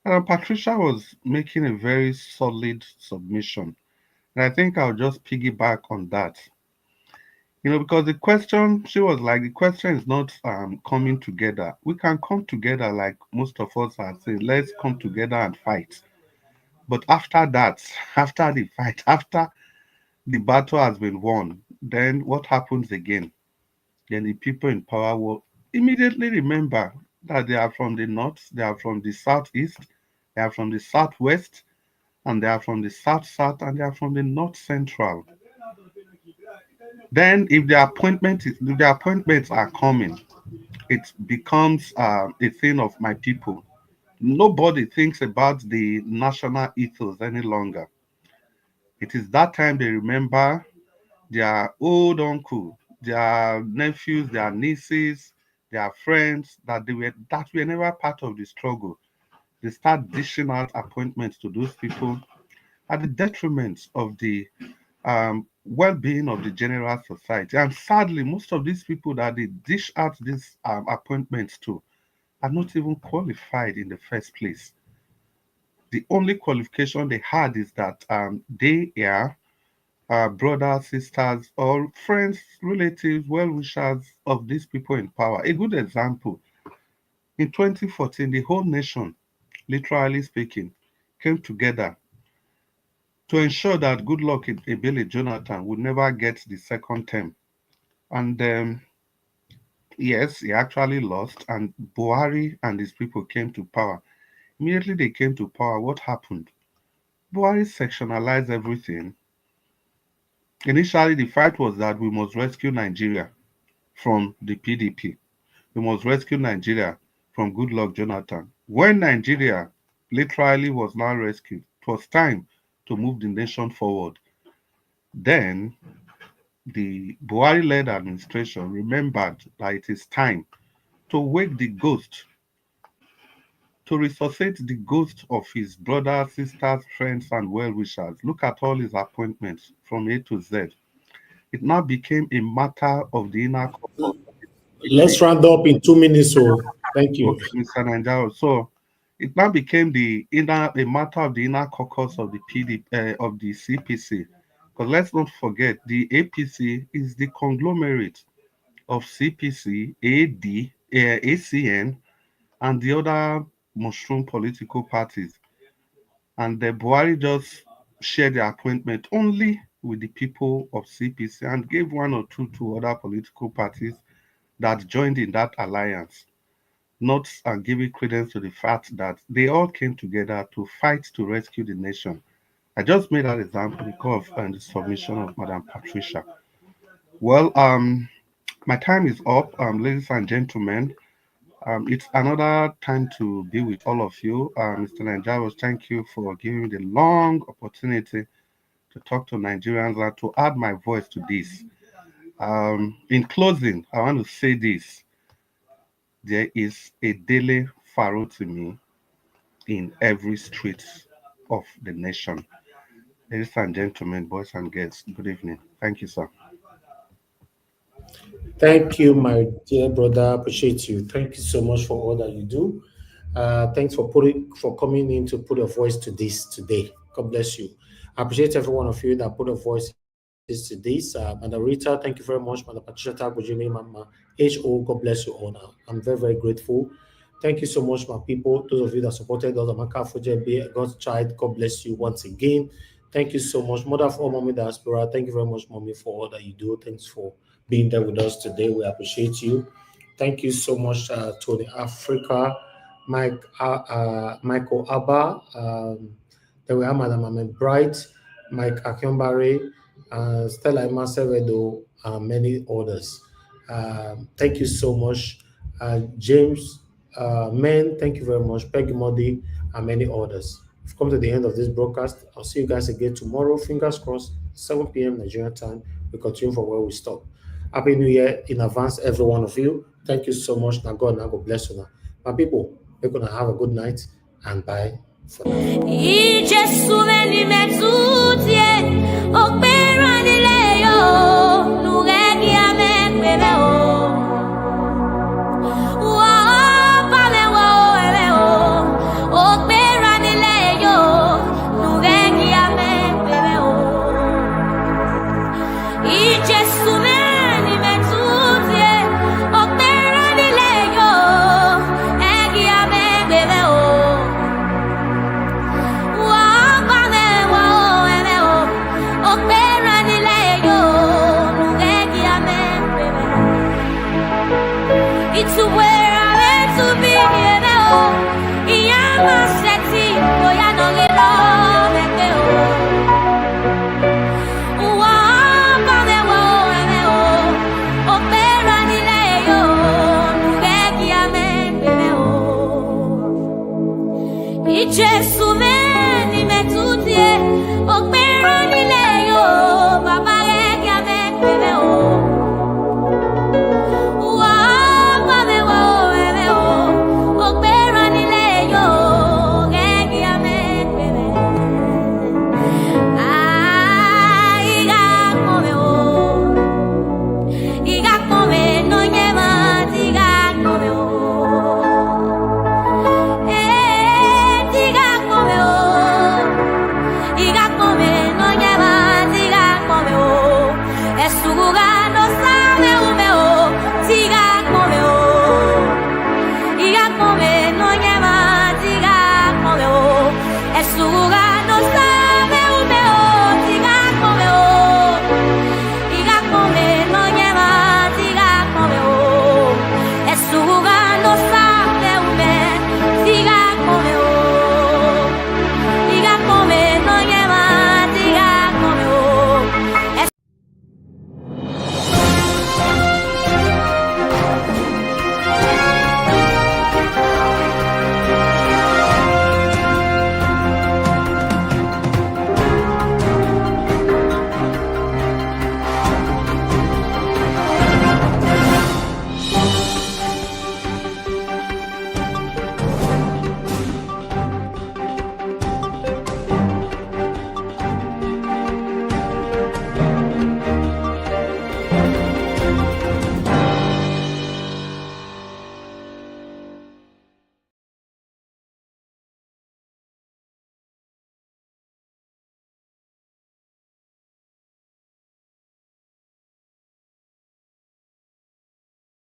Patricia was making a very solid submission. And I think I'll just piggyback on that. Because the question, she was like, the question is not coming together. We can come together like most of us are saying, let's come together and fight. But after that, after the fight, after the battle has been won, then what happens again? Then the people in power will immediately remember that they are from the north, they are from the southeast, they are from the southwest, and they are from the south, and they are from the north central. Then, if the appointments are coming, it becomes a thing of my people. Nobody thinks about the national ethos any longer. It is that time they remember their old uncle, their nephews, their nieces, their friends that were never part of the struggle. They start dishing out appointments to those people at the detriment of the well-being of the general society. And sadly, most of these people that they dish out these appointments to are not even qualified in the first place. The only qualification they had is that they are brothers, sisters, or friends, relatives, well-wishers of these people in power. A good example, in 2014, the whole nation, literally speaking, came together to ensure that Goodluck Ebele Jonathan would never get the second term. And yes, he actually lost, and Buhari and his people came to power. Immediately they came to power, what happened? Buhari sectionalized everything. Initially, the fight was that we must rescue Nigeria from the PDP. We must rescue Nigeria from Goodluck Jonathan. When Nigeria literally was now rescued, it was time to move the nation forward. Then the Buhari-led administration remembered that it is time to wake the ghost, to resuscitate the ghost of his brothers, sisters, friends, and well-wishers. Look at all his appointments from A to Z. It now became a matter of the inner caucus. Let's round up in 2 minutes. So, thank you. Okay, Mr. Nanjao. So it now became a matter of the inner caucus of the of the CPC. Because let's not forget, the APC is the conglomerate of CPC, AD, ACN, and the other mushroom political parties. And the Buhari just shared the appointment only with the people of CPC and gave one or two to other political parties that joined in that alliance, not giving credence to the fact that they all came together to fight to rescue the nation. I just made that example because of the submission of Madam Patricia. Well, my time is up, ladies and gentlemen. It's another time to be with all of you. Mr. Nanjaros, thank you for giving me the long opportunity to talk to Nigerians and to add my voice to this. In closing, I want to say this. There is a Dele Farotimi in every street of the nation. Ladies and gentlemen, boys and girls, good evening. Thank you, sir. Thank you, my dear brother. Appreciate you. Thank you so much for all that you do. Thanks for coming in to put a voice to this today. God bless you. I appreciate every one of you that put a voice to this. Madam Rita, thank you very much. Madam Patricia Tagojimi, Mama H.O., God bless you all now. I'm very, very grateful. Thank you so much, my people. Those of you that supported Dr. Maka Fujebe, God's child, God bless you once again. Thank you so much. Mother of all Mommy Diaspora, thank you very much, Mommy, for all that you do. Thanks for being there with us today. We appreciate you. Thank you so much, Tony Africa, Michael Abba, then we have Madam Ahmed Bright, Mike Akinbari, Stella Imasevedo, and many others. Thank you so much, James Men. Thank you very much, Peggy Modi, and many others. We've come to the end of this broadcast. I'll see you guys again tomorrow. Fingers crossed, 7 p.m. Nigerian time. We continue from where we stop. Happy New Year in advance, every one of you. Thank you so much. Now God bless you. Now, my people, we're gonna have a good night and bye for now.